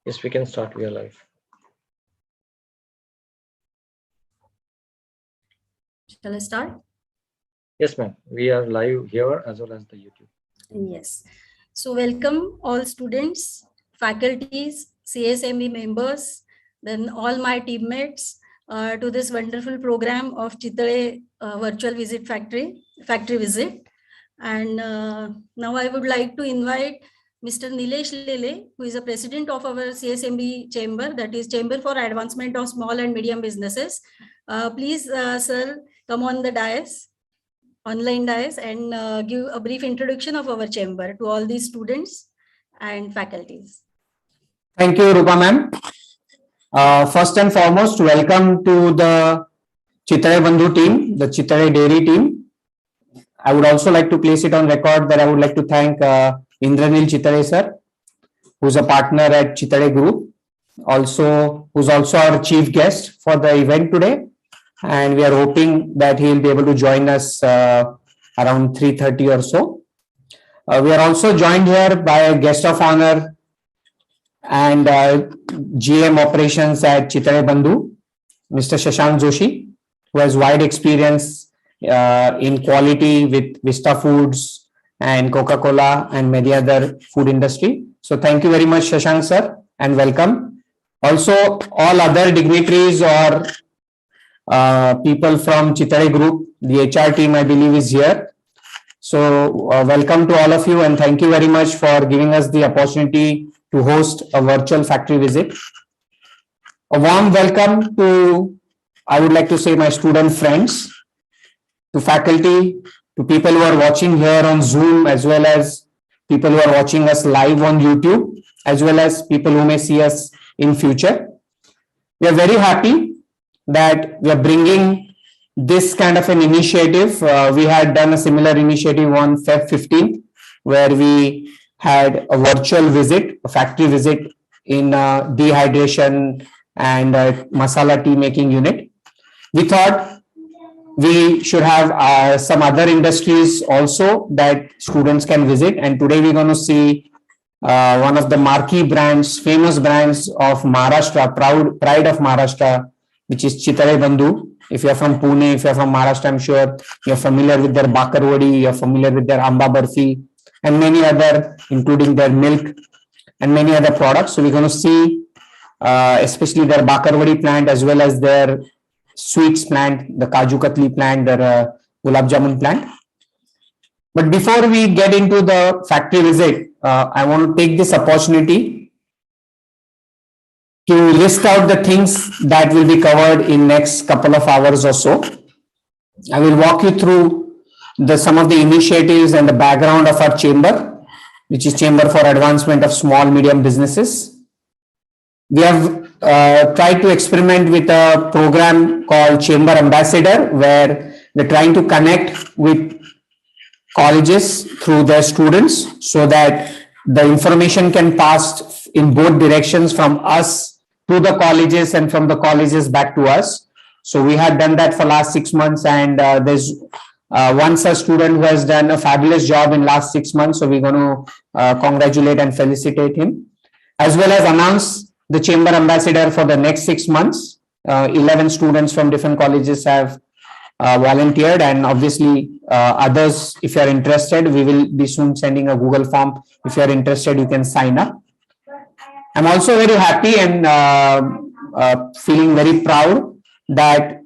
Yes, we can start. We are live. Shall I start? Yes, ma'am. We are live here as well as the YouTube. Yes. So welcome all students, faculties, CSME members, then all my teammates to this wonderful program of Chitale virtual visit factory visit. And now I would like to invite Mr. Nilesh Lele, who is the president of our CSMB chamber, that is Chamber for Advancement of Small and Medium Businesses. Please, sir, come on the dais, online dais, and give a brief introduction of our chamber to all these students and faculties. Thank you, Rupa ma'am. First and foremost, welcome to the Chitale Bandhu team, the Chitale Dairy team. I would also like to place it on record that I would like to thank Indranil Chitale sir, who's a partner at Chitale Group, who's also our chief guest for the event today. And we are hoping that he will be able to join us around 3:30 or so. We are also joined here by a guest of honor and GM operations at Chitale Bandhu, Mr. Shashank Joshi, who has wide experience in quality with Vista Foods and Coca-Cola and many other food industry. So thank you very much, Shashank sir, and welcome. Also, all other dignitaries or people from Chitale Group, the HR team, I believe, is here. So welcome to all of you, and thank you very much for giving us the opportunity to host a virtual factory visit. A warm welcome to, I would like to say, my student friends, to faculty, to people who are watching here on Zoom, as well as people who are watching us live on YouTube, as well as people who may see us in future. We are very happy that we are bringing this kind of an initiative. We had done a similar initiative on Feb 15th, where we had a virtual visit, a factory visit in dehydration and masala tea making unit. We thought we should have some other industries also that students can visit. And today we're going to see one of the marquee brands, famous brands of Maharashtra, pride of Maharashtra, which is Chitale Bandhu. If you're from Pune, if you're from Maharashtra, I'm sure you're familiar with their bakarwadi, you're familiar with their amba barfi, and many other, including their milk and many other products. So we're going to see especially their bakarwadi plant, as well as their sweets plant, the Kaju Katli plant, their Gulab Jamun plant. But before we get into the factory visit, I want to take this opportunity to list out the things that will be covered in next couple of hours or so. I will walk you through some of the initiatives and the background of our chamber, which is Chamber for Advancement of Small Medium Businesses. We have tried to experiment with a program called Chamber Ambassador, where we're trying to connect with colleges through their students so that the information can pass in both directions, from us to the colleges and from the colleges back to us. So we had done that for last 6 months, and there's one such student who has done a fabulous job in last 6 months. So we're going to congratulate and felicitate him, as well as announce the Chamber Ambassador for the next 6 months. 11 students from different colleges have volunteered, and obviously others, if you are interested, we will be soon sending a Google form. If you are interested, you can sign up. I'm also very happy and feeling very proud that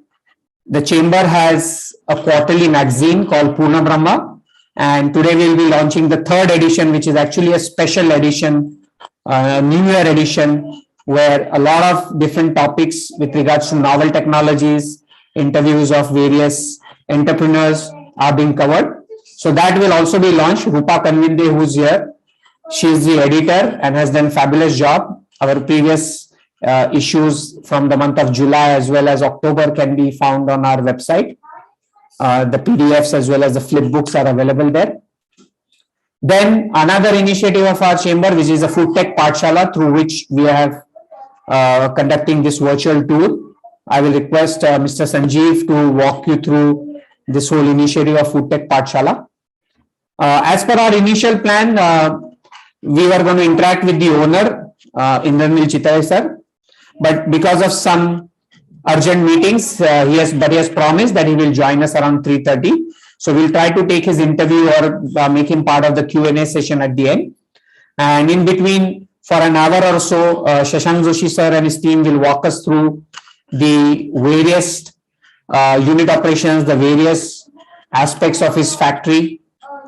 the chamber has a quarterly magazine called Purna Brahma, and today we'll be launching the 3rd edition, which is actually a special edition, New Year edition, where a lot of different topics with regards to novel technologies, interviews of various entrepreneurs are being covered. So that will also be launched. Rupa Kanvinde, who's here, she's the editor and has done fabulous job. Our previous issues from the month of July as well as October can be found on our website. The PDFs as well as the flip books are available there. Then another initiative of our chamber, which is a food tech Pathshala, through which we have conducting this virtual tour. I will request Mr. Sanjeev to walk you through this whole initiative of food tech Pathshala. As per our initial plan, we were going to interact with the owner Indranil Chitale sir, but because of some urgent meetings, he has promised that he will join us around 3:30. So we'll try to take his interview or make him part of the Q&A session at the end. And in between, for an hour or so, Shashank Joshi sir and his team will walk us through the various unit operations, the various aspects of his factory.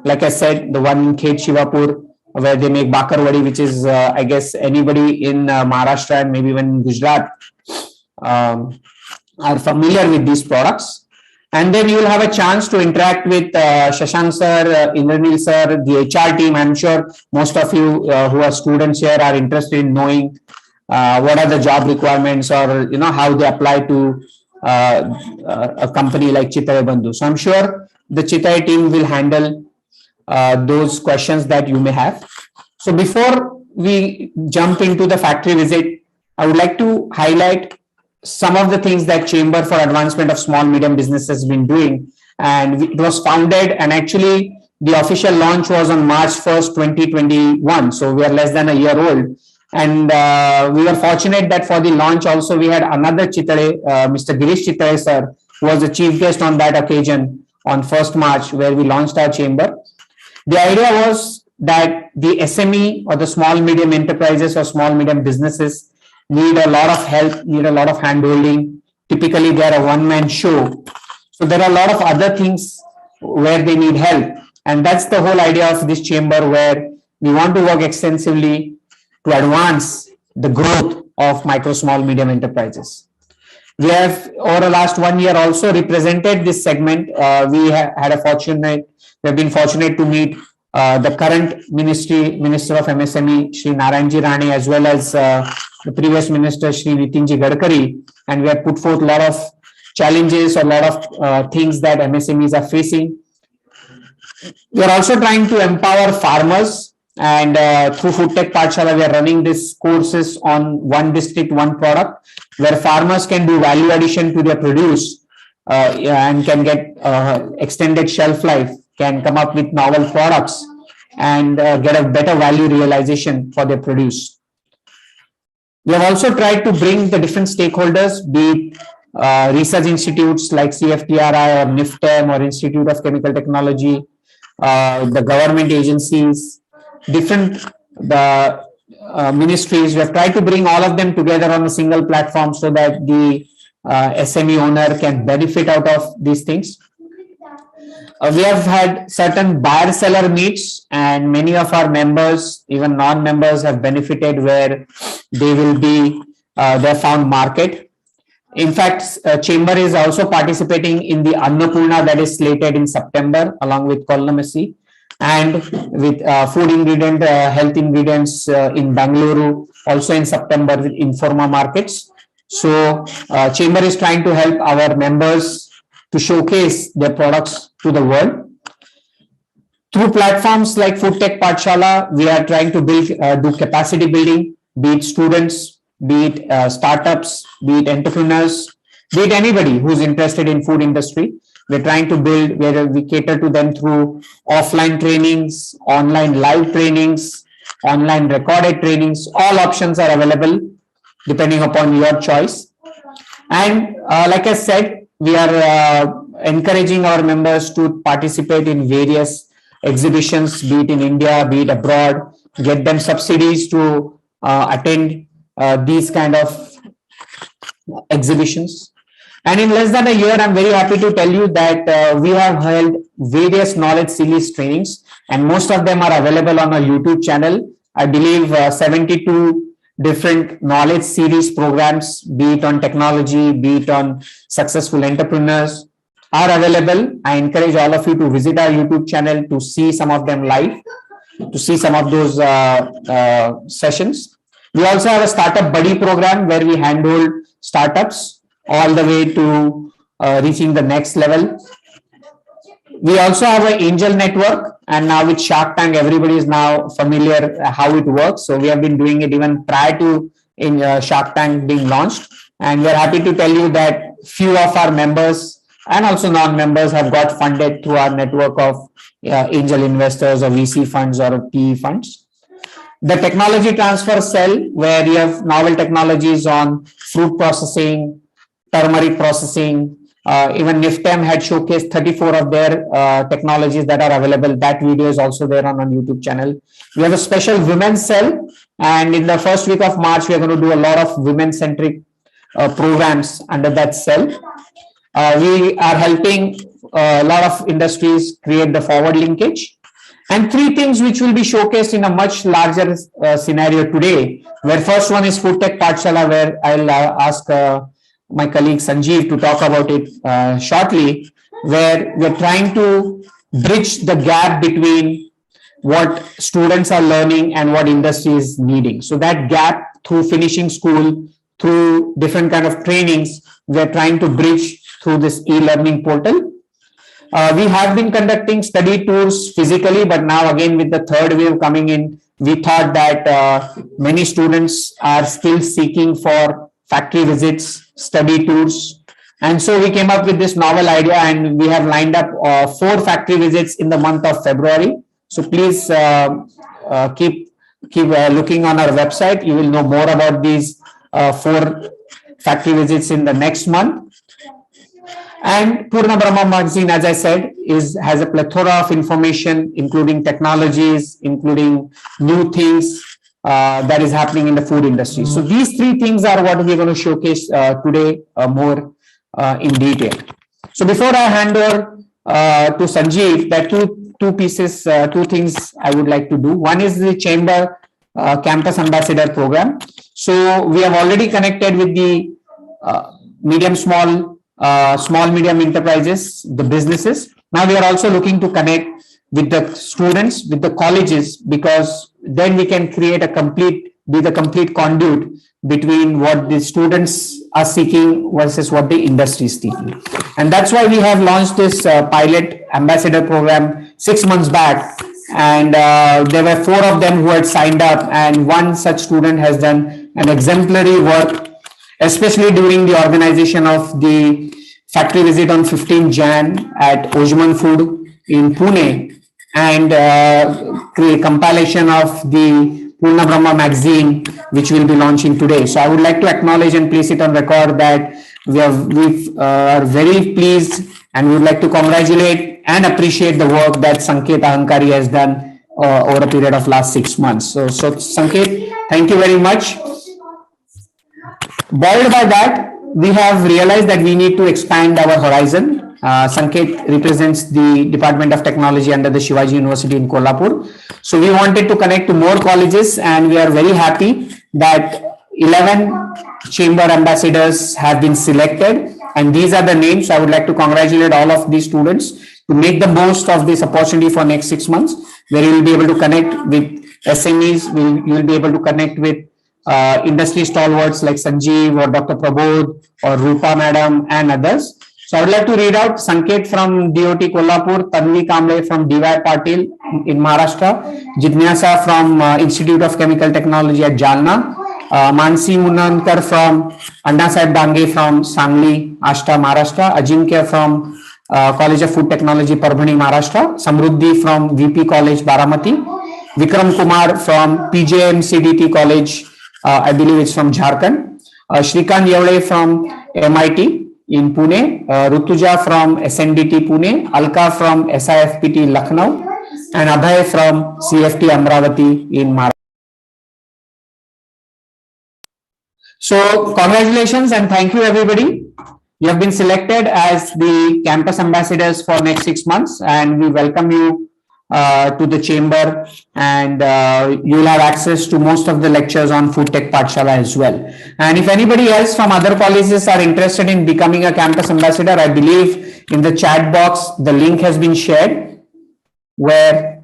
Like I said, the one in Khet Shivapur, where they make bakar wadi, which is, I guess, anybody in Maharashtra and maybe even in Gujarat are familiar with these products. And then you will have a chance to interact with Shashank sir, Indranil sir, the HR team. I'm sure most of you who are students here are interested in knowing what are the job requirements, or how they apply to a company like Chitale Bandhu. So I'm sure the Chitale team will handle those questions that you may have. So before we jump into the factory visit, I would like to highlight some of the things that Chamber for Advancement of Small Medium Business has been doing. And it was founded, and actually the official launch was on March 1st, 2021. So we are less than a year old. And we were fortunate that for the launch also we had another Chitale, Mr. Girish Chitale sir, who was the chief guest on that occasion on 1st March, where we launched our chamber. The idea was that the SME or the small medium enterprises or small medium businesses need a lot of help, need a lot of hand-holding. Typically, they are a one-man show. So there are a lot of other things where they need help. And that's the whole idea of this chamber, where we want to work extensively to advance the growth of micro, small, medium enterprises. We have, over the last 1 year, also represented this segment. We have been fortunate to meet the current Minister of MSME, Shri Narayanji Rane, as well as the previous Minister, Shri Nitinji Gadkari, and we have put forth a lot of challenges or a lot of things that MSMEs are facing. We are also trying to empower farmers, and through Food Tech Pathshala, we are running these courses on one district, one product, where farmers can do value addition to their produce and can get extended shelf life, can come up with novel products, and get a better value realization for their produce. We have also tried to bring the different stakeholders, be it research institutes like CFTRI or NIFTEM or Institute of Chemical Technology, the government agencies, different ministries. We have tried to bring all of them together on a single platform so that the SME owner can benefit out of these things. We have had certain buyer-seller meets, and many of our members, even non-members, have benefited, where they will be their found market. In fact, Chamber is also participating in the Annapurna that is slated in September, along with Kollamasi, and with food ingredient, health ingredients in Bangalore, also in September with Informa markets. So Chamber is trying to help our members to showcase their products to the world. Through platforms like Food Tech Pathshala, we are trying to do capacity building, be it students, be it startups, be it entrepreneurs, be it anybody who's interested in food industry. We're trying to build where we cater to them through offline trainings, online live trainings, online recorded trainings. All options are available depending upon your choice. And like I said, we are encouraging our members to participate in various exhibitions, be it in India, be it abroad, get them subsidies to attend these kind of exhibitions. And in less than a year, I'm very happy to tell you that we have held various knowledge series trainings, and most of them are available on our YouTube channel. I believe 72 different knowledge series programs, be it on technology, be it on successful entrepreneurs, are available. I encourage all of you to visit our YouTube channel to see some of them live, to see some of those sessions. We also have a startup buddy program where we handhold startups all the way to reaching the next level. We also have an angel network, and now with Shark Tank, everybody is now familiar how it works. So we have been doing it even prior to Shark Tank being launched. And we're happy to tell you that few of our members and also non-members have got funded through our network of angel investors or VC funds or PE funds. The technology transfer cell, where you have novel technologies on fruit processing, turmeric processing. Even NIFTEM had showcased 34 of their technologies that are available. That video is also there on our YouTube channel. We have a special women's cell, and in the first week of March, we are going to do a lot of women-centric programs under that cell. We are helping a lot of industries create the forward linkage. And three things which will be showcased in a much larger scenario today, where first one is Food Tech Pathshala, where I'll ask my colleague Sanjeev to talk about it shortly, where we're trying to bridge the gap between what students are learning and what industry is needing. So that gap, through finishing school, through different kind of trainings, we're trying to bridge through this e-learning portal. We have been conducting study tours physically, but now again with the third wave coming in, we thought that many students are still seeking for factory visits, study tours. And so we came up with this novel idea, and we have lined up 4 factory visits in the month of February. So please keep looking on our website. You will know more about these 4 factory visits in the next month. And Purna Brahma magazine, as I said, has a plethora of information, including technologies, including new things that is happening in the food industry. So these 3 things are what we're going to showcase today more in detail. So before I hand over to Sanjeev, that two things I would like to do. One is the Chamber Campus Ambassador Program. So we have already connected with the small medium enterprises, the businesses. Now we are also looking to connect with the students, with the colleges, because then we can create be the complete conduit between what the students are seeking versus what the industry is seeking. And that's why we have launched this pilot ambassador program 6 months back. And there were 4 of them who had signed up, and one such student has done an exemplary work, especially during the organization of the factory visit on 15 Jan at Ojman Food in Pune, and compilation of the Purna Brahma magazine, which will be launching today. So I would like to acknowledge and place it on record that we are very pleased, and we would like to congratulate and appreciate the work that Sanket Ahankari has done over a period of last 6 months. So Sanket, thank you very much. Boiled by that, we have realized that we need to expand our horizon. Sanket represents the Department of Technology under the Shivaji University in Kolhapur. So we wanted to connect to more colleges, and we are very happy that 11 chamber ambassadors have been selected, and these are the names. I would like to congratulate all of these students to make the most of this opportunity for next 6 months, where you will be able to connect with SMEs, you will be able to connect with industry stalwarts like Sanjeev or Dr. Prabodh or Rupa Madam and others. So I would like to read out Sanket from DOT Kolhapur, Tanvi Kamble from DY Patil in Maharashtra, Jitnyasa from Institute of Chemical Technology at Jalna, Mansi Munankar from Anna Sahib Dange from Sangli, Ashta, Maharashtra, Ajinkya from College of Food Technology, Parbhani, Maharashtra, Samruddhi from VP College, Baramati, Vikram Kumar from PJM CDT College, I believe it's from Jharkhand, Shrikant Yavle from MIT in Pune, Rutuja from SNDT Pune, Alka from SIFPT Lucknow, and Abhay from CFT Amravati in Maharashtra. So congratulations and thank you everybody. You have been selected as the campus ambassadors for next 6 months, and we welcome you to the chamber, and you will have access to most of the lectures on Food Tech Pathshala as well. And if anybody else from other colleges are interested in becoming a campus ambassador, I believe in the chat box the link has been shared, where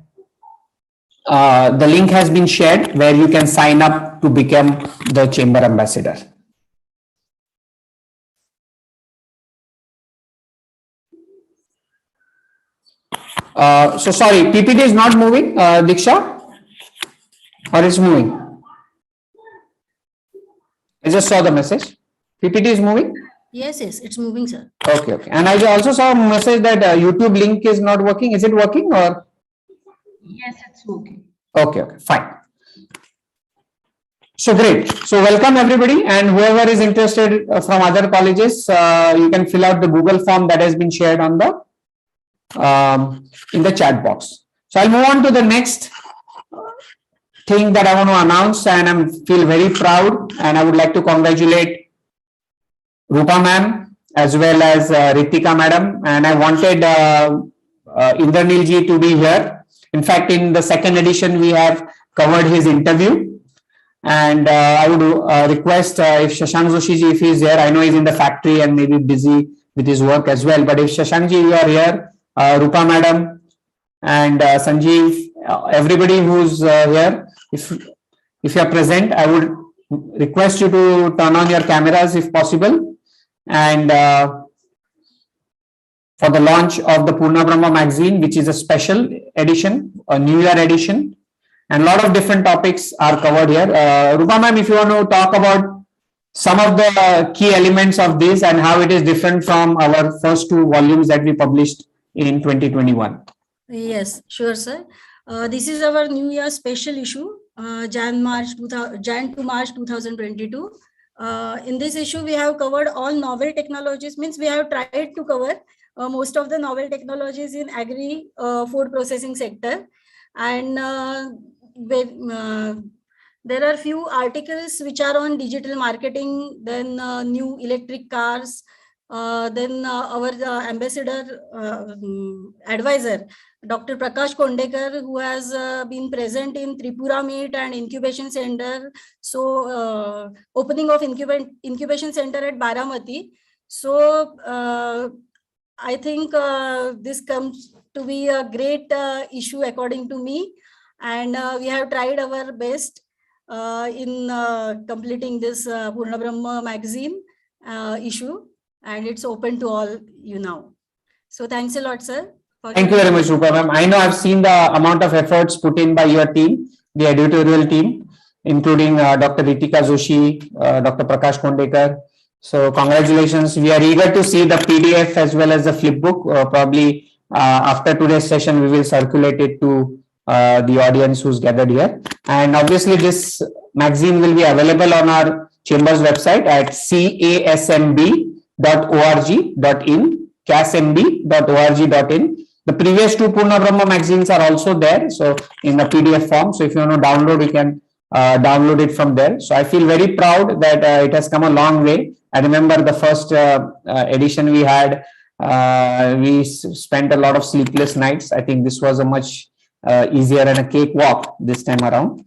you can sign up to become the chamber ambassador. So sorry, PPT is not moving, Diksha, or it's moving? I just saw the message. PPT is moving? Yes, it's moving, sir. Okay. And I also saw a message that YouTube link is not working. Is it working or? Yes, it's working. Okay, fine. So great. So welcome everybody, and whoever is interested from other colleges, you can fill out the Google form that has been shared on the in the chat box. So I'll move on to the next thing that I want to announce, and I feel very proud, and I would like to congratulate Rupa ma'am as well as Ritika madam, and I wanted Indranil ji to be here. In fact, in the second edition, we have covered his interview. And I would request if Shashank Joshi ji, if he is here, I know he's in the factory and maybe busy with his work as well. But if Shashank ji, you are here, Rupa madam and Sanjeev, everybody who's here, if you are present, I would request you to turn on your cameras if possible. And for the launch of the Purna Brahma magazine, which is a special edition, a New Year edition. And a lot of different topics are covered here. Rupa ma'am, if you want to talk about some of the key elements of this and how it is different from our first two volumes that we published in 2021. Yes, sure, sir. This is our New Year special issue, Jan to March 2022. In this issue, we have covered all novel technologies, means we have tried to cover most of the novel technologies in agri food processing sector. And there are few articles which are on digital marketing, then new electric cars, then our ambassador advisor, Dr. Prakash Kondekar, who has been present in Tripura Meet and Incubation Center. So opening of incubation center at Baramati. So I think this comes to be a great issue according to me. And we have tried our best in completing this Purna Brahma magazine issue, and it's open to all you now. So thanks a lot, sir. Thank you very much, Rupa ma'am. I know I've seen the amount of efforts put in by your team, the editorial team, including Dr. Ritika Joshi, Dr. Prakash Kondekar. So congratulations. We are eager to see the PDF as well as the flipbook. Probably after today's session, we will circulate it to the audience who's gathered here. And obviously this magazine will be available on our chamber's website at casmb.org.in, casmb.org.in. The previous two Purna Brahma magazines are also there, so in the PDF form. So if you want to download, you can download it from there. So I feel very proud that it has come a long way. I remember the first edition we had, we spent a lot of sleepless nights. I think this was a much easier and a cakewalk this time around.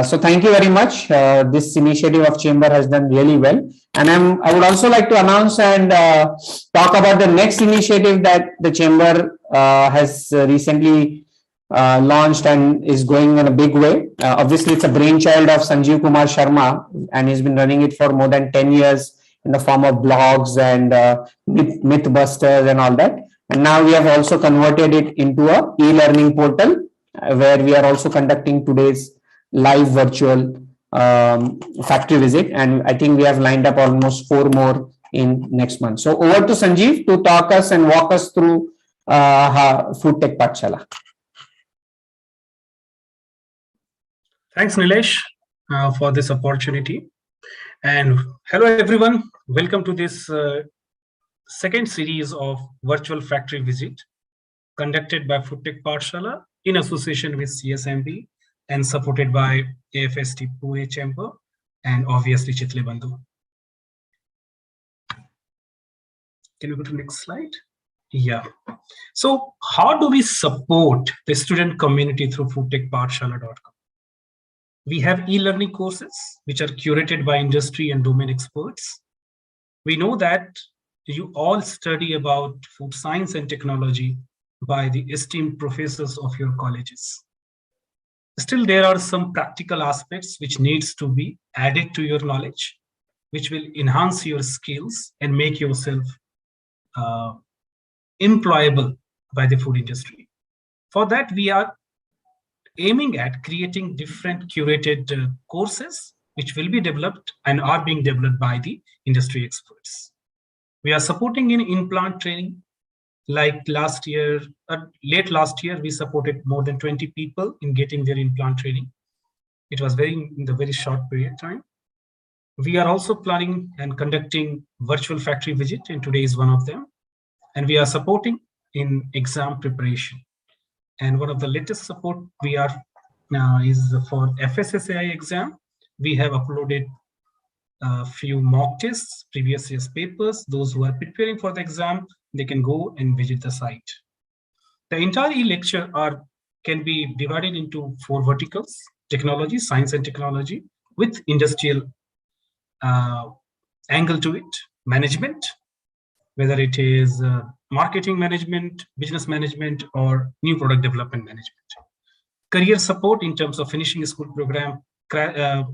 So thank you very much. This initiative of Chamber has done really well. And I would also like to announce and talk about the next initiative that the Chamber has recently launched and is going in a big way. Obviously, it's a brainchild of Sanjeev Kumar Sharma, and he's been running it for more than 10 years in the form of blogs and mythbusters and all that. And now we have also converted it into a e-learning portal where we are also conducting today's live virtual factory visit. And I think we have lined up almost 4 more in next month. So over to Sanjeev to talk us and walk us through Food Tech Pathshala. Thanks, Nilesh, for this opportunity. And hello, everyone. Welcome to this second series of virtual factory visit conducted by Food Tech Pathshala in association with CSMB and supported by AFST Pune Chamber and obviously Chitale Bandhu. Can you go to the next slide? Yeah. So how do we support the student community through foodtechpathshala.com? We have e-learning courses which are curated by industry and domain experts. We know that you all study about food science and technology by the esteemed professors of your colleges. Still, there are some practical aspects which needs to be added to your knowledge, which will enhance your skills and make yourself employable by the food industry. For that, we are aiming at creating different curated courses which will be developed and are being developed by the industry experts. We are supporting in plant training. Like last year, late last year, we supported more than 20 people in getting their in-plant training. It was in the very short period of time. We are also planning and conducting virtual factory visit, and today is one of them. And we are supporting in exam preparation. And one of the latest support we are is for FSSAI exam. We have uploaded a few mock tests, previous year's papers. Those who are preparing for the exam, they can go and visit the site. The entire e-lecture can be divided into 4 verticals: technology, science and technology, with industrial angle to it, management, whether it is marketing management, business management, or new product development management. Career support in terms of finishing a school program, a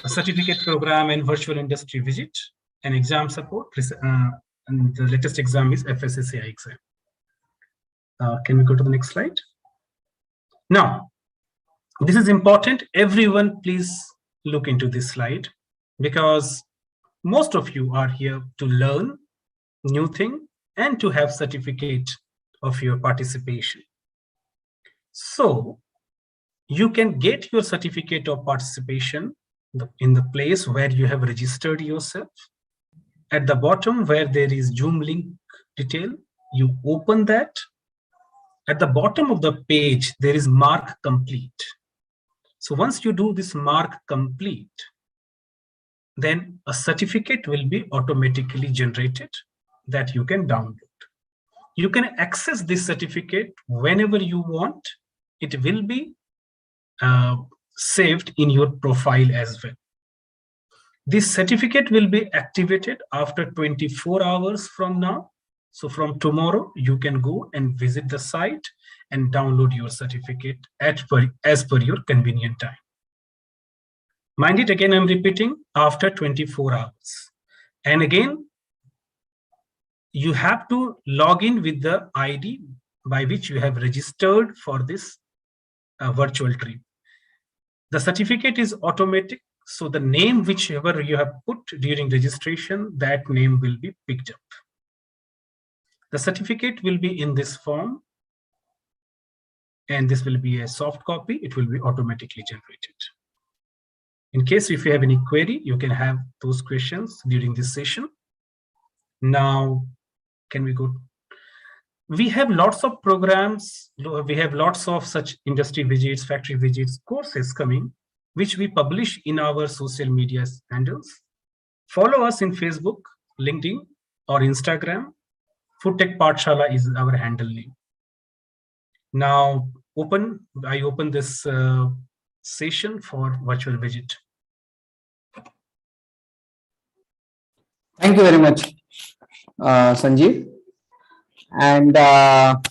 certificate program, and virtual industry visit, and exam support. And the latest exam is FSSAI exam. Can we go to the next slide? Now, this is important. Everyone, please look into this slide, because most of you are here to learn new thing and to have certificate of your participation. So you can get your certificate of participation in the place where you have registered yourself. At the bottom where there is Zoom link detail, you open that. At the bottom of the page, there is mark complete. So once you do this mark complete, then a certificate will be automatically generated that you can download. You can access this certificate whenever you want. It will be saved in your profile as well. This certificate will be activated after 24 hours from now. So from tomorrow, you can go and visit the site and download your certificate as per your convenient time. Mind it, again, I'm repeating, after 24 hours. And again, you have to log in with the ID by which you have registered for this virtual trip. The certificate is automatic, so the name whichever you have put during registration, that name will be picked up. The certificate will be in this form, and this will be a soft copy. It will be automatically generated. In case if you have any query, you can have those questions during this session. Now, can we go? We have lots of programs. We have lots of such industry visits, factory visits, courses coming, which we publish in our social media handles. Follow us in Facebook, LinkedIn, or Instagram. Foodtech Pathshala is our handle name. Now, I open this session for virtual visit. Thank you very much, Sanjeev. And at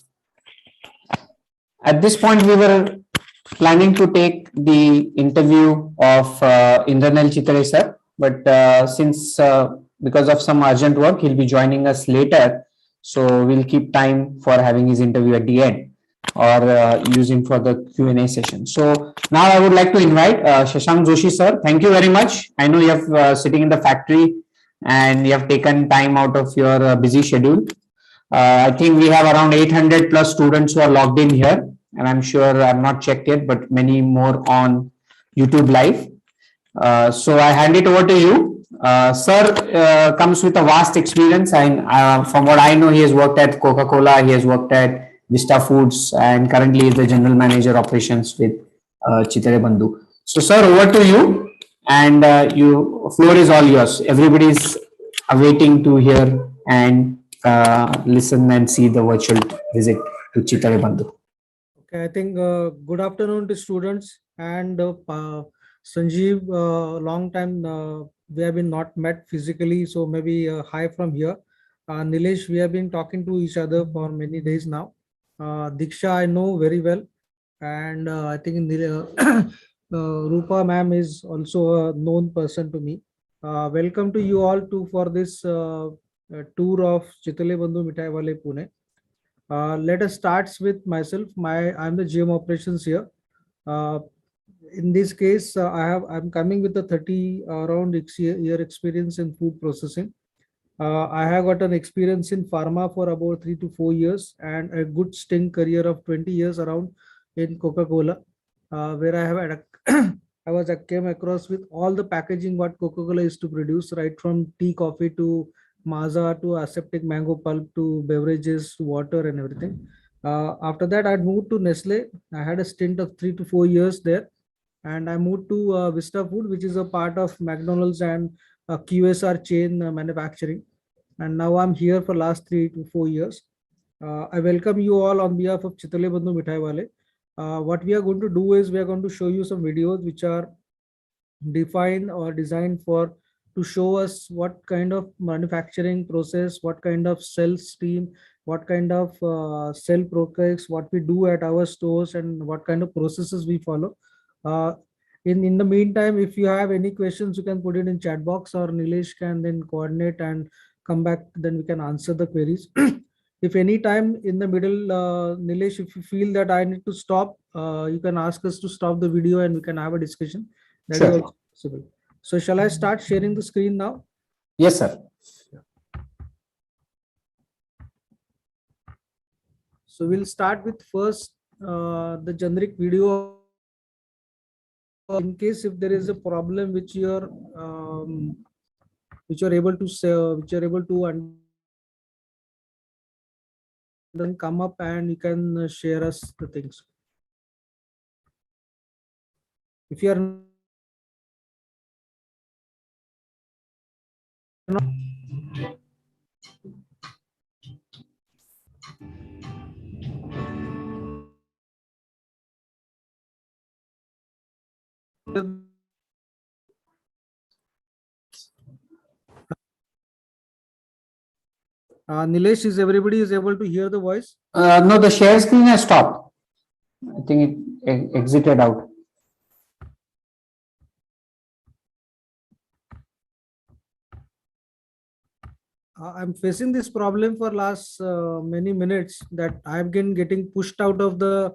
this point, we were planning to take the interview of Indranil Chitale sir, but since because of some urgent work, he'll be joining us later. So we'll keep time for having his interview at the end, or using for the Q&A session. So now I would like to invite Shashank Joshi sir. Thank you very much. I know you have sitting in the factory and you have taken time out of your busy schedule. I think we have around 800 plus students who are logged in here, and I'm sure I've not checked yet, but many more on YouTube live. So I hand it over to you. Sir comes with a vast experience, and from what I know, he has worked at Coca-Cola, he has worked at Vista Foods, and currently is the general manager operations with Chitale Bandhu. So sir, over to you, and floor is all yours. Everybody is awaiting to hear and listen and see the virtual visit to Chitale Bandhu. Okay, I think good afternoon to students and Sanjeev. Long time we have been not met physically, so maybe hi from here. Nilesh, we have been talking to each other for many days now. Diksha, I know very well, and I think Rupa ma'am is also a known person to me. Welcome to you all for this tour of Chitale Bandhu Mithai Wale Pune. Let us start with myself. I'm the GM operations here. In this case, I'm coming with a around year experience in food processing. I have got an experience in pharma for about 3 to 4 years, and a good stint career of 20 years around in Coca-Cola, where I have I came across with all the packaging what Coca-Cola used to produce, right from tea, coffee to Maaza to aseptic mango pulp to beverages, water and everything. After that, I moved to Nestle. I had a stint of 3 to 4 years there, and I moved to Vista Food, which is a part of McDonald's and QSR chain manufacturing. And now I'm here for last 3 to 4 years. I welcome you all on behalf of Chitale Bandhu Mithai Wale. What we are going to do is we are going to show you some videos which are defined or designed for to show us what kind of manufacturing process, what kind of cell stream, what kind of cell process, what we do at our stores, and what kind of processes we follow. Uh, in the meantime, if you have any questions, you can put it in chat box, or Nilesh can then coordinate and come back. Then we can answer the queries. If any time in the middle, Nilesh, if you feel that I need to stop, you can ask us to stop the video and we can have a discussion. That is Sure. also possible. So shall I start sharing the screen now? Yes, sir. So we'll start with first the generic video. In case if there is a problem which you're able to say, which you're able to then come up and you can share us the things. If you are not, Nilesh, is everybody is able to hear the voice? No, the share screen has stopped. I think it exited out. I'm facing this problem for last many minutes that I've been getting pushed out of the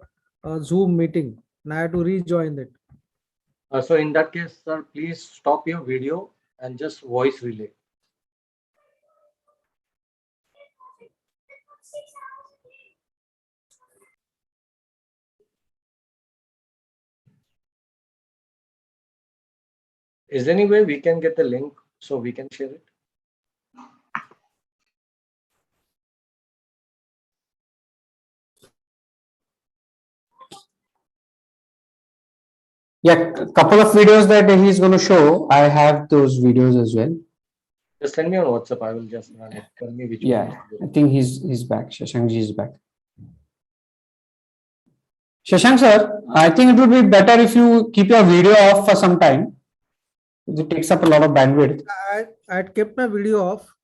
Zoom meeting and I have to rejoin it. So in that case, sir, please stop your video and just voice relay. Is there any way we can get the link so we can share it? Yeah, a couple of videos that he's going to show. I have those videos as well. Just send me on WhatsApp. I will just run it. Tell me which Yeah, one. I think he's back. Shashankji is back. Shashank sir, I think it would be better if you keep your video off for some time. It takes up a lot of bandwidth. I'd kept my video off.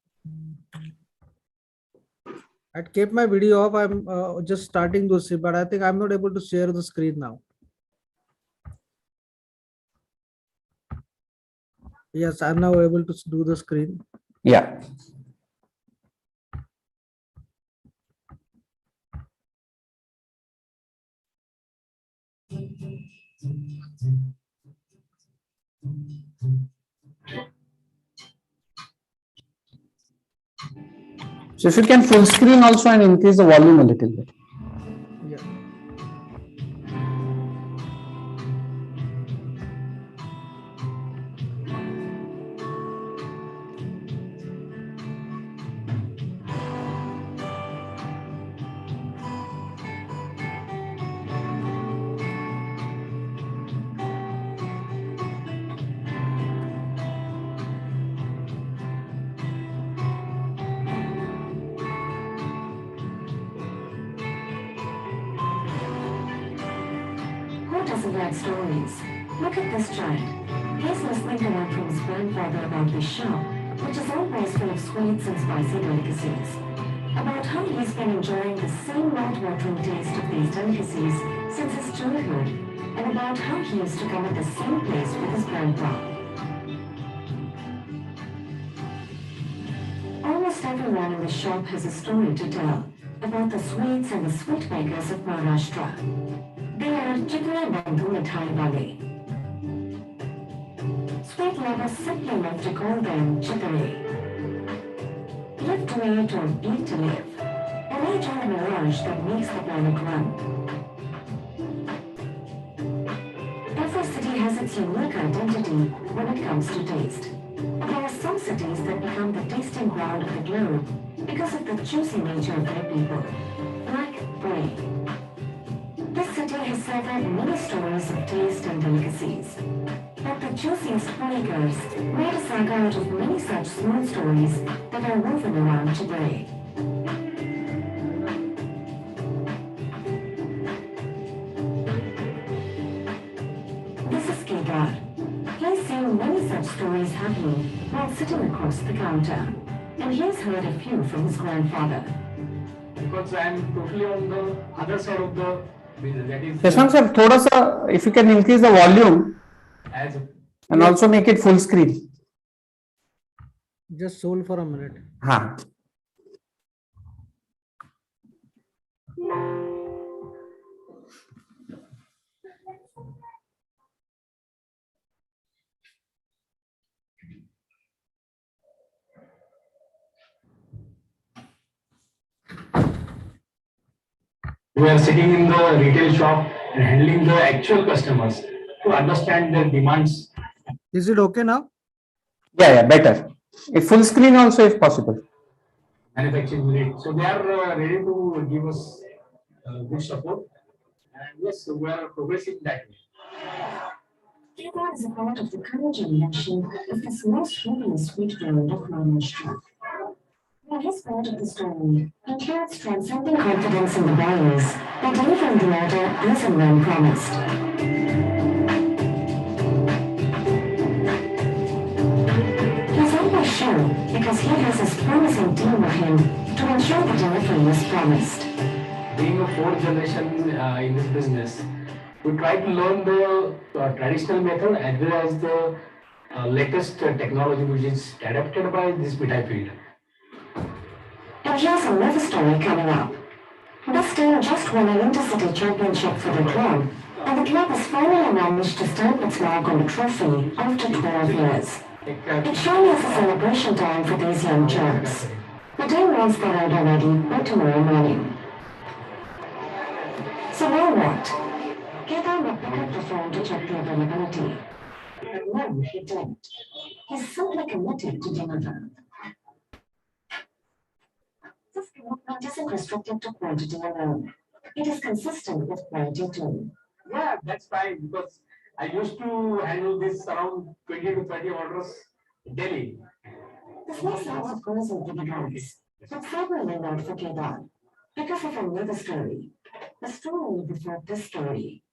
I'm just starting to see, but I think I'm not able to share the screen now. Yes, I'm now able to do the screen. Yeah. So if you can full screen also and increase the volume a little bit. Yeah. Who doesn't like stories? Look at this child. He's listening to one from his grandfather about this shop, which is always full of sweets and spicy delicacies. About how he's been enjoying the same mouth-watering taste of these delicacies since his childhood, and about how he used to come at the same place with his grandpa. Almost everyone in the shop has a story to tell about the sweets and the sweet makers of Maharashtra. They are Chitale Bandhu Mithai Wale. Sweet lovers simply love to call them Chitale. Live to eat or eat to live. An age-old mirage that makes the planet run. Every city has its its unique identity when it comes to taste. There are some cities that become the tasting ground of the globe because of the juicy nature of their people, like Bray. This city has several many stories of taste and delicacies. But the juiciest burgers made a saga out of many such small stories that are woven around today. This is Kedar. He's seen many such stories happening while sitting across the counter. And he's heard a few from his grandfather. Because I am totally on the other side of the business. That is, Yashwant sir, thoda sa, if you can increase the volume as and also make it full screen. Just hold for a minute. Ha. we are sitting in the retail shop and handling the actual customers to understand their demands. Is it okay now? Yeah, better. If full screen also if possible. Manufacturing unit. So they are ready to give us good support. And yes, so we are progressing that way. Kedar is a part of the current generation of this most really sweet world of Maharashtra. Now his part of the story includes transcending confidence in the buyers and delivering the order as and when promised. He's always sure because he has his promising team with him to ensure the delivery is promised. Being a fourth generation in this business, we try to learn the traditional method as well as the latest technology which is adapted by this mithai field. And here's another story coming up. This team just won an intercity championship for the club, and the club has finally managed to stamp its mark on the trophy after 12 years. It surely is a celebration time for these young champs. The team wants their order ready by tomorrow morning. So now what? Kedar would pick up the phone to check the availability. But no, he didn't. He's simply committed to deliver. This commitment isn't restricted to quantity alone. It is consistent with quality too. Yeah, that's fine because I used to handle this around 20 to 30 orders daily. This may sound of course in big guns, but certainly not for Kedar. Because of another story. The story before this story.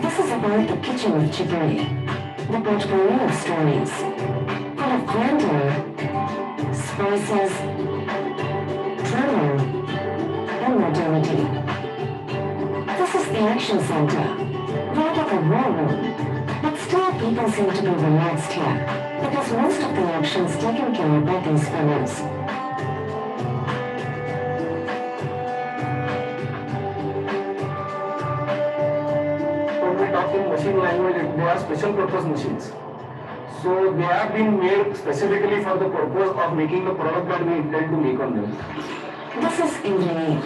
This is about the kitchen of Chitale, the potpourri of stories, full of grandeur, spices, drama, and modernity. This is the action center, rather the war room, but still people seem to be relaxed here, because most of the action is taken care of by these fellows. When we talk in machine language, they are special purpose machines. So they have been made specifically for the purpose of making the product that we intend to make on them. This is engineer,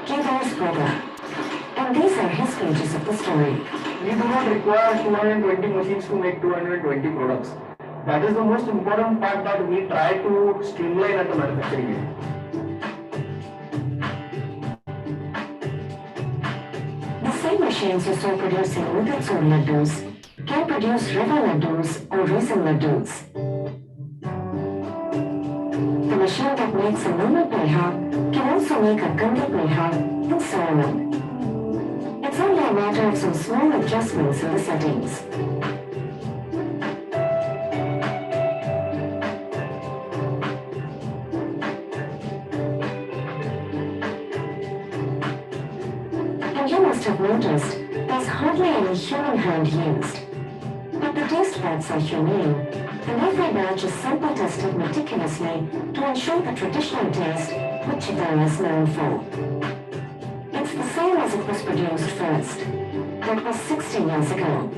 Kedar's brother, and these are his pages of the story. We do not require 220 machines to make 220 products. That is the most important part that we try to streamline at the manufacturing end. The same machines you saw producing Udatsur laddus can produce rava laddus or raisin laddus. The machine that makes a normal peha can also make a kandi peha and so on. It's only a matter of some small adjustments in the settings. And you must have noticed there's hardly any human hand used. But the taste buds are humane, and every batch is sample tested meticulously to ensure the traditional taste which Chitale is known for. same as it was produced first. That was 60 years ago.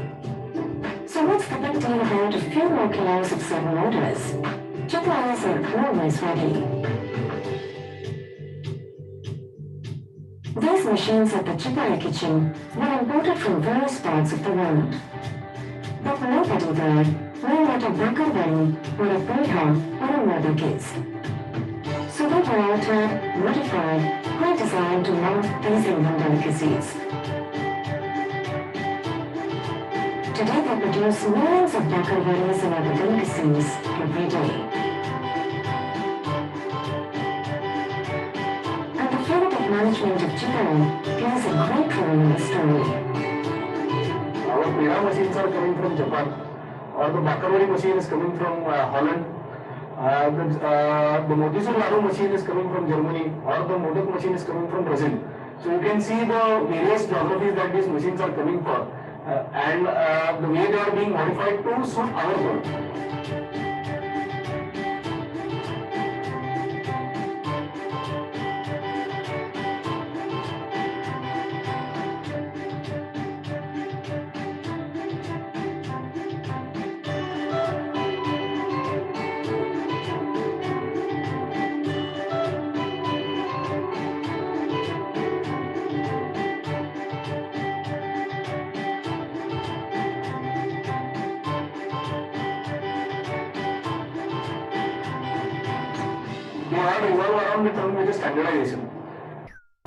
So what's the big deal about a few more kilos of certain orders? Chitales are always ready. These machines at the Chitale kitchen were imported from various parts of the world. But nobody there knew what a bakar or a pedha or a modak is. So they were altered, modified, redesigned to mount these Indian delicacies. Today they produce millions of bakar and other delicacies every day. And the field of management of Chitale plays a great role in the story. Our Pira machines are coming from Japan, or the Bakarwadi machine is coming from Holland. The Motisur Ladu machine is coming from Germany, or the Modak machine is coming from Brazil. So you can see the various geographies that these machines are coming for, and the way they are being modified to suit our world. They all revolve around the term which is standardization.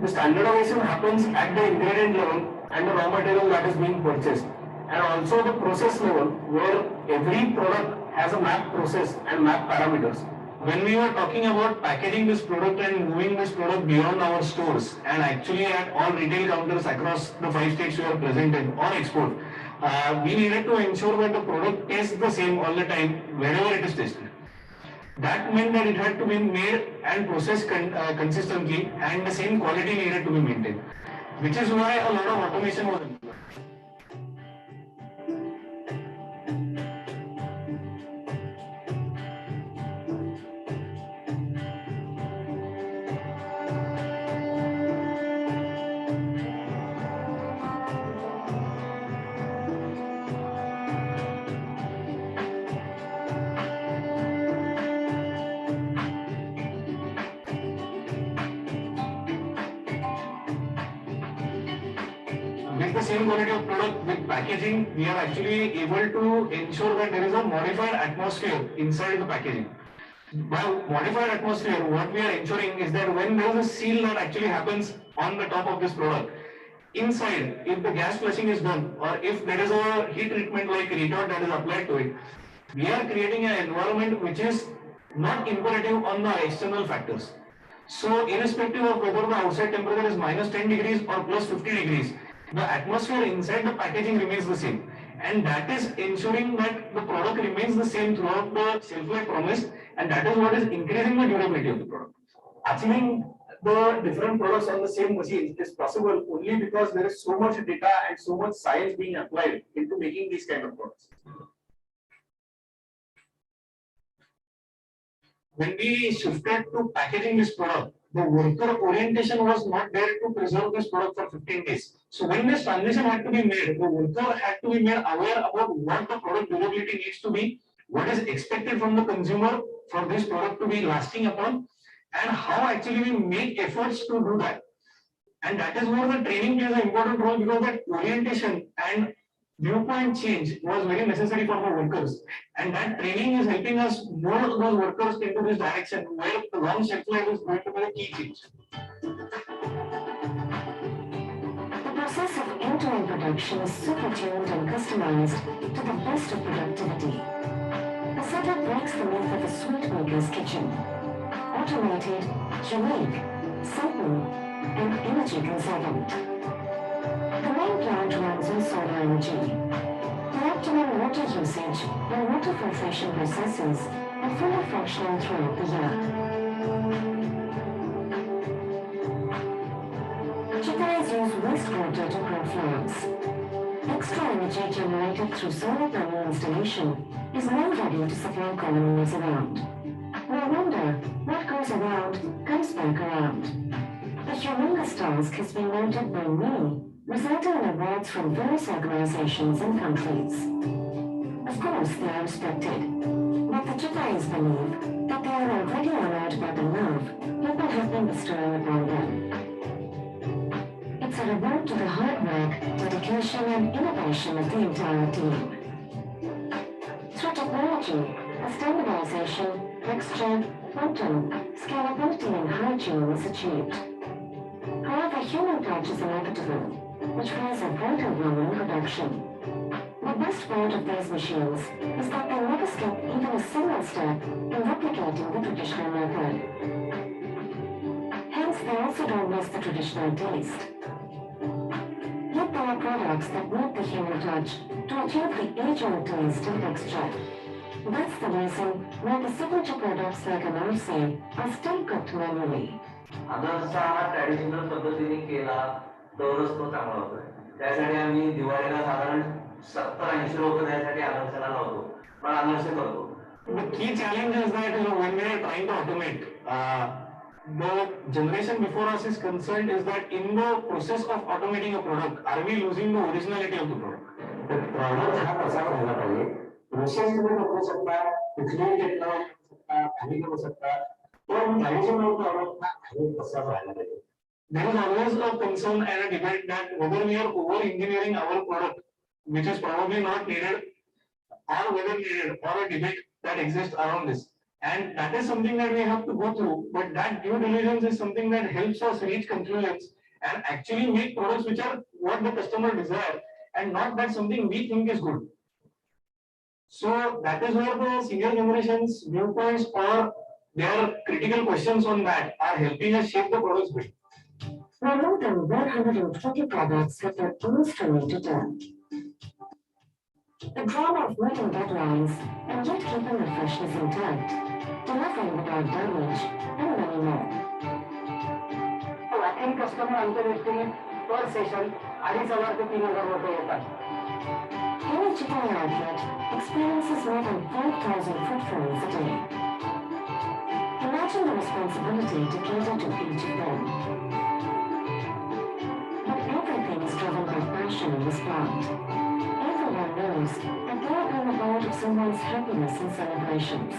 The standardization happens at the ingredient level and the raw material that is being purchased, and also the process level where every product has a map process and map parameters. When we were talking about packaging this product and moving this product beyond our stores and actually at all retail counters across the 5 states we are present in on export, we needed to ensure that the product tastes the same all the time wherever it is tasted. That meant that it had to be made and processed consistently, and the same quality needed to be maintained, which is why a lot of automation was employed. With the same quality of product with packaging, we are actually able to ensure that there is a modified atmosphere inside the packaging. By modified atmosphere, what we are ensuring is that when there is a seal that actually happens on the top of this product, inside, if the gas flushing is done or if there is a heat treatment like retort that is applied to it, we are creating an environment which is not imperative on the external factors. So irrespective of whether the outside temperature is minus 10 degrees or plus 50 degrees, the atmosphere inside the packaging remains the same. And that is ensuring that the product remains the same throughout the shelf life promised, and that is what is increasing the durability of the product. Achieving the different products on the same machine is possible only because there is so much data and so much science being applied into making these kind of products. When we shifted to packaging this product, the worker orientation was not there to preserve this product for 15 days. So when this transition had to be made, the worker had to be made aware about what the product durability needs to be, what is expected from the consumer for this product to be lasting upon, and how actually we make efforts to do that. And that is where the training plays an important role, because that orientation and viewpoint change was very necessary for the workers, and that training is helping us mold those workers into this direction where the long shelf life is going to be the key change. The process of end-to-end production is super tuned and customized to the best of productivity. The setup breaks the myth of a sweet maker's kitchen. Automated, unique, simple, and energy conserving. The main plant runs on solar energy. The optimum water usage and water filtration processes are fully functional throughout the year. Chitales use wastewater to grow flowers. Extra energy generated through solar panel installation is now ready to supply colonies around. We wonder what goes around comes back around. The humongous task has been noted by many, resulting in awards from various organizations and countries. Of course, they are respected, but the Chitales believe that they are already honored by the love people have been bestowing upon them. It's a reward to the hard work, dedication, and innovation of the entire team. Through technology, a standardization, texture, quantum, scalability, and hygiene is achieved. However, human touch is inevitable, which plays a vital role in production. The best part of these machines is that they never skip even a single step in replicating the traditional method. Hence, they also don't miss the traditional taste. Yet there are products that need the human touch to achieve the age-old taste and texture. That's the reason why the signature products like an RC are still cooked manually. Traditional पद्धतीने केला तरच तो चांगला होतोय. त्यासाठी आम्ही दिवाळीला साधारण 70-80 लोक त्यासाठी अनारसेला लावतो, पण अनारसे करतो. The key challenge is that when we are trying to automate, the generation before us is concerned is that in the process of automating a product, are we losing the originality of the product? The product हा कसा राहिला पाहिजे, process तुम्ही करू शकता, कुठलीही technology करू शकता, काही करू शकता, पण ट्रॅडिशनल प्रॉडक्ट हा कसा राहिला पाहिजे. There is always a concern and a debate that whether we are over-engineering our product, which is probably not needed, or whether needed, or a debate that exists around this. And that is something that we have to go through, but that due diligence is something that helps us reach conclusions and actually make products which are what the customer desire and not that something we think is good. So that is where the senior generation's viewpoints or their critical questions on that are helping us shape the products better. Now more than 140 products have their own story to tell. The drama of meeting deadlines and yet keeping the freshness intact, delivering without damage, and many more. Working customer अंतर्दृष्टीने per session 2,500 ते 3,000 रुपये येतात. Any Chitale outlet experiences more than 5,000 footfalls a day. Imagine the responsibility to cater to each of them. But everything is driven by passion in this plant. Everyone knows that they are on the board of someone's happiness and celebrations.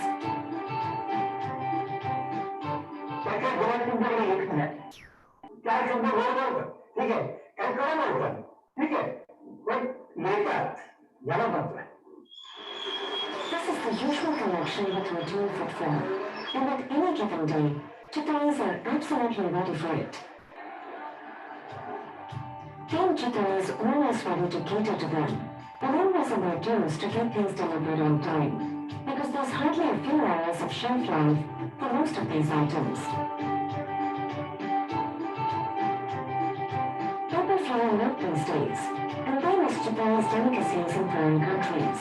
This is the usual connection between two footfall, and at any given day, Chitales are absolutely ready for it. Team Chitale is always ready to cater to them, but always on their toes to get things delivered on time, because there's hardly a few hours of shelf life for most of these items. People fly a lot these days, and they miss Chitale's delicacies in foreign countries.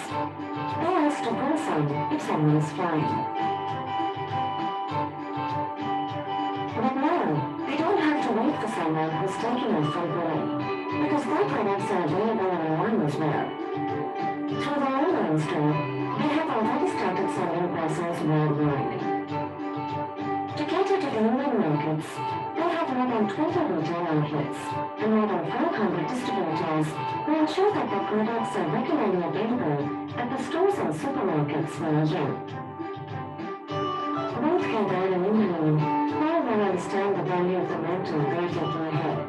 They ask to bring some if someone is flying. But now, they don't have to wait for someone who's taking off from home, because their products are available online as well. Through their online store, they have already started selling parcels worldwide. To cater to the Indian markets, they have more than 20 retail outlets and more than 500 distributors who ensure that their products are regularly available at the stores and supermarkets near you. Both Kedar and Indian very well understand the value of the mantle they are taking ahead.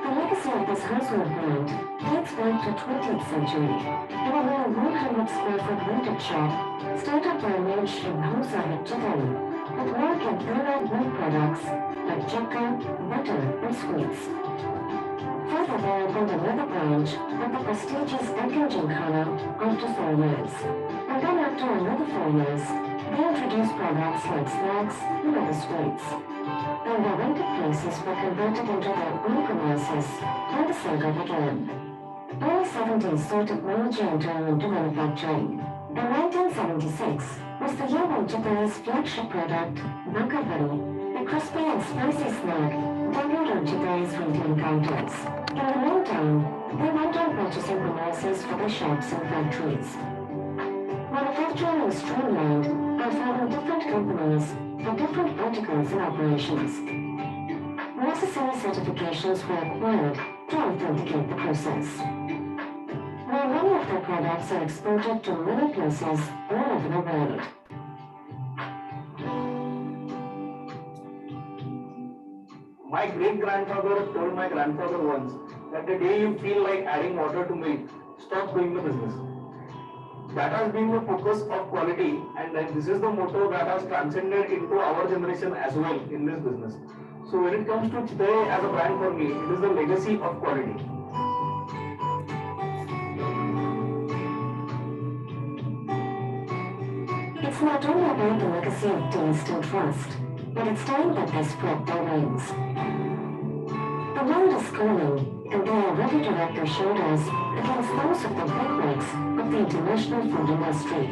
The legacy of this household brand dates back to 20th century in a near 100 square foot rented shop started by maid Shrimhausa at Chitale with milk and third milk products like chakka, butter and sweets. Further, they opened another branch at the prestigious Deccan Gymkhana after 4 years. And then after another 4 years, they introduced products like snacks and other sweets. And their rented places were converted into their own premises, and the saga began. Early 70s saw technology entering into manufacturing. In 1976 was the year when Chitale's flagship product, Bakavadi, a crispy and spicy snack, debuted on Chitale's retail counters. In the meantime, they went on purchasing premises for their shops and factories. Manufacturing was streamlined, and profiling different companies for different verticals and operations. Necessary certifications were acquired to authenticate the process. Now many of their products are exported to many places all over the world. My great grandfather told my grandfather once that the day you feel like adding water to milk, stop doing the business. That has been the focus of quality, and this is the motto that has transcended into our generation as well in this business. So when it comes to Chitale as a brand for me, it is the legacy of quality. It's not only about the legacy of taste and trust, but it's time that they spread their wings. The world is calling, and they are ready to wrap their shoulders against those of the bigwigs of the international food industry.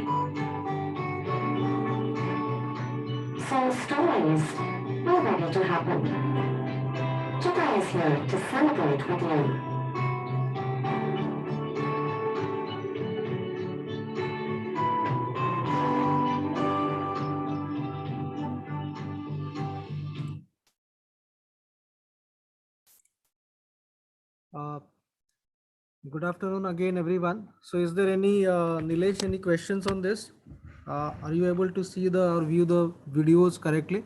So stories are ready to happen. Chitale is here to celebrate with you. Good afternoon again, everyone. So is there any, Nilesh, any questions on this? Are you able to see the or view the videos correctly?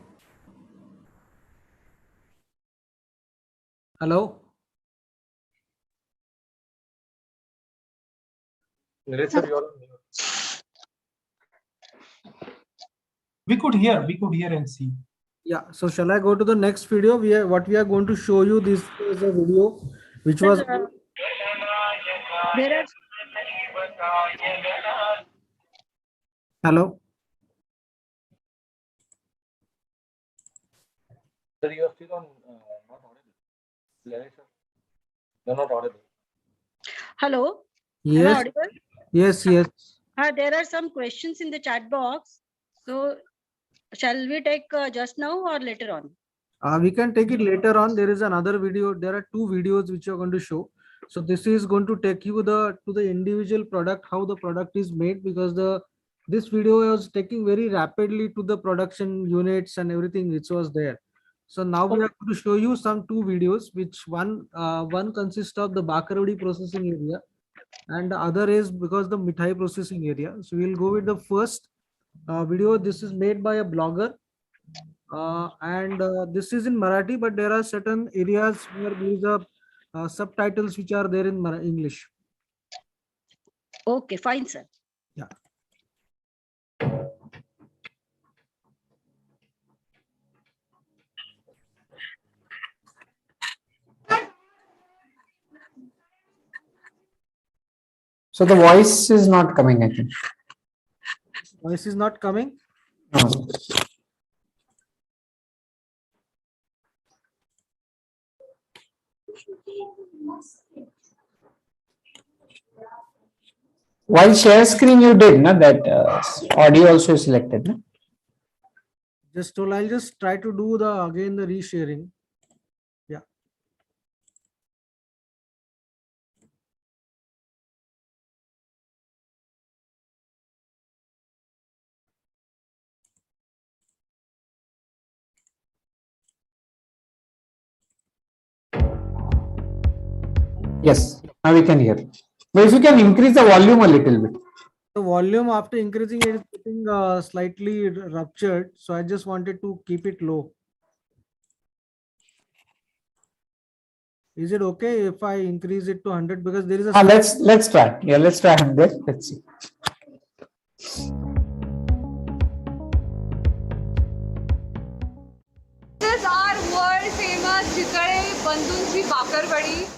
Hello? Nilesh sir, you are on mute. We could hear and see. Yeah, so shall I go to the next video? What we are going to show you, this is a video which was There are hello. Sir, you are still on not audible. Nilesh sir, you are not audible. hello. Am I Yes, audible? yes. There are some questions in the chat box. So shall we take just now or later on? We can take it later on. There is another video. There are two videos which are going to show. So this is going to take you to the individual product, how the product is made, because this video was taking very rapidly to the production units and everything which was there. So now we are going to show you some two videos, which one consists of the Bakarodi processing area, and the other is because the mithai processing area. So we'll go with the first video. This is made by a blogger. And this is in Marathi, but there are certain areas where there is a subtitles which are there in English. Okay, fine, sir. Yeah. So the voice is not coming, I think. Voice is not coming. No. While share screen you did, na, that audio also is selected. Na? I'll just try to do the resharing. Yeah. Yes, now we can hear. But if you can increase the volume a little bit. The volume after increasing it is getting slightly ruptured. So I just wanted to keep it low. Is it okay if I increase it to 100? Because there is a let's try. Yeah, let's try 100. Let's see. This is our world famous Chitale Bandhu's Bakarwadi.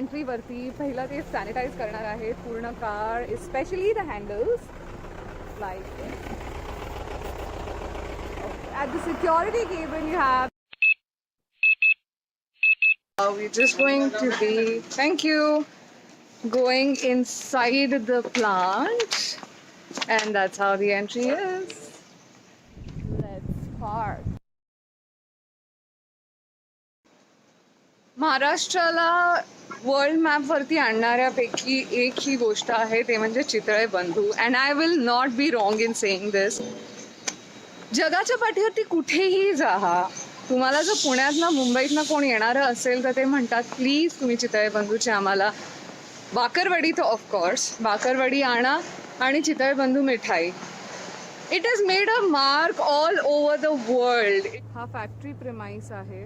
Entry वरती पहिला ते sanitise करणार आहेत पूर्ण car specially the handles like at the security cabin you have We're just going to be, thank you, going inside the plant, and that's how the entry is. Let's park. महाराष्ट्राला world map वरती आणणाऱ्यापैकी एक ही गोष्ट आहे ते म्हणजे Chitale Bandhu. And I will not be wrong in saying this. जगाच्या पाठीवरती कुठेही जा, तुम्हाला जर पुण्यातनं मुंबईतनं कोण येणारं असेल तर ते म्हणतात प्लीज तुम्ही चितळे बंधूचे आम्हाला बाकरवडी, तर ऑफकोर्स बाकरवडी आणा आणि चितळे बंधू मिठाई. It is made a mark all over the world. हा फॅक्टरी प्रेमाइस आहे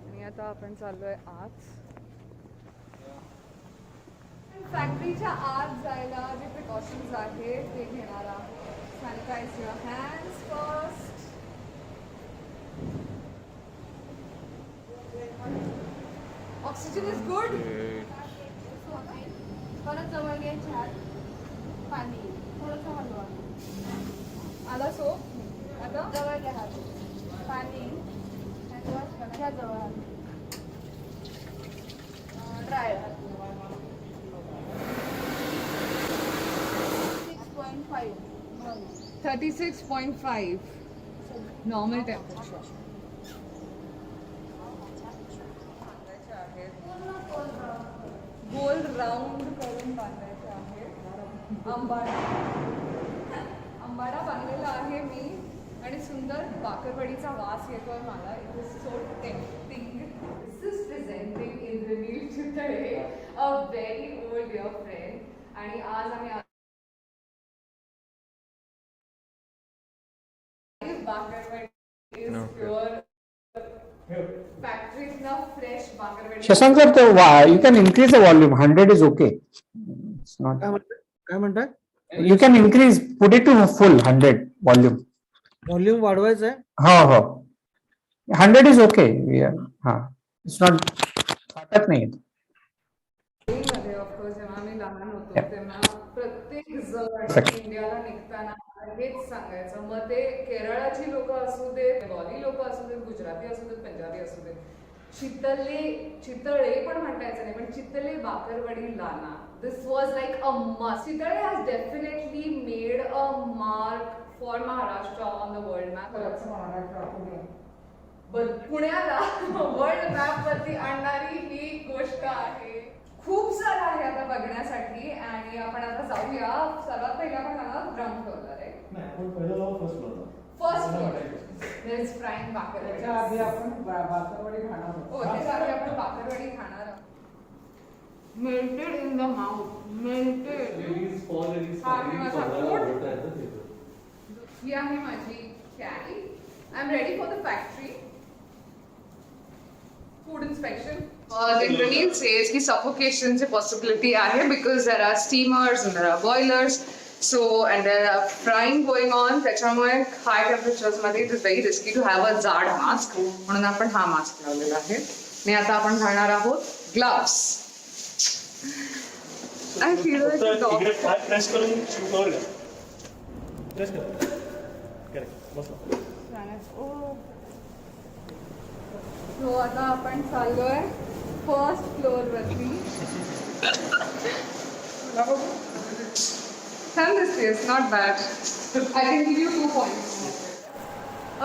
आणि आता आपण चाललोय आत. फॅक्टरीच्या आत जायला जे प्रिकॉशन्स आहेत ते घेणार आहोत. Sanitize your hands first. Oxygen is good. परत जवळ घ्यायचे हात. पाणी थोडंसं हलवा. आला सोप. आता जवळ घ्या हात. पाणी घ्या जवळ हात. ड्राय. 6.5. 36.5 normal temperature. गोल राऊंड करून बांधायचे आहे. आंबाडा बांधलेला आहे मी आणि सुंदर बाकरवडीचा वास येतोय मला. It is so tempting. This is presenting Indraneel Chitale, a very old dear friend. आणि आज आम्ही Shashank sir, you can increase the volume. 100 is okay. It's not. काय म्हणताय? You can increase, put it to full 100 volume. Volume वाढवायचं आहे? हो. 100 is okay. It's not. फाटत नाही. मध्ये ऑफकोर्स जेव्हा आम्ही लहान होतो तेव्हा प्रत्येक जण इंडियाला निघताना हेच सांगायचं. मग ते केरळाची लोक असू देत, बेंगॉली लोक असू देत, गुजराती असू देत, पंजाबी असू देत, चितळे पण म्हणायचं नाही, पण चितळे बाकरवडी लाना. This was like a must. Chitale has definitely made a mark for Maharashtra on the world map. पुण्याला वर्ल्ड मॅप वरती आणणारी ही गोष्ट आहे. खूप सारं आहे आता बघण्यासाठी आणि आपण आता जाऊया. सर्वात पहिला आपण ग्राउंड फ्लोअरला आहे. First floor there is frying bakarwadi. आधी आपण बाकरवडी खाणार आहोत. त्याच्या आधी आपण बाकरवडी खाणार आहोत. Melted in the mouth. Melted. ही आहे माझी carry. I am ready for the factory. Food inspection. Indranil says कि suffocation से possibility आहे because there are steamers and there are boilers, so and there are frying going on. त्याच्यामुळे high temperatures मध्ये it is very risky to have a जाड mask. म्हणून आपण हा mask लावलेला आहे. आणि आता आपण घालणार आहोत gloves. I feel like a dog. Press करून शूटवर घ्या. प्रेस कर. करेक्ट. बसला. सो आता आपण चाललोय फर्स्ट फ्लोअर वरती. छान दिसते. It's not bad. I can give you 2 points.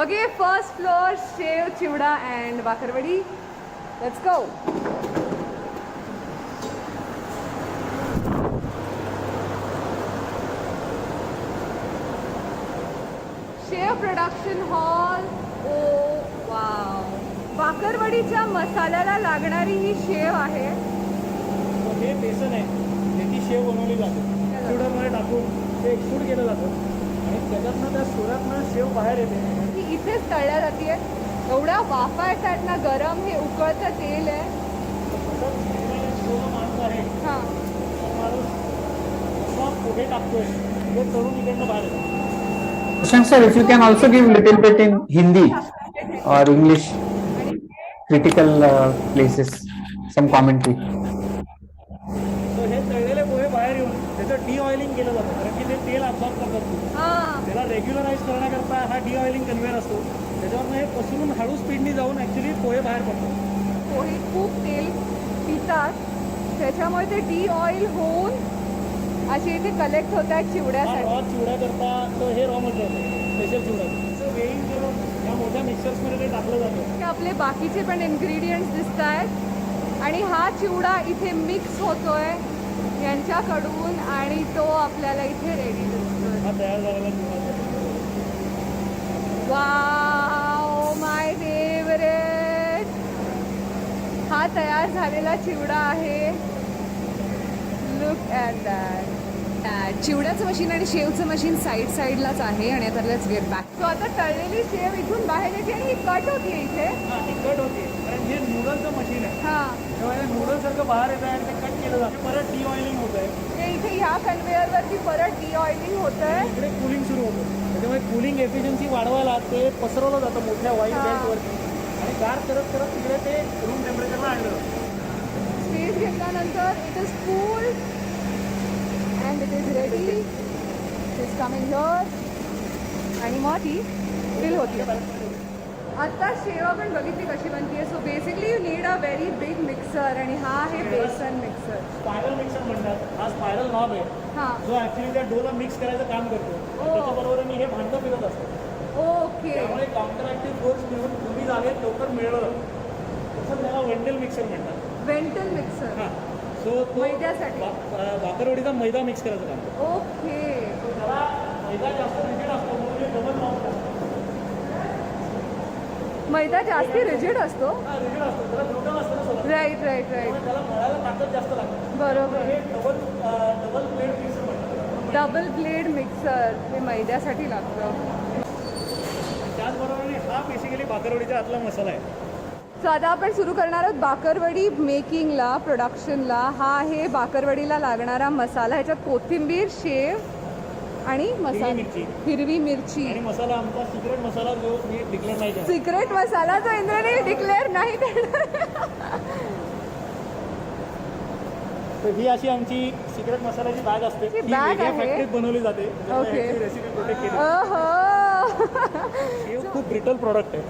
Okay, first floor. Sev, chivda and bakarwadi. Let's go. Sev production hall. Oh wow. बाकरवडीच्या मसाल्याला लागणारी ही शेव आहे. हे बेसन आहे, त्याची शेव बनवली जाते. सुडामध्ये टाकून ते एक्सपोर्ट केलं जातं आणि त्याच्यातनं त्या सुरातनं शेव बाहेर येते. ती इथेच तळल्या जाते. एवढ्या वाफा येतात ना, गरम हे उकळतं तेल आहे. माणूस आहे, हां, माणूस पुढे टाकतोय ते तळून इकडनं बाहेर येतं. Shashank sir, if you can also give little bit in Hindi or English. Critical places, some commentary. तर हे तळलेले पोहे बाहेर येऊन त्याचं डी ऑइलिंग केलं जातं, कारण की ते तेल अब्सॉर्ब करतात. त्याला रेग्युलराइज करण्याकरता हा डी ऑइलिंग कन्व्हेअर असतो. त्याच्यावरनं हे पसरून त्याच्यातून हळू स्पीडनी जाऊन ॲक्च्युली पोहे बाहेर पडतात. पोहे खूप तेल पितात, त्याच्यामुळे ते डी ऑइल होऊन असे इथे कलेक्ट होत आहेत चिवड्यासाठी. रॉ चिवड्या करता तो हे raw material special chivda. Weighing करून या मोठ्या मिक्सर्समध्ये ते टाकलं जातं. आपले बाकीचे पण इन्ग्रेडियंट्स दिसत आहेत आणि हा चिवडा इथे मिक्स होतोय यांच्याकडून आणि तो आपल्याला इथे रेडी दिसतोय. हा तयार झालेला चिवडा. वाव, माय फेवरेट. हा तयार झालेला चिवडा आहे. Look at that. चिवड्याचं मशीन आणि शेवचं मशीन साईडलाच आहे आणि आता लेट्स गेट बॅक. सो आता तळलेली शेव इथून बाहेर येते आणि ही कट होती इथे. ती कट होती कारण हे नूडलचं मशीन आहे. हां, तेव्हा हे नूडलसारखं बाहेर येत आहे आणि ते कट केलं जातं. परत डी ऑइलिंग होत आहे. ते इथे ह्या कन्व्हेअरवरती परत डी ऑइलिंग होत आहे. इकडे कूलिंग सुरू होतं. त्याच्यामुळे कूलिंग एफिशियन्सी वाढवायला ते पसरवलं जातं मोठ्या वाईट बेल्टवरती आणि गार करत करत तिकडे ते रूम टेम्परेचरला आणलं जातं. स्पेस घेतल्यानंतर it is cool and it is ready. It is coming here आणि मग ती फिल होती. आता शेव आपण बघितली कशी बनते. So basically you need a very big mixer आणि हा आहे बेसन मिक्सर. स्पायरल मिक्सर म्हणतात. हा स्पायरल नॉब आहे हां, जो ॲक्च्युली त्या डोला मिक्स करायचं काम करतो. त्याच्याबरोबर मी हे भांडं फिरत असतो. ओके. त्यामुळे काउंटर ॲक्टिव्ह फोर्स मिळून कमी जागेत लवकर मिळवलं तसं त्याला वेंटल मिक्सर म्हणतात. वेंटल मिक्सर. हां, सो तो मैद्यासाठी. भाकरवडीचा मैदा मिक्स करायचं काम करतो. ओके. तो त्याला मैदा जास्त रिजिड असतो म्हणून हे डबल नॉब करतो. मैदा जास्ती रिजिड असतो. हा रिजिड असतो, त्याला न्यूट्रल असतं ना सगळं. Right right right. त्यामुळे त्याला मळायला ताकद जास्त लागते. बरोबर. हे डबल प्लेट मिक्सर म्हणतात. डबल ब्लेड मिक्सर हे मैद्यासाठी लागतं. त्याचबरोबर हा बेसिकली भाकरवडीचा आतला मसाला आहे. सो आता आपण सुरू करणार आहोत बाकरवडी मेकिंगला, प्रोडक्शनला. हा आहे बाकरवडीला लागणारा मसाला. ह्याच्यात कोथिंबीर, शेव आणि मसाला, हिरवी मिरची आणि मसाला आमचा सिक्रेट मसाला जो मी डिक्लेअर नाही केला. सिक्रेट मसाला जो इंद्रने डिक्लेअर नाही केला. तर ही अशी आमची सिक्रेट मसाल्याची बॅग असते. ही बॅग वेगळ्या आहे. फॅक्टरीत बनवली जाते. ओके. रेसिपी प्रोटेक्ट केली. ओहो. शेव खूप ब्रिटल प्रॉडक्ट आहे.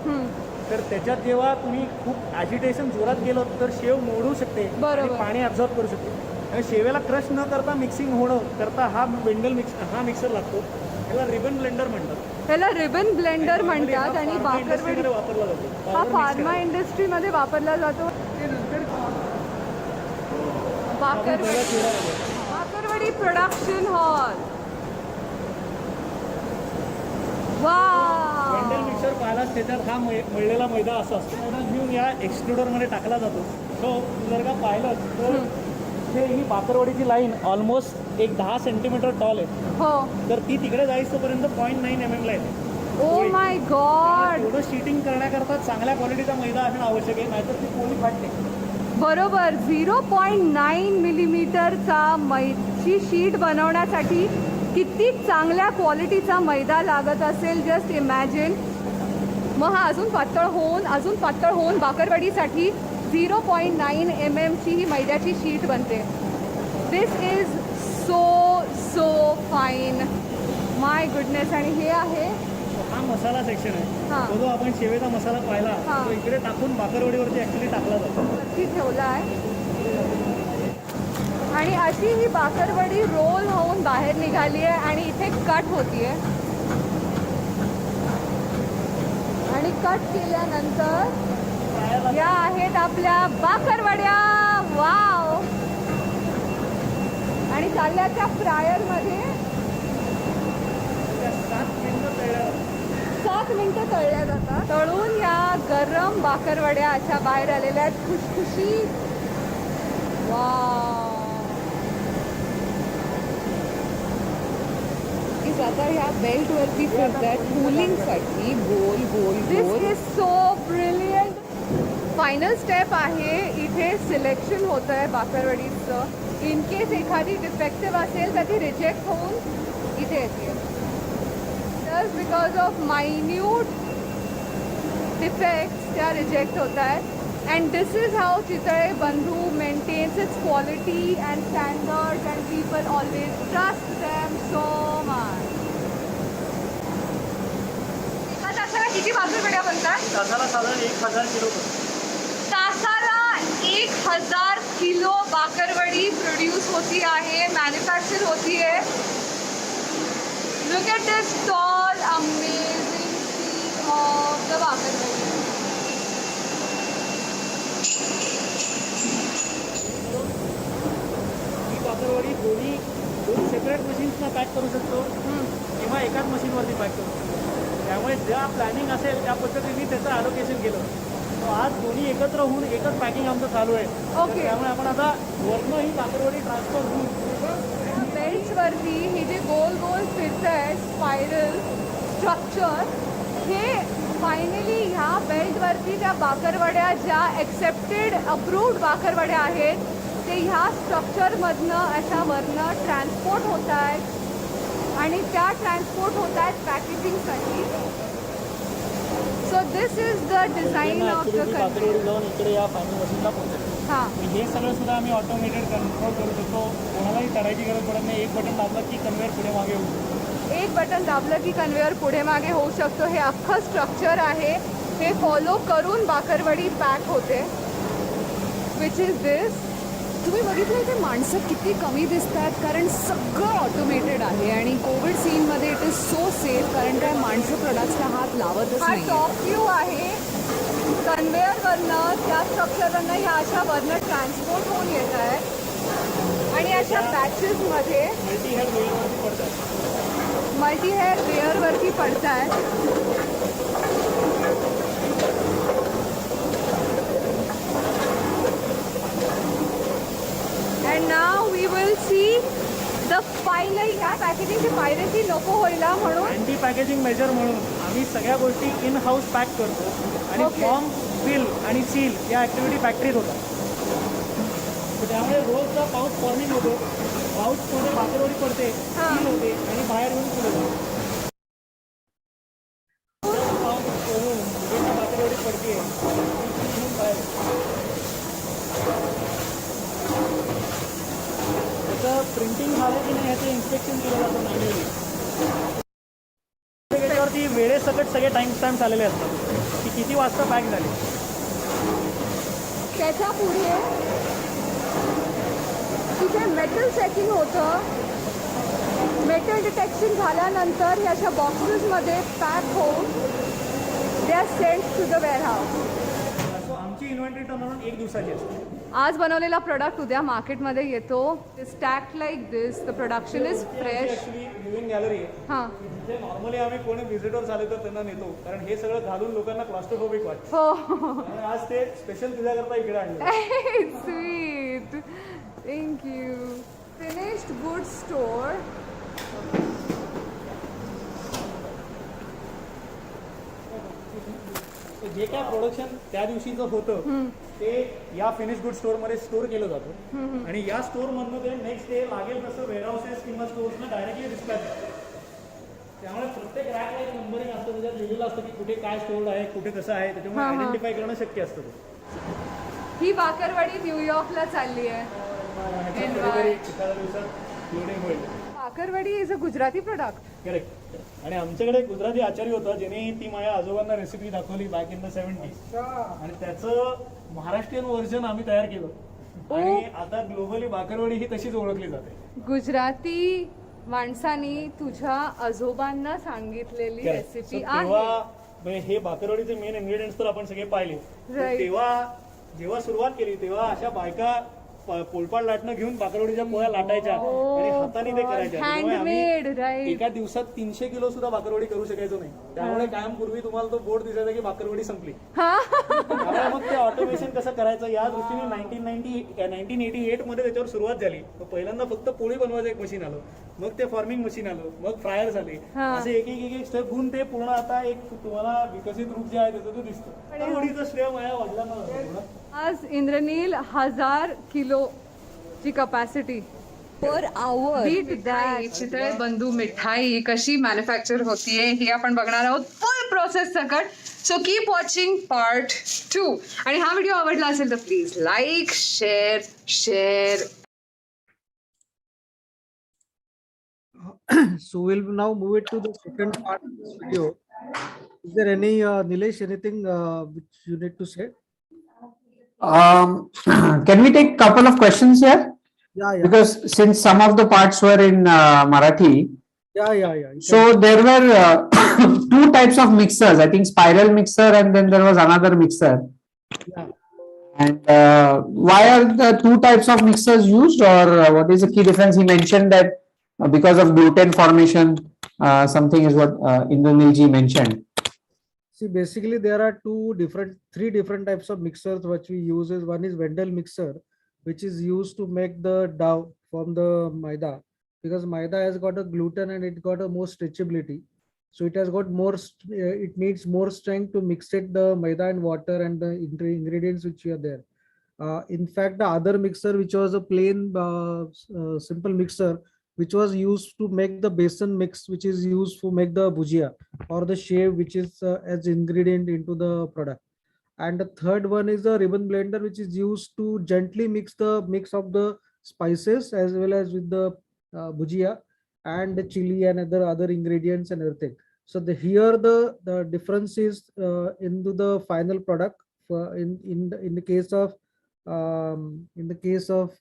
तर त्याच्यात जेव्हा तुम्ही खूप ॲजिटेशन जोरात गेलं तर शेव मोडू शकते आणि पाणी ॲब्झॉर्ब करू शकते. आणि शेवेला क्रश न करता मिक्सिंग होणं करता हा मिक्सर लागतो. त्याला रिबन ब्लेंडर म्हणतात. त्याला रिबन ब्लेंडर म्हणतात आणि बाकरवडी वापरला जातो. हा फार्मा इंडस्ट्रीमध्ये वापरला जातो. Bakarwadi production hall. वाव. वेंडल मिक्सर पाहिलाच त्याच्यात हा मळलेला मैदा असा असतो. मैदा घेऊन या एक्सट्रुडरमध्ये टाकला जातो. सो जर का पाहिलं तर ही बाकरवडीची लाईन ऑलमोस्ट एक 10 सेंटीमीटर टॉल आहे. हो. तर ती तिकडे जाईस्तोपर्यंत 0.9 mm ला येते. ओ माय गॉड. एवढं शीटिंग करण्याकरता चांगल्या क्वालिटीचा मैदा असणं आवश्यक आहे, नाहीतर ती पोळी फाटते. बरोबर. 0.9 मिलीमीटरचा ची शीट बनवण्यासाठी किती चांगल्या क्वालिटीचा मैदा लागत असेल, जस्ट इमॅजिन. मग हा अजून पातळ होऊन बाकरवडीसाठी 0.9 mm ची ही मैद्याची शीट बनते. This is so fine. My goodness. आणि हे आहे हा मसाला सेक्शन आहे. हां. तो जो आपण शेवेचा मसाला पाहिला हां. तो इकडे टाकून बाकरवडीवरती ॲक्च्युली टाकला जातो. वरती ठेवला आहे आणि अशी ही बाकरवडी रोल होऊन बाहेर निघाली आहे आणि इथे कट होतीये. आणि कट केल्यानंतर या आहेत आपल्या बाकरवड्या. वाव. आणि चालल्या त्या फ्रायरमध्ये 7 मिनिटं तळल्या जातात. तळून या गरम बाकरवड्या अशा बाहेर आलेल्या आहेत खुशखुशीत. वाव. आता ह्या बेल्टवरती फिरतात कूलिंगसाठी गोल गोल. This is so brilliant. Final step आहे इथे सिलेक्शन होतं आहे बाकरवडीचं. इन केस एखादी डिफेक्टिव्ह असेल तर ती रिजेक्ट होऊन इथे येते. Just because of minute defects त्या रिजेक्ट होत आहेत. And this is how Chitale Bandhu maintains its quality and standards, and people always trust them so much. आता किती भाकरवड्या बनतात? तासाला साधारण 1000 किलो. तासाला 1000 किलो बाकरवडी प्रोड्यूस होती आहे, मॅन्युफॅक्चर होती आहे. Look at this tall, amazing scene of the bakarwadi. ही बाकरवडी दोन सेपरेट मशीन्सना पॅक करू शकतो किंवा एकाच मशीनवरती पॅक करू शकतो. त्यामुळे ज्या प्लॅनिंग असेल त्या पद्धतीने त्याचं ॲलोकेशन केलं. तो आज दोन्ही एकत्र होऊन एकच पॅकिंग आमचं चालू आहे. ओके. त्यामुळे आपण आता वरनं ही बाकरवडी ट्रान्सफर होऊन बेल्ट्सवरती हे जे गोल गोल फिरत आहे स्पायरल स्ट्रक्चर, हे फायनली ह्या बेल्टवरती त्या बाकरवड्या ज्या एक्सेप्टेड अप्रूव्ड बाकरवड्या आहेत ते ह्या स्ट्रक्चरमधनं अशा वरनं ट्रान्सपोर्ट होत आहेत आणि त्या ट्रान्सपोर्ट होत आहेत पॅकेजिंगसाठी. So this is the design of the bakarwadi जाऊन इकडे या फायनल मशीनला पोहोचते. हां, हे सगळं सुद्धा आम्ही ऑटोमेटेड कंट्रोल करू शकतो. कोणालाही करायची गरज पडत नाही. एक बटन दाबलं की कन्वेअर पुढे मागे होऊ शकतो. एक बटन दाबलं की कन्वेअर पुढे मागे होऊ शकतो. हे अख्खं स्ट्रक्चर आहे, हे फॉलो करून बाकरवडी पॅक होते, विच इज दिस. तुम्ही बघितलं ते माणसं किती कमी दिसत आहेत कारण सगळं ऑटोमेटेड आहे आणि कोविड सीनमध्ये इट इज सो सेफ कारण काय माणसं प्रोडक्ट्सला हात लावतच नाही. हा टॉप व्ह्यू आहे. कन्वेअरवरनं त्या स्ट्रक्चरवरनं ह्या अशा वरनं ट्रान्सपोर्ट होऊन येत आहेत आणि अशा बॅचेसमध्ये मल्टी हेअर वेअरवरती पडत आहेत. And now we will see the final. ह्या पॅकेजिंगची पायरेसी नको व्हायला म्हणून अँटी पॅकेजिंग मेजर म्हणून आम्ही सगळ्या गोष्टी इन हाऊस पॅक करतो आणि Okay. फॉर्म, फिल आणि सील या ॲक्टिव्हिटी फॅक्टरीत होतात. तर त्यामुळे रोजचा पाऊस फॉर्मिंग होतो, पाऊसमध्ये बाकरवडी पडते, सील होते आणि बाहेर येऊन पुढे जातो. पाऊस पडून बाकरवडी पडते बाहेर. त्याचं प्रिंटिंग झालं की नाही याचं इन्स्पेक्शन केलं जातं मॅन्युअली. त्याच्यावरती वेळेसकट सगळे टाइम स्टॅम्प्स आलेले असतात की किती वाजता पॅक झाले. त्याच्या पुढे तिथे मेटल चेकिंग होतं. मेटल डिटेक्शन झाल्यानंतर हे अशा बॉक्सेसमध्ये पॅक होऊन they are sent to the warehouse. आमची इन्व्हेंटरी टर्नअराउंड 1 दिवसाची असते. आज बनवलेला प्रोडक्ट उद्या मार्केटमध्ये येतो. Stack like this. The production is fresh. Actually living gallery आहे. हां, म्हणजे नॉर्मली आम्ही कोणी व्हिजिटर्स आले तर त्यांना नेतो कारण हे सगळं घालून लोकांना क्लॉस्ट्रोफोबिक वाटतं. हो. आणि आज ते स्पेशल तुझ्याकरता इकडे आणलं. Sweet. Thank you. Finished good store. जे काय प्रोडक्शन त्या दिवशीचं होतं ते या फिनिश गुड स्टोअरमध्ये स्टोअर केलं जातं आणि या स्टोअरमधनं ते नेक्स्ट डे लागेल तसं वेअरहाऊसेस किंवा स्टोअर्सना डायरेक्टली डिस्पॅच होतं. त्यामुळे प्रत्येक रॅकला एक नंबरिंग असतं, त्याच्यात लिहिलेलं असतं की कुठे काय स्टोअर्ड आहे, कुठे कसं आहे, त्याच्यामुळे आयडेंटिफाय करणं शक्य असतं. ही बाकरवडी न्यूयॉर्कला चालली आहे. एखाद्या दिवसात लोडिंग होईल. Bakarwadi is a Gujarati product. Correct. आणि आमच्याकडे एक गुजराती आचार्य होता ज्याने ती माझ्या आजोबांना रेसिपी दाखवली बॅक इन द 70s आणि त्याचं महाराष्ट्रीयन व्हर्जन आम्ही तयार केलं आणि आता ग्लोबली बाकरवडी ही तशीच ओळखली जाते. गुजराती माणसांनी तुझ्या आजोबांना सांगितलेली रेसिपी आहे. तेव्हा हे बाकरवडीचे मेन इन्ग्रेडियंट्स तर आपण सगळे पाहिले. तेव्हा जेव्हा सुरुवात केली तेव्हा अशा बायका पोलपाट लाटणं घेऊन बाकरवडीच्या पोळ्या लाटायच्या आणि हाताने ते करायच्या. हँडमेड. एका दिवसात 300 किलो सुद्धा बाकरवडी करू शकायचो नाही. त्यामुळे कायम पूर्वी तुम्हाला तो बोर्ड दिसायचा की बाकरवडी संपली. त्यामुळे मग ते ऑटोमेशन कसं करायचं या दृष्टीने 1988 मध्ये त्याच्यावर सुरुवात झाली. पहिल्यांदा फक्त पोळी बनवायचं एक मशीन आलं, मग ते फॉर्मिंग मशीन आलं, मग फ्रायर झाले. असे एक एक स्टेप होऊन ते पूर्ण आता एक तुम्हाला विकसित रूप जे आहे त्याचं ते दिसतं. बाकरवडीचं श्रेय माझ्या वडिलांना. आज इंद्रनील 1000 किलो ची capacity per hour. Chitale Bandhu मिठाई कशी मॅन्युफॅक्चर होतीये हे आपण बघणार आहोत फुल प्रोसेस सकट. So keep watching part 2. आणि हा व्हिडिओ आवडला असेल तर please like, share. So we'll now move it to the second part of this video. Is there any, Nilesh, anything which you need to say? Can we take couple of questions here? Yeah, yeah. Because since some of the parts were in Marathi, Yeah. You so can- there were two types of mixers. I think spiral mixer and then there was another mixer. yeah. And why are the two types of mixers used, or what is the key difference? He mentioned that because of gluten formation, something is what Indranilji mentioned. See, basically there are three different types of mixers which we use. One is Wendell mixer, which is used to make the dough from the maida, because maida has got a gluten and it got a more stretchability. So it has got it needs more strength to mix it the maida and water and the ingredients which are there. In fact, the other mixer, which was a plain simple mixer, which was used to make the besan mix, which is used to make the bhujia or the shave, which is as ingredient into the product. And the third one is the ribbon blender, which is used to gently mix of the spices as well as with the bhujia and the chili and other ingredients and everything. So here the difference is into the final product. In the case of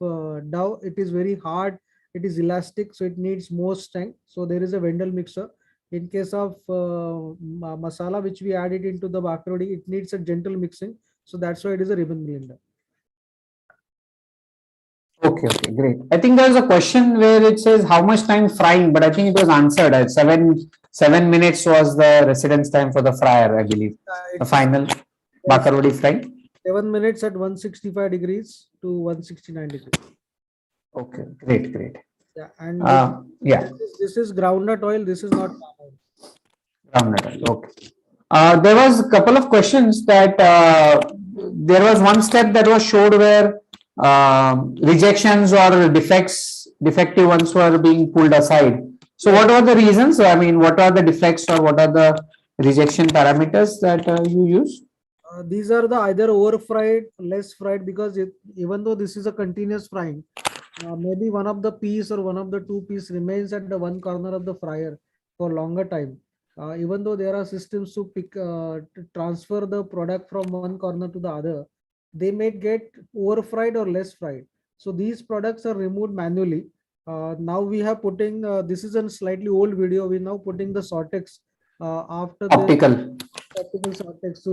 dough, it is very hard, it is elastic, so it needs more strength. So there is a Wendell mixer. In case of masala, which we added into the bakarodi, it needs a gentle mixing. So that's why it is a ribbon blender. Okay, great. I think there is a question where it says how much time frying, but I think it was answered. At 7 minutes was the residence time for the fryer, I believe. The final bakarodi frying. 7 minutes at 165 degrees to 169 degrees. Okay, great. Yeah, and yeah. This is groundnut oil. This is not palm oil. Groundnut oil. Okay. There was a couple of questions that there was one step that was showed where rejections or defective ones were being pulled aside. So what were the reasons? I mean, what are the defects or what are the rejection parameters that you use? These are the either over fried, less fried, because even though this is a continuous frying, maybe one of the piece or one of the two piece remains at the one corner of the fryer for longer time. Even though there are systems to transfer the product from one corner to the other, they may get over fried or less fried. So these products are removed manually. Now we have putting, this is a slightly old video. We're now putting the Sortex after optical Sortex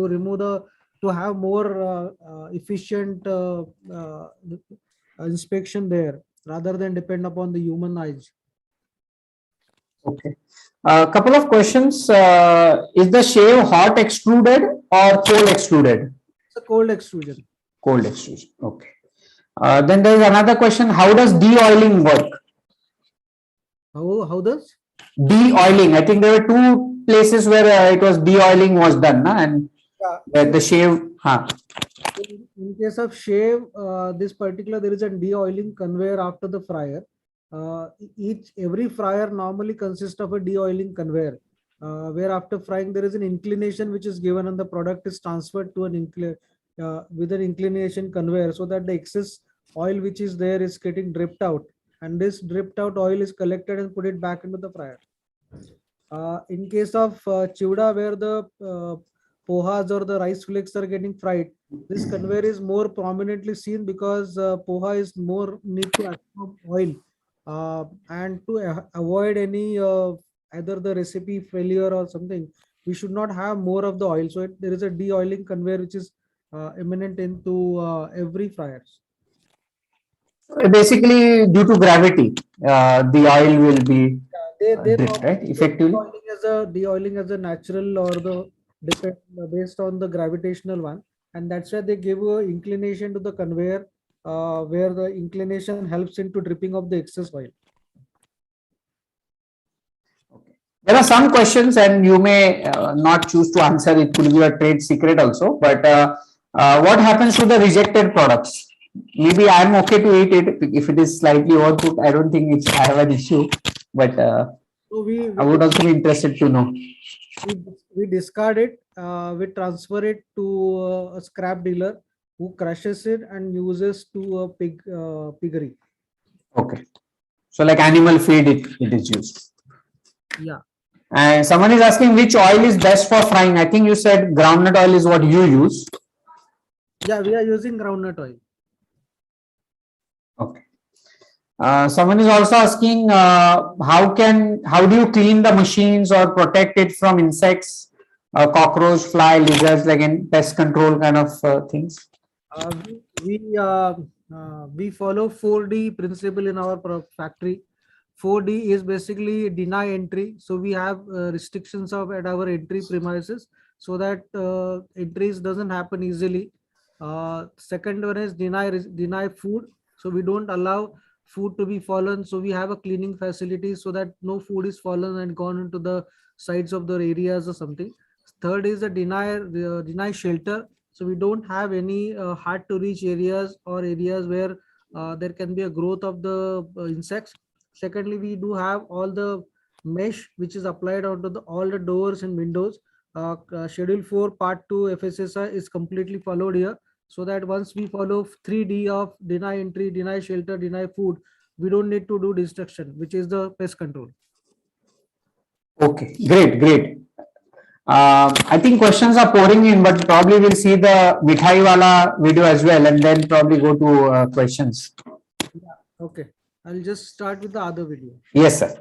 to have more efficient inspection there rather than depend upon the human eyes. Okay. A couple of questions. Is the shave hot extruded or cold extruded? It's a cold extrusion. Cold extrusion. Okay. Then there is another question. How does de-oiling work? How does? De-oiling. I think there were two places where it was de-oiling was done, na? And the shave. In case of shave, this particular there is a de-oiling conveyor after the fryer. Every fryer normally consists of a de-oiling conveyor, where after frying there is an inclination which is given and the product is transferred to with an inclination conveyor, so that the excess oil which is there is getting dripped out, and this dripped out oil is collected and put it back into the fryer. In case of chivda, where the pohas or the rice flakes are getting fried, this conveyor is more prominently seen because poha is more need to absorb oil, and to avoid any either the recipe failure or something, we should not have more of the oil. So there is a de-oiling conveyor which is imminent into every fryers. Basically, due to gravity, the oil will be dripped, right? Effectively. De-oiling as a natural or based on the gravitational one, and that's why they give a inclination to the conveyor, where the inclination helps into dripping of the excess oil. There are some questions, and you may not choose to answer. It could be a trade secret also. But what happens to the rejected products? Maybe I am okay to eat it if it is slightly overcooked. I don't think I have an issue, but I would also be interested to know. We discard it. We transfer it to a scrap dealer who crushes it and uses to a piggery. Okay, so like animal feed, it is used. Yeah. And someone is asking which oil is best for frying. I think you said groundnut oil is what you use. Yeah, we are using groundnut oil. Okay. Someone is also asking how do you clean the machines or protect it from insects, cockroach, fly, lizards, like in pest control kind of things? We follow 4D principle in our factory. 4D is basically deny entry. So we have restrictions at our entry premises so that entries doesn't happen easily. Second one is deny food. So we don't allow food to be fallen. So we have a cleaning facility so that no food is fallen and gone into the sides of the areas or something. Third is the deny shelter. So we don't have any hard to reach areas or areas where there can be a growth of the insects. Secondly, we do have all the mesh which is applied onto all the doors and windows. Schedule 4 part 2 FSSI is completely followed here, so that once we follow 3D of deny entry, deny shelter, deny food, we don't need to do destruction, which is the pest control. Okay, great. I think questions are pouring in, but probably we'll see the Mithai Wala video as well and then probably go to questions. Yeah, okay. I'll just start with the other video. Yes, sir.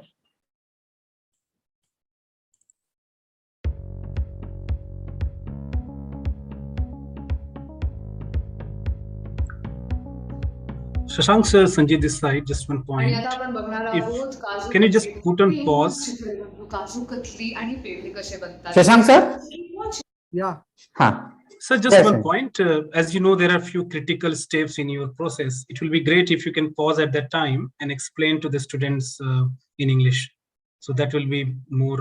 Shashank sir, Sanjay this side, just one point. Can you just put on pause? Shashank sir? Yeah. Sir, just one point. As you know, there are few critical steps in your process. It will be great if you can pause at that time and explain to the students in English. So that will be more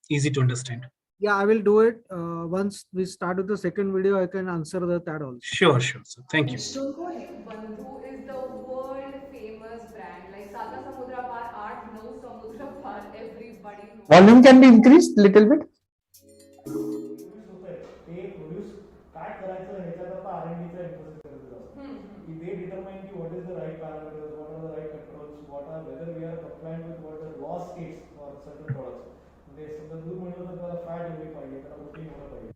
easy to understand. Yeah, I will do it. Once we start with the second video, I can answer that also. Sure, sir. Thank you. Bandhu is the world famous brand. Like Sata Samudra Par, 8-9 Samudra Par, everybody knows. Volume can be increased little bit. They determine what is the right parameters, what are the right controls, whether we are compliant with what the law states for certain products. They समजा दूध म्हणलं तर त्याला fat एवढी पाहिजे, त्याला protein एवढं पाहिजे.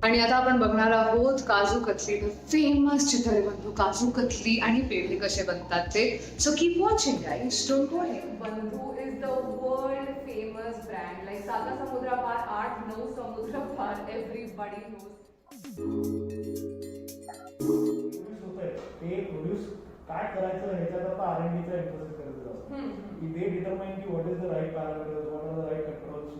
आणि आता आपण बघणार आहोत काजू कतली, फेमस चितळे बंधू काजू कतली आणि पेढे कसे बनतात ते. सो keep watching guys, don't go away. Bandhu is the world famous brand. Like साता समुद्रा पार, 8-9 समुद्र पार, एव्हरीबडी नोज. ते प्रोड्यूस काय करायचं ह्याच्यात आता R&Dचा इन्व्हेस्ट करत असतो. They determine what is the right parameters, what are the right controls,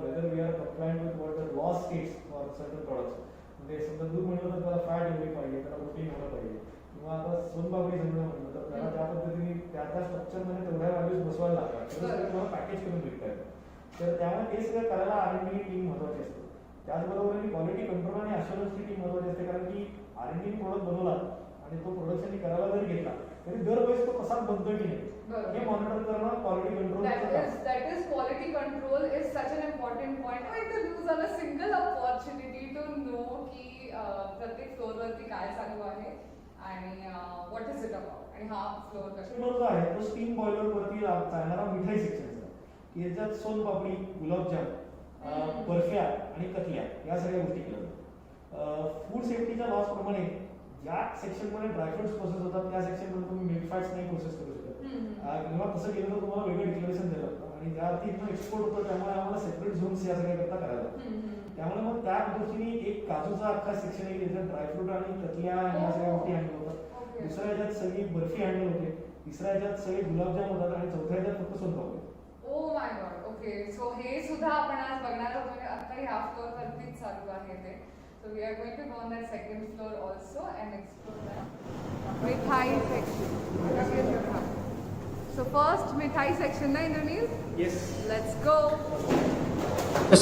whether we are compliant with what the law states for certain products. म्हणजे समजा दूध म्हणलं तर त्याला फॅट एवढी पाहिजे, त्याला प्रोटीन एवढं पाहिजे. किंवा आता सोनपापडी समजा म्हणलं तर त्याला त्या पद्धतीने त्या स्ट्रक्चरमध्ये तेवढ्या व्हॅल्यूज बसवायला लागतात. तुम्हाला पॅकेज करून विकता येतं. तर त्यामुळे ते सगळं करायला R&D टीम महत्वाची असते. त्याचबरोबर क्वालिटी कंट्रोल आणि अश्युरन्सची टीम महत्वाची असते, कारण की R&D प्रोडक्ट बनवला आणि तो प्रोडक्शन करायला जरी घेतला तरी दरवेळेस तो कसा बनतोय की नाही हे मॉनिटर करणं quality control. That is quality control is such an important point. I to lose on a single opportunity to know की प्रत्येक फ्लोर वरती काय चालू आहे आणि what is it about आणि हा फ्लोर कसा जो आहे तो स्टीम बॉयलर वरती चालणारा मिठाई सेक्शनचा, याच्यात सोनपापडी, गुलाबजाम, बर्फ्या आणि कतल्या या सगळ्या गोष्टी केल्या. फूड सेफ्टीच्या लॉस प्रमाणे ज्या सेक्शनमध्ये ड्रायफ्रुट्स प्रोसेस होतात त्या सेक्शनमध्ये तुम्ही मिल्क फॅट्स नाही प्रोसेस करू शकत. किंवा तसं केलं तर तुम्हाला वेगळं डिक्लेरेशन द्यायला लागतं आणि ज्या अर्थी इथून एक्सपोर्ट होतं त्यामुळे आम्हाला सेपरेट झोन्स या सगळ्या करता करायला लागतं. त्यामुळे मग त्या दृष्टीने एक काजूचा अख्खा सेक्शन आहे ज्याच्यात ड्रायफ्रूट आणि कतल्या या सगळ्या गोष्टी हँडल होतात. दुसऱ्या ह्याच्यात सगळी बर्फी हँडल होते, तिसऱ्या ह्याच्यात सगळे गुलाबजाम होतात आणि चौथ्या ह्याच्यात फक्त soan papdi. Oh my God. Okay, so हे सुद्धा आपण आज बघणार आहोत. आता ह्या फ्लोर वरतीच चालू आहे ते. So we are going to go on that second floor also and explore that mithai section. So first mithai section na Indranil? Yes. Let's go.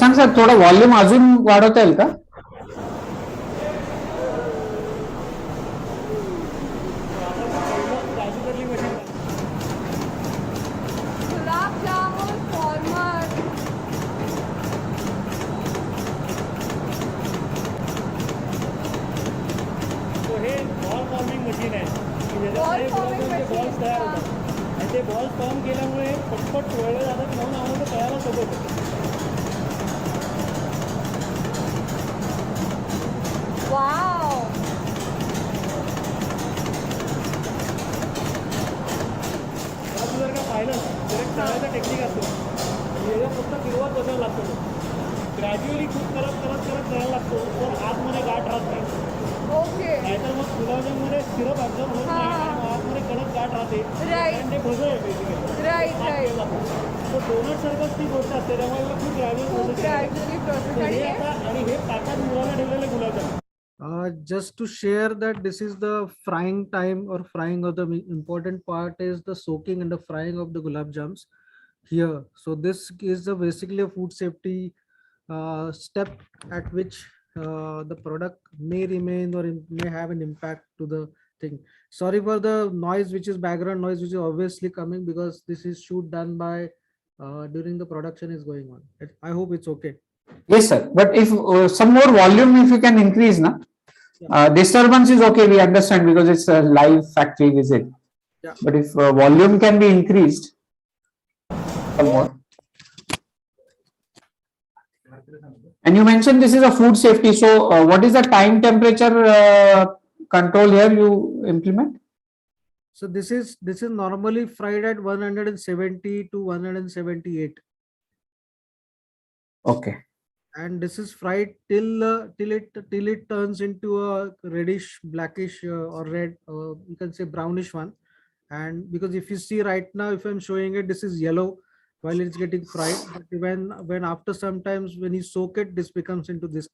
सांग सर थोडं व्हॉल्यूम अजून वाढवता येईल का? ते बॉल फॉर्म केल्यामुळे पटपट वळले जातात म्हणून आम्हाला ते तयारच होतं. वाव. जर का पाहिलं तर एक तळायचा टेक्निक असतो. हे फक्त फिरवत बसायला लागतो. ग्रॅज्युअली खूप करत करायला लागतो तर आतमध्ये गाठ राहत नाही. ओके. नाहीतर मग गुलाबजाममध्ये सिरप ॲब्झॉर्ब होत नाही आणि आतमध्ये कडक गाठ राहते. राईट. ते भजो आहे बेसिकली. राईट. तो डोनट सारखंच ती गोष्ट असते त्यामुळे खूप ग्रॅज्युअली प्रोसेस. आणि हे ताटात मुलाला ठेवलेले gulab jam. Just to share that this is the frying time or frying of the important part is the soaking and the frying of the gulab jams here. So this is basically a food safety step at which the product may remain or may have an impact to the thing. Sorry for the noise, which is background noise, which is obviously coming because this is shoot done by during the production is going on. I hope it's okay. Yes, sir. But if some more volume, if you can increase, na? Disturbance is okay. We understand because it's a live factory visit. Yeah. But if volume can be increased, some more. And you mentioned this is a food safety. So, what is the time temperature control here you implement? So this is normally fried at 170 to 178. Okay. And this is fried till it turns into a reddish, blackish, or red, you can say brownish one. And because if you see right now, if I'm showing it, this is yellow while it's getting fried. But when after sometimes when you soak it, this becomes into this.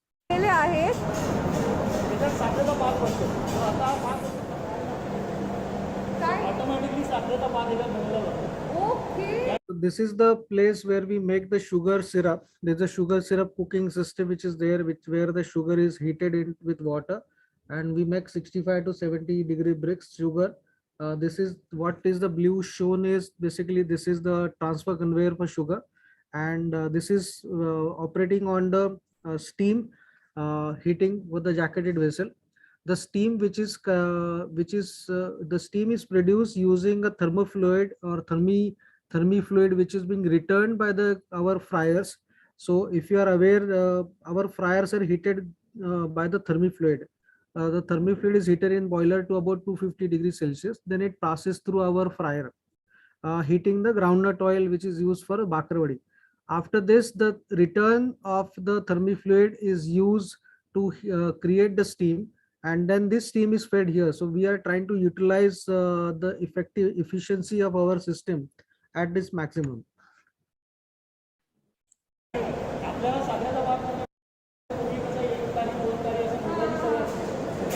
Automatically साखरेचा पाक ह्याच्यात बनवला जातो. Okay. This is the place where we make the sugar syrup. There's a sugar syrup cooking system which is there, where the sugar is heated in with water, and we make 65 to 70 degree bricks sugar. This is what is the blue shown is basically this is the transfer conveyor for sugar, and this is operating on the steam heating with the jacketed vessel. The steam the steam is produced using a thermofluid or thermifluid which is being returned by our fryers. So if you are aware, our fryers are heated by the thermifluid. The thermifluid is heated in boiler to about 250 degrees Celsius. Then it passes through our fryer, heating the groundnut oil which is used for bakarwadi. After this, the return of the thermifluid is used to create the steam, and then this steam is fed here. So we are trying to utilize the efficiency of our system at this maximum. आपल्याला साखरेचा पाक पूर्वी कसं 1 तारीख 2 तारीख असं पूर्वी सवय असते.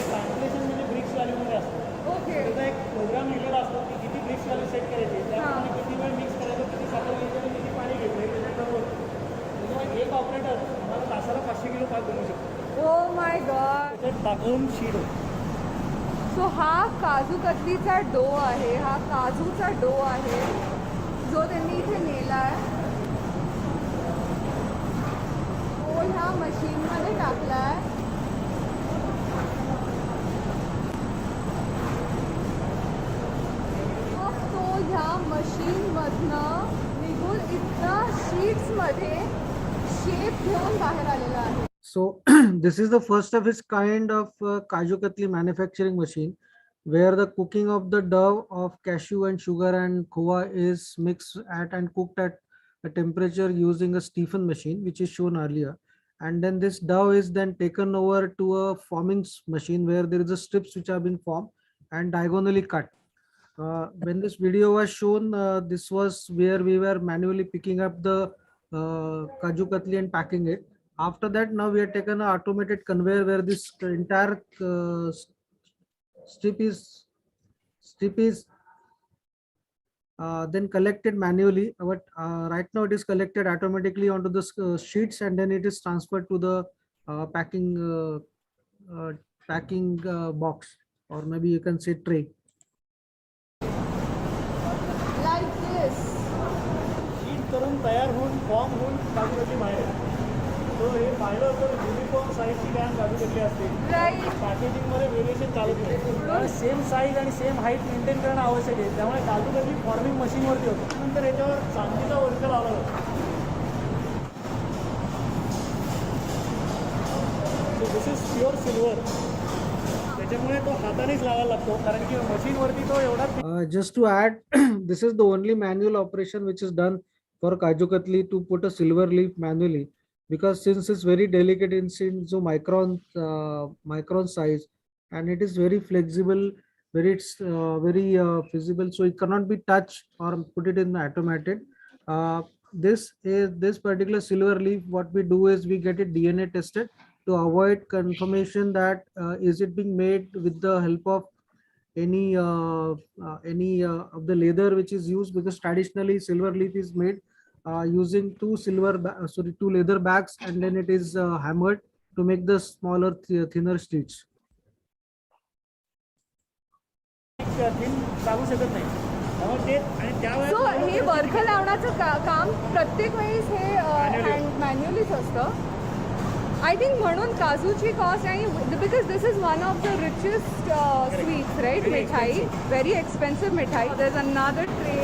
ट्रान्सलेशन म्हणजे ब्रिक्स व्हॅल्यूमध्ये असतं. ओके. त्याचा एक प्रोग्राम लिहिलेला असतो की किती ब्रिक्स व्हॅल्यू सेट करायची, त्याप्रमाणे किती वेळ मिक्स करायचं, किती साखर घ्यायची आणि किती पाणी घ्यायचं हे त्याच्यात ठरवलं. त्याच्यामुळे एक ऑपरेटर आम्हाला तासाला 500 किलो पाक बनवू शकतो. ओ माय गॉड. त्याच्यात टाकून शीट होतो. सो हा काजू कतलीचा डो आहे, हा काजूचा डो आहे जो त्यांनी इथे नेला आहे. तो ह्या मशीनमध्ये टाकला आहे. मग तो ह्या मशीनमधनं निघून इथं शीट्समध्ये शेप घेऊन बाहेर आलेला आहे. So this is the first of its kind of Kaju Katli manufacturing machine, where the cooking of the dough of cashew and sugar and khoa is mixed at and cooked at a temperature using a Stephan machine, which is shown earlier. And then this dough is then taken over to a forming machine where there is a strips which have been formed and diagonally cut. When this video was shown, this was where we were manually picking up the Kaju Katli and packing it. After that, now we have taken an automated conveyor where this entire strip is then collected manually. But right now it is collected automatically onto the sheets, and then it is transferred to the packing box, or maybe you can say tray. Like this. Sheet करून तयार होऊन form होऊन काजू कतली बाहेर येते. तो हे पाहिलं तर uniform साईजची can kaju katli असते. पॅकेजिंगमध्ये व्हेरिएशन चालत नाही. सेम साईज आणि सेम हाईट मेंटेन करणं आवश्यक आहे. त्यामुळे काजू कतली फॉर्मिंग मशीनवरती होतं. नंतर याच्यावर चांदीचा वर्क लावला जातो. सो दिस इज प्युअर सिल्वर. त्याच्यामुळे तो हातानेच लावायला लागतो कारण की मशीनवरती तो एवढा. Just to add, this is the only manual operation which is done for Kaju Katli to put a silver leaf manually, because since it's very delicate in so micron size, and it is very flexible, very feasible, so it cannot be touched or put it in the automated. This particular silver leaf, what we do is we get it DNA tested to avoid confirmation that is it being made with the help of any of the leather which is used, because traditionally silver leaf is made using two leather bags, and then it is hammered to make the smaller thinner stitch. सांगू शकत नाही. सो हे work लावण्याचं काम प्रत्येक वेळेस हे मॅन्युअलीच असतं. I think म्हणून काजूची cost आणि because this is one of the richest sweets right. Mithai very expensive mithai. There is another tray.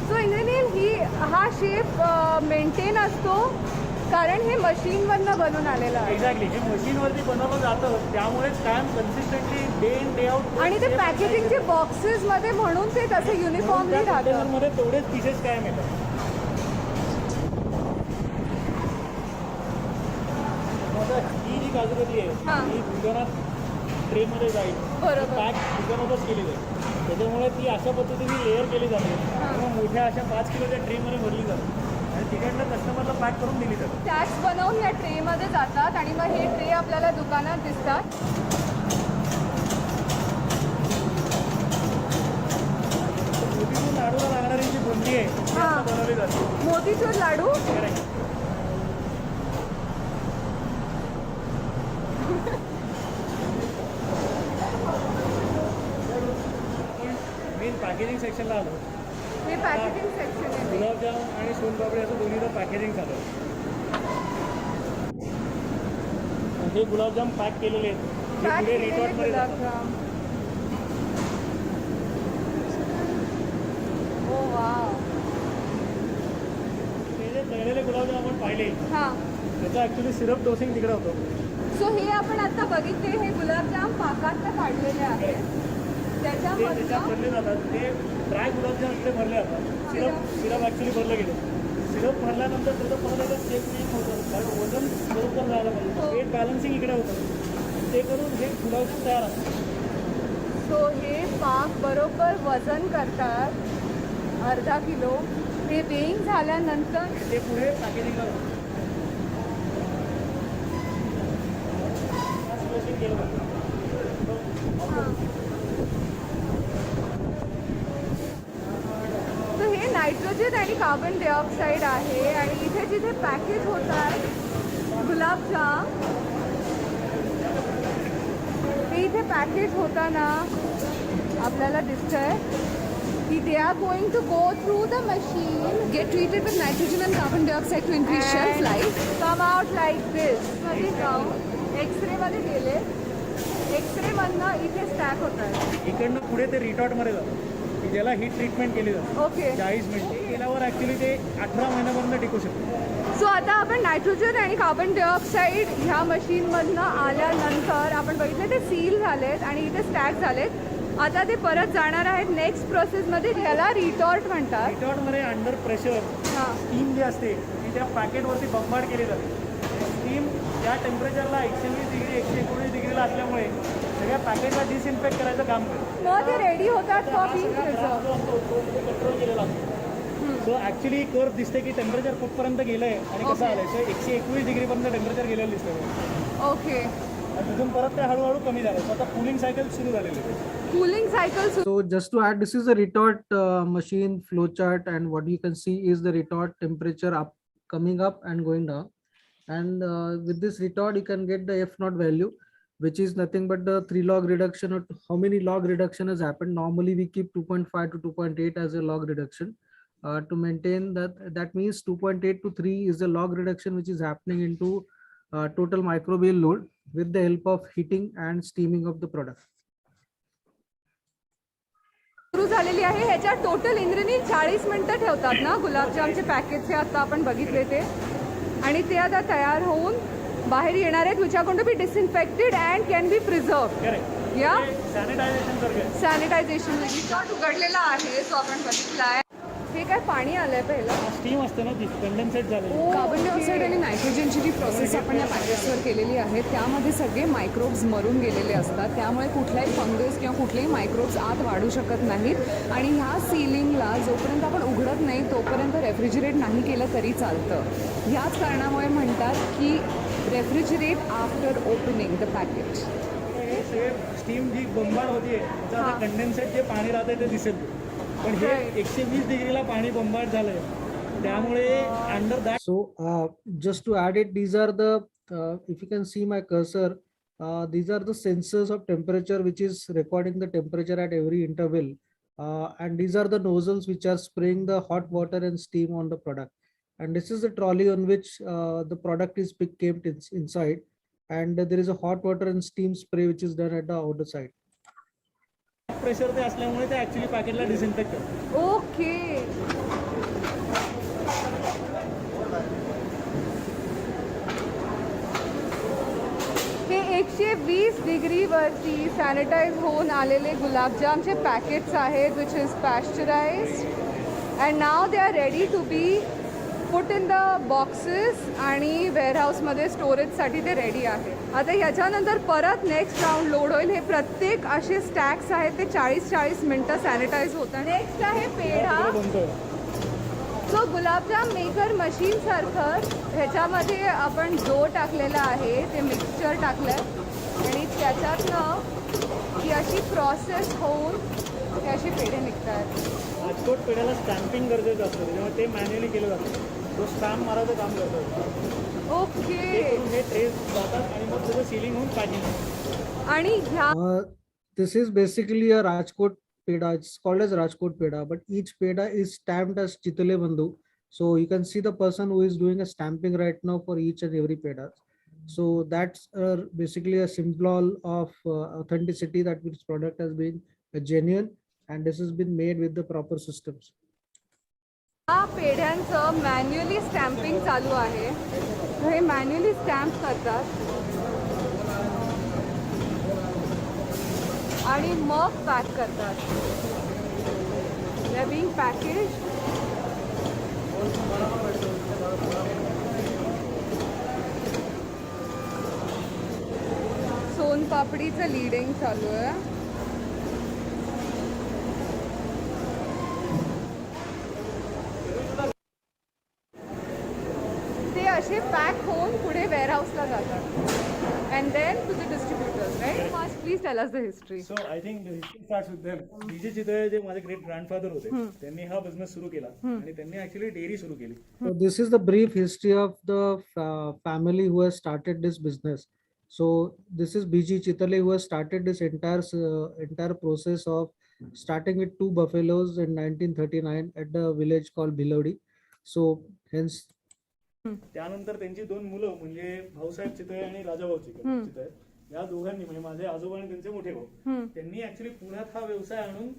So ingredient ही हा शेप मेंटेन असतो कारण हे मशीनवरनं बनवून आलेलं आहे. एक्झॅक्टली. हे मशीनवरती बनवलं जातं त्यामुळेच कायम consistently day in day out. आणि ते पॅकेजिंगचे बॉक्सेसमध्ये म्हणून ते तसे युनिफॉर्मली राहतं. मध्ये तेवढेच पीसेस कायम येतात. ही जी काजू कतली आहे ही दुकानात ट्रेमध्ये जाईल. बरोबर. पॅक दुकानातच केली जाईल. त्याच्यामुळे ती अशा पद्धतीने लेअर केली जाते. मोठ्या अशा 5 किलोच्या ट्रेमध्ये भरली जाते आणि तिकडनं कस्टमरला पॅक करून दिली जाते. टॅक्स बनवून या ट्रेमध्ये जातात आणि मग हे ट्रे आपल्याला दुकानात दिसतात. मोतीचूर लाडूला लागणारी जी बुंदी आहे ती बनवली जाते. मोतीचूर लाडू. मेन पॅकेजिंग सेक्शनला आलो. हे पॅकेजिंग सेक्शन आहे. गुलाबजाम आणि सोनपापडी असं दोन्हीचं पॅकेजिंग झालं. हे गुलाबजाम पॅक केलेले आहेत. हे पुढे रिटॉर्टमध्ये जातात. ओ वाव. हे जे तळलेले गुलाबजाम आपण पाहिले त्याचं ॲक्च्युली सिरप डोसिंग तिकडे होतं. सो हे आपण आता बघितले हे गुलाबजाम पाकात काढलेले आहेत. त्याच्यात भरले जातात. ते ड्राय गुलाबजाम इकडे भरले जातात. सिरप ॲक्च्युली भरलं गेलं. सिरप भरल्यानंतर त्याचं परत एकदा चेक नाही होतं कारण वजन बरोबर जायला पाहिजे. वेट बॅलन्सिंग इकडे होतं. ते करून हे गुलाबजाम तयार असतात. सो हे पाक बरोबर वजन करतात 1/2 किलो. हे वेइंग झाल्यानंतर ते पुढे पॅकेजिंगला केलं जातं. तर हे नायट्रोजन आणि कार्बन डायऑक्साईड आहे आणि इथे जिथे पॅकेज होतात गुलाबजाम ते इथे पॅकेज होताना आपल्याला दिसतंय की they are going to go through the machine, get treated with nitrogen and carbon dioxide to increase shelf life, come out like this. मध्ये जाऊन एक्सरे मध्ये गेले. एक्सरे मधनं इथे स्टॅक होतात. इकडनं पुढे ते रिटॉर्टमध्ये जातं की ज्याला हीट ट्रीटमेंट केली जाते. ओके. 40 मिनिट केल्यावर ॲक्च्युली ते 18 महिन्यापर्यंत टिकू शकतो. सो आता आपण नायट्रोजन आणि कार्बन डायऑक्साईड ह्या मशीनमधनं आल्यानंतर आपण बघितले ते सील झालेत आणि इथे स्टॅक झालेत. आता ते परत जाणार आहेत नेक्स्ट प्रोसेसमध्ये ज्याला रिटॉर्ट म्हणतात. रिटॉर्टमध्ये अंडर प्रेशर स्टीम जी असते ती त्या पॅकेटवरती बंबार्ड केली जाते. स्टीम त्या टेम्परेचरला 120 डिग्री 119 डिग्रीला असल्यामुळे सगळ्या पॅकेटला डिसइन्फेक्ट करायचं काम करतं. मग ते रेडी होतात फॉर बीइंग प्रिझर्व्ड. कंट्रोल केलेला असतो. सो ॲक्च्युली कर्व दिसते की टेम्परेचर कुठपर्यंत गेलं आहे आणि कसं आलं आहे. 121 डिग्रीपर्यंत टेम्परेचर गेलेलं दिसतं. ओके. तिथून परत ते हळूहळू कमी झालं. आता कूलिंग सायकल सुरू झालेली आहे. Cooling cycles. So just to add, this is a retort machine flow chart, and what you can see is the retort temperature coming up and going down. And with this retort, you can get the F naught value, which is nothing but the 3 log reduction, or how many log reduction has happened. Normally we keep 2.5 to 2.8 as a log reduction. To maintain that means 2.8 to 3 is the log reduction which is happening into total microbial load with the help of heating and steaming of the product. सुरू झालेली आहे. ह्याच्यात total Indranil 40 मिनिटं ठेवतात ना गुलाबजामचे पॅकेटचे, आता आपण बघितले ते, आणि ते आता तयार होऊन बाहेर येणार आहेत, which are going to be disinfected and can be preserved. या सॅनिटायझेशन उघडलेला आहे, तो आपण बघितला आहे. हे काय पाणी आलंय पहिलं, स्टीम असते ना ती कंडेन्सेट झाली. कार्बन डायऑक्साईड आणि नायट्रोजनची जी प्रोसेस आपण या पॅकेट्सवर केलेली आहे त्यामध्ये सगळे मायक्रोब्स मरून गेलेले असतात, त्यामुळे कुठलाही फंगस किंवा कुठलेही मायक्रोब्स आत वाढू शकत नाहीत. आणि ह्या सीलिंगला जोपर्यंत आपण उघडत नाही तोपर्यंत रेफ्रिजरेट नाही केलं तरी चालतं. ह्याच कारणामुळे म्हणतात की refrigerate after opening the packet. Steam जी बंबाड होतीये त्याचा कंडेन्सेट जे पाणी राहते ते दिसेल, पण हे 120 डिग्रीला पाणी बंबाड झालंय, त्यामुळे under that. So just to add it, these are the if you can see my cursor, these are the sensors of temperature which is recording the temperature at every interval, and these are the nozzles which are spraying the hot water and steam on the product, and this is the trolley on which the product is kept inside, and there is a hot water and steam spray which is done at the outer side. Pressure ते असल्यामुळे ते actually पॅकेटला disinfect करतात. Okay. हे 120 डिग्रीवरती sanitize होऊन आलेले गुलाबजामचे पॅकेट्स आहेत, which is pasteurised, and now they are ready to be put in the boxes आणि वेअरहाऊसमध्ये स्टोरेजसाठी ते रेडी आहे. आता ह्याच्यानंतर परत नेक्स्ट राऊंड लोड होईल. हे प्रत्येक असे स्टॅक्स आहेत ते 40-40 मिनटं सॅनिटाईज होतात. नेक्स्ट आहे पेढा. सो गुलाबजाम मेकर मशीन सारखं ह्याच्यामध्ये आपण डो टाकलेला आहे, ते मिक्सचर टाकलं आणि त्याच्यातनं ही अशी प्रोसेस होऊन हे असे पेढे निघतात. राजकोट पेढ्याला स्टॅम्पिंग गरजेचं असतं, त्याच्यामुळे ते मॅन्युअली केलं जातं. तो स्टॅम्प मारायचं काम करतो. ओके. हे ट्रेस जातात आणि मग त्याचं सीलिंग होऊन पॅकिंग. आणि ह्या This is basically a Rajkot peda. It's called as Rajkot peda, but each peda is stamped as Chitale Bandhu. So you can see the person who is doing a stamping right now for each and every peda. So that's basically a symbol of authenticity that this product has been genuine, and this has been made with the proper systems. ह्या पेढ्यांचं manually stamping चालू आहे. हे manually stamp करतात आणि मग pack करतात. They are being package. सोनपापडीचं leading चालू आहे. ते असे पॅक होऊन पुढे वेअरहाऊसला जातात and then to the distributors, right? Please tell us the history. So I think the history starts with them. BJ Chitale जे माझे ग्रेट ग्रँडफादर होते, त्यांनी हा बिझनेस सुरू केला आणि त्यांनी ऍक्च्युअली डेअरी सुरू केली. So this is the brief history of the family who has started this business. So this is BG Chitale who has started this entire process of starting with 2 buffaloes in 1939 at the village called Bilodi. So hence त्यानंतर त्यांची 2 मुलं म्हणजे भाऊसाहेब चितळे आणि राजाभाऊ चितळे, या दोघांनी म्हणजे माझे आजोबा आणि त्यांचे मोठे भाऊ, त्यांनी ऍक्च्युली पुण्यात हा व्यवसाय आणून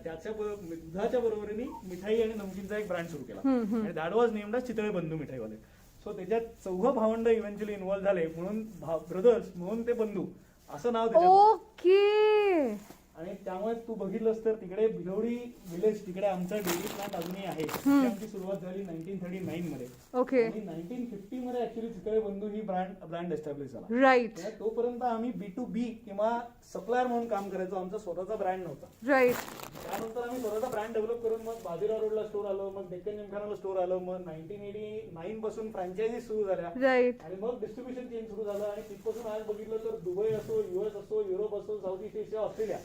त्याच्या दुधाच्या बरोबरीने मिठाई आणि नमकीनचा एक ब्रँड सुरू केला आणि that was named as Chitale Bandhu Mithaiwale. So त्याच्यात 4 भावंड इव्हेंच्युअली इन्व्हॉल्व झाले, म्हणून ब्रदर्स म्हणून ते बंधू असं नाव त्याच्यात. ओके. आणि त्यामुळे तू बघितलंस तर तिकडे भिलवडी विलेज, तिकडे आमचा डेअरी प्लांट अजूनही आहे. आमची सुरुवात झाली 1939 मध्ये. ओके. आणि 1950 मध्ये ऍक्च्युली चितळे बंधू ही ब्रँड एस्टॅब्लिश झाला. राईट. तोपर्यंत आम्ही B2B किंवा सप्लायर म्हणून काम करायचो, आमचा स्वतःचा ब्रँड नव्हता. राईट. त्यानंतर आम्ही स्वतःचा ब्रँड डेव्हलप करून मग बाजीराव रोडला स्टोर आलो, मग डेक्कन जिमखानाला स्टोर आलो, मग 1989 पासून फ्रँचायझी सुरू झाल्या. राईट. आणि मग डिस्ट्रीब्युशन चेन सुरू झालं आणि तिथपासून आज बघितलं तर दुबई असो, US असो, युरोप असो, साऊथ ईस्ट एशिया, ऑस्ट्रेलिया,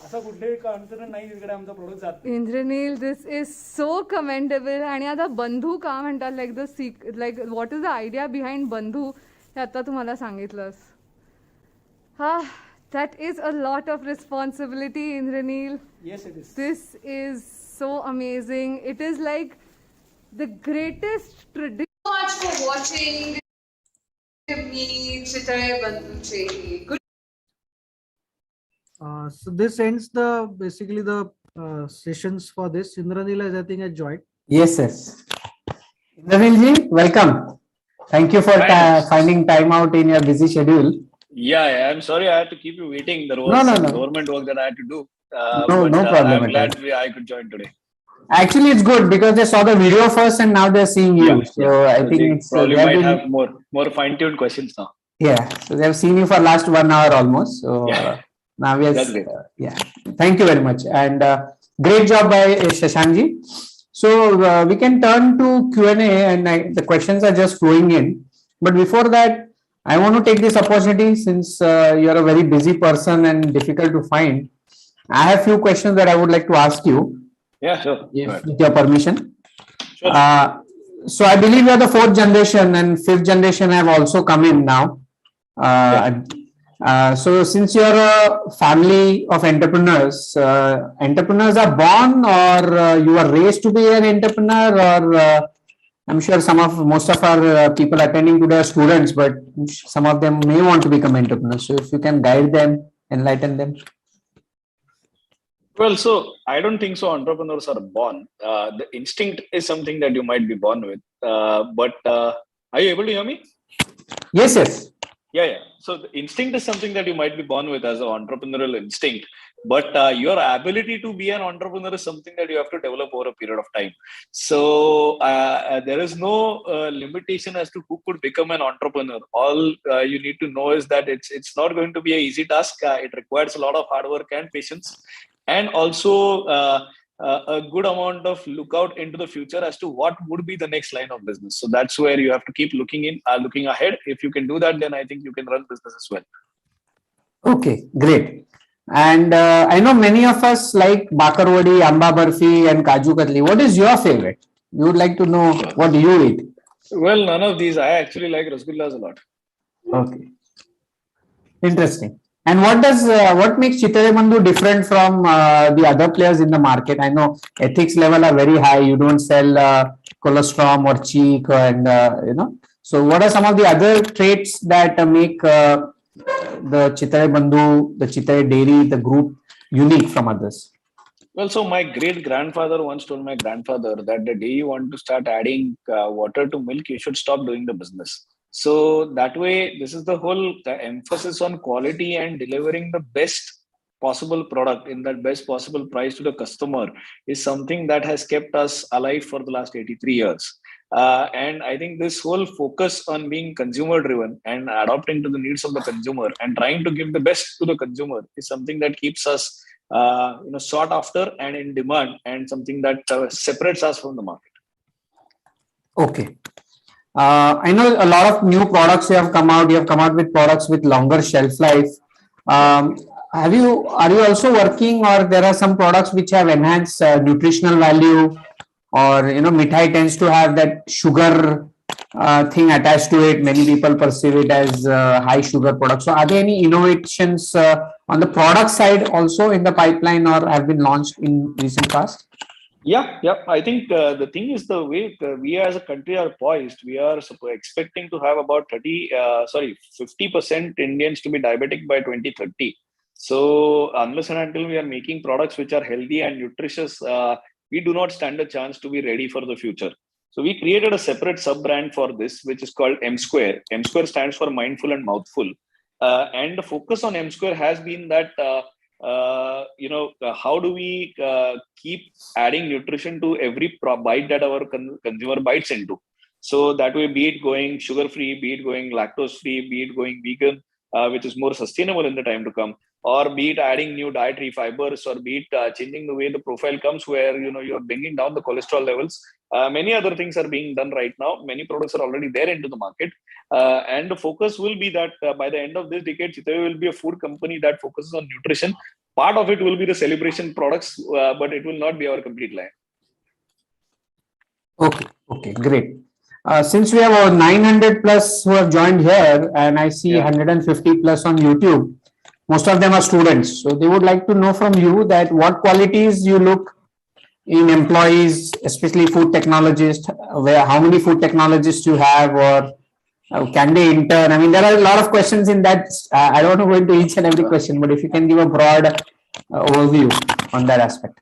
असा कुठलेही कॉन्टिनेंट नाही जिकडे आमचा प्रोडक्ट जात. Indranil, this is so commendable. आणि आता बंधू का म्हणतात, like what is the idea behind Bandhu, हे आता तुम्हाला सांगितलंस. हा, that is a lot of responsibility, Indranil. Yes, it is. This is so amazing. It is like the greatest tradition. So much for watching. Me Chitale बंधूचे good So this ends the basically the sessions for this. Indranil has I think has joined. Yes, yes. Indranil ji, welcome. Thank you for Thanks. finding time out in your busy schedule. Yeah, I'm sorry I had to keep you waiting. There was No, some no. government work that I had to do. No problem I'm at glad all. I could join today. Actually, it's good because they saw the video first and now they're seeing you. So I So think they it's probably they have might been, have more fine-tuned questions now. yeah. So they have seen you for last 1 hour almost. So Yeah. now we are That's great. yeah. Thank you very much and great job by Shashankji. So we can turn to Q&A and the questions are just flowing in. But before that, I want to take this opportunity since you are a very busy person and difficult to find. I have few questions that I would like to ask you. Yeah, sure. If with your permission. Sure. So I believe you are the 4th generation and 5th generation have also come in now. So since you're a family of entrepreneurs, entrepreneurs are born or you are raised to be an entrepreneur or I'm sure most of our people attending today are students, but some of them may want to become entrepreneurs. So if you can guide them, enlighten them. Well, so I don't think so. Entrepreneurs are born. The instinct is something that you might be born with. But are you able to hear me? Yes, yes. Yeah. So the instinct is something that you might be born with as an entrepreneurial instinct. But your ability to be an entrepreneur is something that you have to develop over a period of time. So there is no limitation as to who could become an entrepreneur. All you need to know is that it's not going to be an easy task. It requires a lot of hard work and patience. And also a good amount of lookout into the future as to what would be the next line of business. So that's where you have to keep looking ahead. If you can do that, then I think you can run business as well. Okay, great. And I know many of us like Bakarwadi, Amba Barfi and Kaju Katli. What is your favorite? You would like to know what do you eat? Well, none of these. I actually like Rasgullas a lot. Okay. Interesting. And what makes Chitale Bandhu different from the other players in the market? I know ethics level are very high. You don't sell colostrum or cheek and So what are some of the other traits that make the Chitale Bandhu, the Chitale Dairy, the group unique from others? Well, so my great grandfather once told my grandfather that the day you want to start adding water to milk, you should stop doing the business. So that way, this is the whole emphasis on quality and delivering the best possible product in that best possible price to the customer is something that has kept us alive for the last 83 years. And I think this whole focus on being consumer driven and adapting to the needs of the consumer and trying to give the best to the consumer is something that keeps us sought after and in demand and something that separates us from the market. Okay. I know a lot of new products you have come out. You have come out with products with longer shelf life. Are you also working, or there are some products which have enhanced nutritional value, or mithai tends to have that sugar thing attached to it. Many people perceive it as high sugar products. So are there any innovations on the product side also in the pipeline or have been launched in recent past? Yeah. I think the thing is the way we as a country are poised. We are expecting to have about 50% Indians to be diabetic by 2030. So unless and until we are making products which are healthy and nutritious, we do not stand a chance to be ready for the future. So we created a separate sub-brand for this, which is called M Square. M Square stands for Mindful and Mouthful. And the focus on M Square has been that how do we keep adding nutrition to every bite that our consumer bites into. So that way, be it going sugar free, be it going lactose free, be it going vegan, which is more sustainable in the time to come, or be it adding new dietary fibers, or be it changing the way the profile comes, where you're bringing down the cholesterol levels. Many other things are being done right now. Many products are already there into the market, and the focus will be that by the end of this decade, Chitale will be a food company that focuses on nutrition. Part of it will be the celebration products, but it will not be our complete line. Okay, great. Since we have 900 plus who have joined here, and I see 150 plus on YouTube, most of them are students. So they would like to know from you that what qualities you look in employees, especially food technologists, how many food technologists you have, or Can they intern? I mean, there are a lot of questions in that. I don't want to go into each and every question, but if you can give a broad overview on that aspect.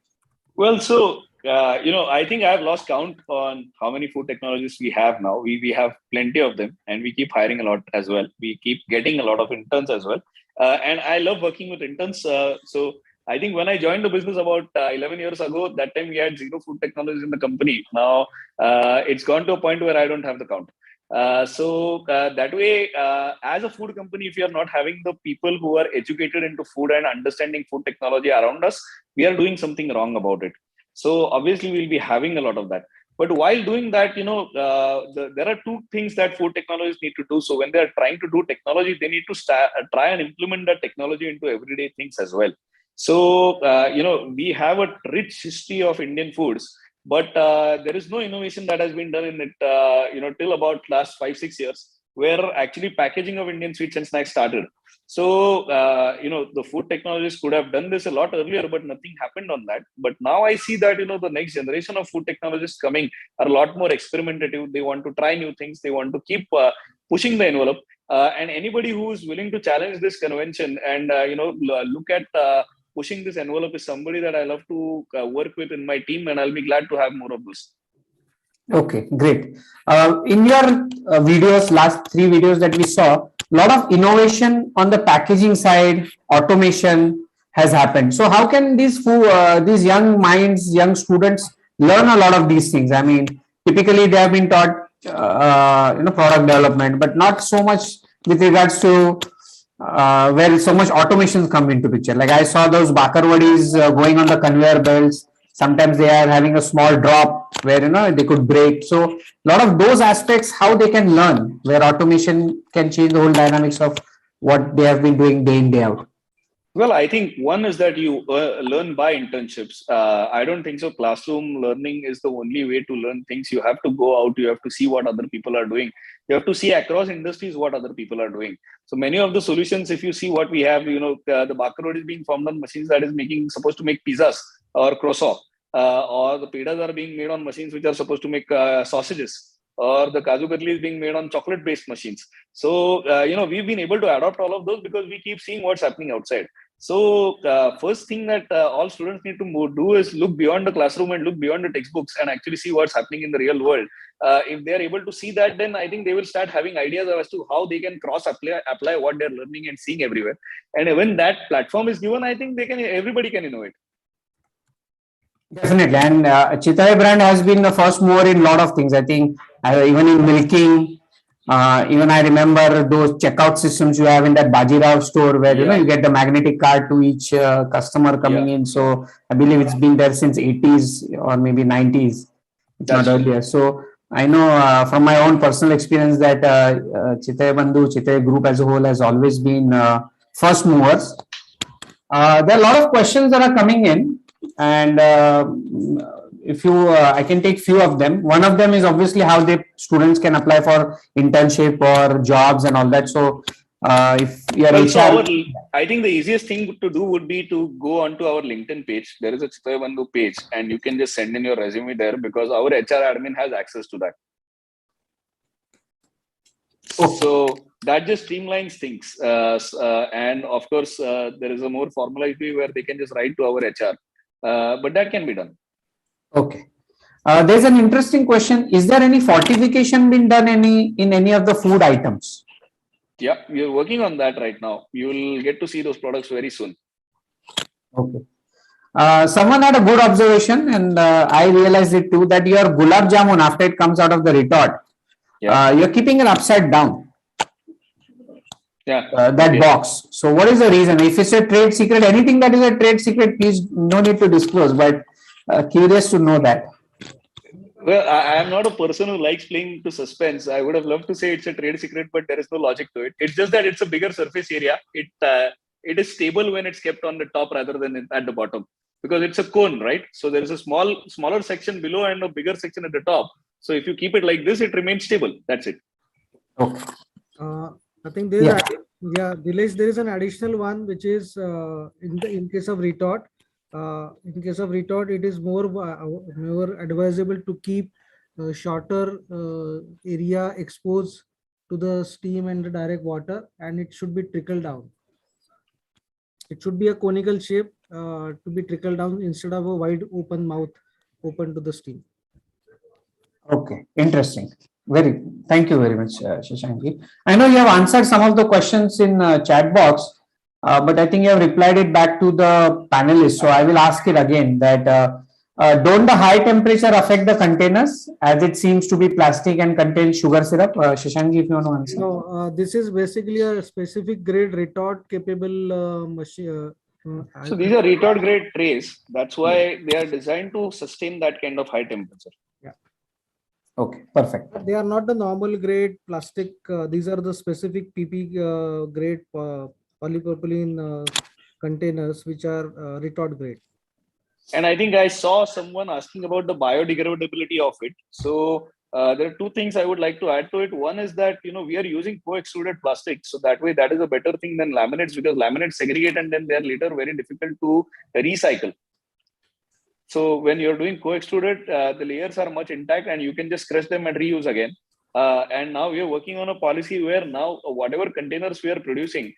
Well, so I think I've lost count on how many food technologists we have now. We have plenty of them, and we keep hiring a lot as well. We keep getting a lot of interns as well, and I love working with interns. So I think when I joined the business about 11 years ago, that time we had zero food technologists in the company. Now it's gone to a point where I don't have the count. That way, as a food company, if you are not having the people who are educated into food and understanding food technology around us, we are doing something wrong about it. So obviously, we'll be having a lot of that. But while doing that, there are two things that food technologists need to do. So when they are trying to do technology, they need to try and implement that technology into everyday things as well. So we have a rich history of Indian foods, but there is no innovation that has been done in it till about last 5-6 years, where actually packaging of Indian sweets and snacks started. So the food technologists could have done this a lot earlier, but nothing happened on that. But now I see that the next generation of food technologists coming are a lot more experimentative. They want to try new things. They want to keep pushing the envelope. And anybody who is willing to challenge this convention and look at pushing this envelope is somebody that I love to work with in my team, and I'll be glad to have more of this. Okay, great. In your videos, last 3 videos that we saw, a lot of innovation on the packaging side, automation has happened. So how can these young minds, young students learn a lot of these things? I mean, typically they have been taught product development, but not so much with regards to where so much automations come into picture. Like I saw those bakarwadis going on the conveyor belts. Sometimes they are having a small drop where they could break. So a lot of those aspects, how they can learn, where automation can change the whole dynamics of what they have been doing day in, day out. Well, I think one is that you learn by internships. I don't think so. Classroom learning is the only way to learn things. You have to go out. You have to see what other people are doing. You have to see across industries what other people are doing. So many of the solutions, if you see what we have, the barcode is being formed on machines that is supposed to make pizzas or croissant, or the pedas are being made on machines which are supposed to make sausages, or the Kaju Katli is being made on chocolate-based machines. So, we've been able to adopt all of those because we keep seeing what's happening outside. So, first thing that all students need to do is look beyond the classroom and look beyond the textbooks and actually see what's happening in the real world. If they're able to see that, then I think they will start having ideas as to how they can apply what they're learning and seeing everywhere. And when that platform is given, I think everybody can innovate. Definitely, and Chitale brand has been the first mover in a lot of things. I think even in milking, even I remember those checkout systems you have in that Bajirao store where you get the magnetic card to each customer coming in. So I believe it's been there since 80s or maybe 90s, if not earlier. So I know from my own personal experience that Chitale Bandhu, Chitale Group as a whole has always been first movers. There are a lot of questions that are coming in, and if you I can take few of them. One of them is obviously how the students can apply for internship or jobs and all that. So if you are I think the easiest thing to do would be to go onto our LinkedIn page. There is a Chitale Bandhu page, and you can just send in your resume there because our HR admin has access to that. So that just streamlines things. And of course, there is a more formalized way where they can just write to our HR. But that can be done. Okay. There's an interesting question. Is there any fortification been done in any of the food items? Yeah, we're working on that right now. You will get to see those products very soon. Okay. Someone had a good observation, and I realized it too, that your gulab jamun, after it comes out of the retort, you're keeping it upside down. That box. So what is the reason? If it's a trade secret, anything that is a trade secret, please no need to disclose, but curious to know that. Well, I am not a person who likes playing to suspense. I would have loved to say it's a trade secret, but there is no logic to it. It's just that it's a bigger surface area. It is stable when it's kept on the top rather than at the bottom, because it's a cone, right? So there is a smaller section below and a bigger section at the top. So if you keep it like this, it remains stable. That's it. Okay. I think there is Dilesh, there is an additional one which is in case of retort. In case of retort, it is more advisable to keep shorter area exposed to the steam and the direct water, and it should be trickled down. It should be a conical shape to be trickled down instead of a wide open mouth open to the steam. Okay, interesting. Thank you very much, Shashank. I know you have answered some of the questions in chat box, but I think you have replied it back to the panelists. So I will ask it again that don't the high temperature affect the containers as it seems to be plastic and contains sugar syrup? Shashank, if you want to answer. No, this is basically a specific grade retort capable machine. So these are retort grade trays. That's why they are designed to sustain that kind of high temperature. Yeah. Okay, perfect. They are not the normal grade plastic. These are the specific PP grade polypropylene containers, which are retort grade. And I think I saw someone asking about the biodegradability of it. So there are two things I would like to add to it. One is that, we are using co-extruded plastic. So that way, that is a better thing than laminates, because laminates segregate and then they are later very difficult to recycle. So when you're doing co-extruded, the layers are much intact and you can just crush them and reuse again. And now we are working on a policy where now whatever containers we are producing,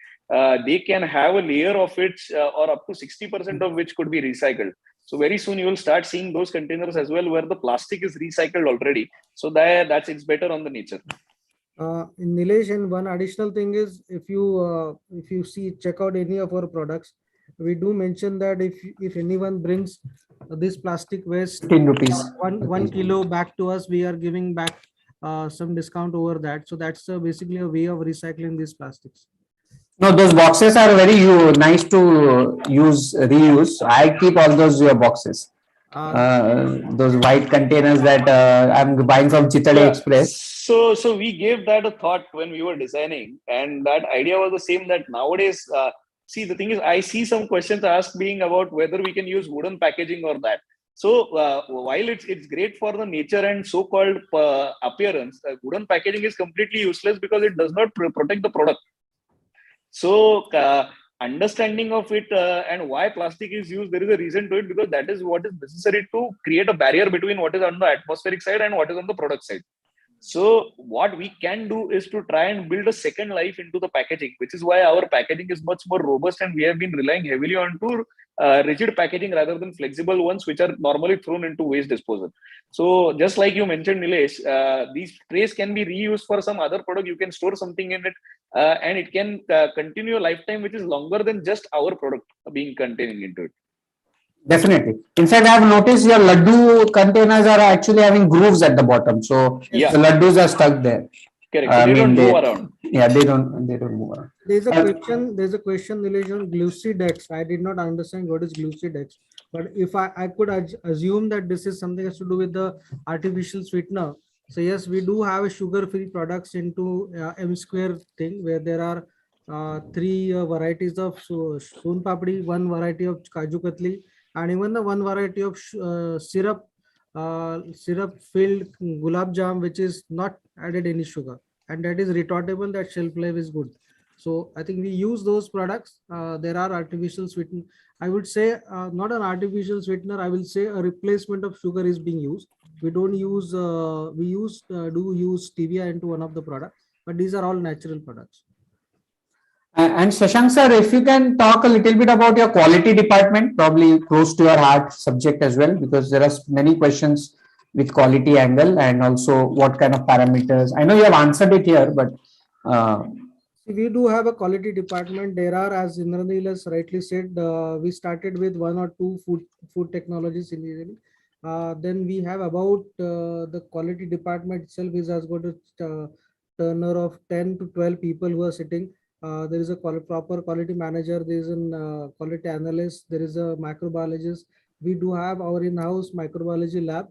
they can have a layer of it or up to 60% of which could be recycled. So very soon you will start seeing those containers as well where the plastic is recycled already. So it's better on the nature. In Nilesh, and one additional thing is, if you check out any of our products, we do mention that if anyone brings this plastic waste 15 rupees, 1 kilo back to us, we are giving back some discount over that. So that's basically a way of recycling these plastics. No, those boxes are very nice to reuse. I keep all those boxes. Those white containers that I'm buying from Chitale Express. So we gave that a thought when we were designing, and that idea was the same, that nowadays, see, the thing is, I see some questions asked being about whether we can use wooden packaging or that. So while it's great for the nature and so-called appearance, wooden packaging is completely useless because it does not protect the product. So understanding of it and why plastic is used, there is a reason to it, because that is what is necessary to create a barrier between what is on the atmospheric side and what is on the product side. So what we can do is to try and build a second life into the packaging, which is why our packaging is much more robust, and we have been relying heavily on rigid packaging rather than flexible ones, which are normally thrown into waste disposal. So just like you mentioned, Nilesh, these trays can be reused for some other product. You can store something in it and it can continue a lifetime which is longer than just our product being containing into it. Definitely. In fact, I have noticed your laddu containers are actually having grooves at the bottom. So the laddus are stuck there. Correct. So they don't move around. Yeah, they don't move around. There's a question related on Glucidex. I did not understand what is Glucidex, but if I could assume that this is something has to do with the artificial sweetener. So yes, we do have a sugar-free products into M square thing, where there are 3 varieties of soon papdi, 1 variety of kaju katli, and even the 1 variety of syrup filled gulab jam, which is not added any sugar, and that is retortable. That shelf life is good. So I think we use those products. There are artificial sweetener. I would say not an artificial sweetener. I will say a replacement of sugar is being used. We don't use. Do use stevia into one of the products, but these are all natural products. And Shashank sir, if you can talk a little bit about your quality department, probably close to your heart subject as well, because there are many questions with quality angle, and also what kind of parameters. I know you have answered it here, but we do have a quality department. There are, as Indranil has rightly said, we started with 1 or 2 food technologies initially. Then we have about the quality department itself has got a turnover of 10 to 12 people who are sitting. There is a proper quality manager, there is a quality analyst, there is a microbiologist. We do have our in-house microbiology lab.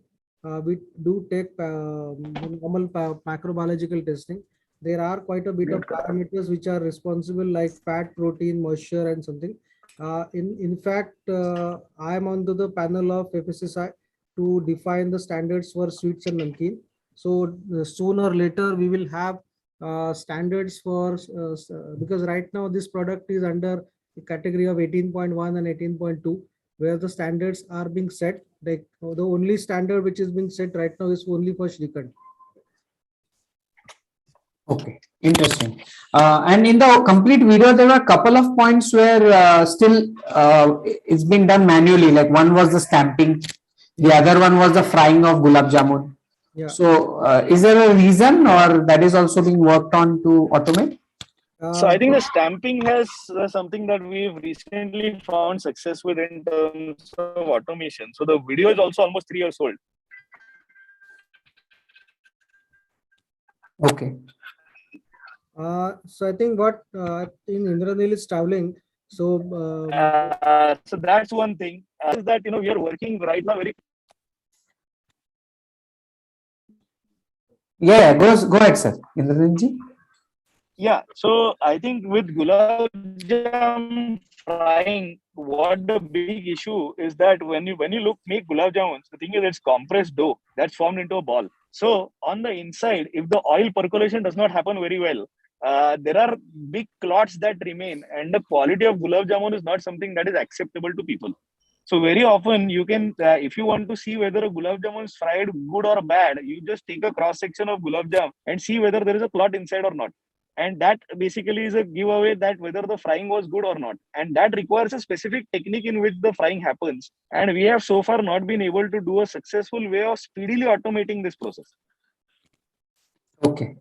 We do take normal macrobiological testing. There are quite a bit of parameters which are responsible, like fat, protein, moisture, and something. In fact, I am on the panel of FSSI to define the standards for sweets and namkeen. So sooner or later we will have standards for because right now this product is under the category of 18.1 and 18.2, where the standards are being set. Like the only standard which is being set right now is only for Shrikhand. Okay, Interesting. And in the complete video, there were a couple of points where still it's been done manually. Like one was the stamping, the other one was the frying of gulab jamun. Yeah. So is there a reason, or that is also being worked on to automate? So I think the stamping has something that we've recently found success with in terms of automation. So the video is also almost 3 years old. Okay. So I think what in Indranil is traveling. So So that's one thing. Is that we are working right now very. Yeah, go ahead, sir. Indrajit. Yeah, so I think with gulab jam frying, what the big issue is that when you make gulab jamuns, the thing is it's compressed dough that's formed into a ball. So on the inside, if the oil percolation does not happen very well, there are big clots that remain, and the quality of gulab jamun is not something that is acceptable to people. So very often you can, if you want to see whether a gulab jamun is fried good or bad, you just take a cross section of gulab jam and see whether there is a clot inside or not. And that basically is a giveaway that whether the frying was good or not. And that requires a specific technique in which the frying happens. And we have so far not been able to do a successful way of speedily automating this process. Okay.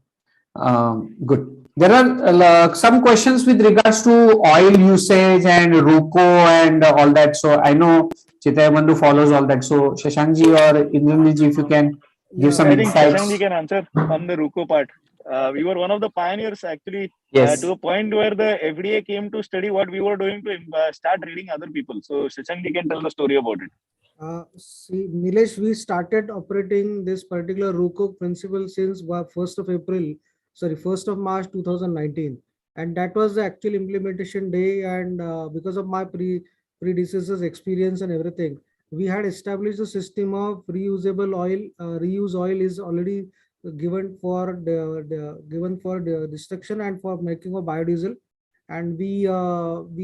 Good. There are some questions with regards to oil usage and RUCO and all that. So I know Chitale Bandhu follows all that. So Shashankji or Indrajit, if you can give some I think insights. Shashankji can answer on the RUCO part. We were one of the pioneers actually, Yes. to a point where the FDA came to study what we were doing to start reading other people. So Shashankji can tell the story about it. See, Nilesh, we started operating this particular RUCO principle since 1st of March 2019, and that was the actual implementation day. And because of my predecessors' experience and everything, we had established a system of reusable oil. Reuse oil is already given for the destruction and for making of biodiesel, and we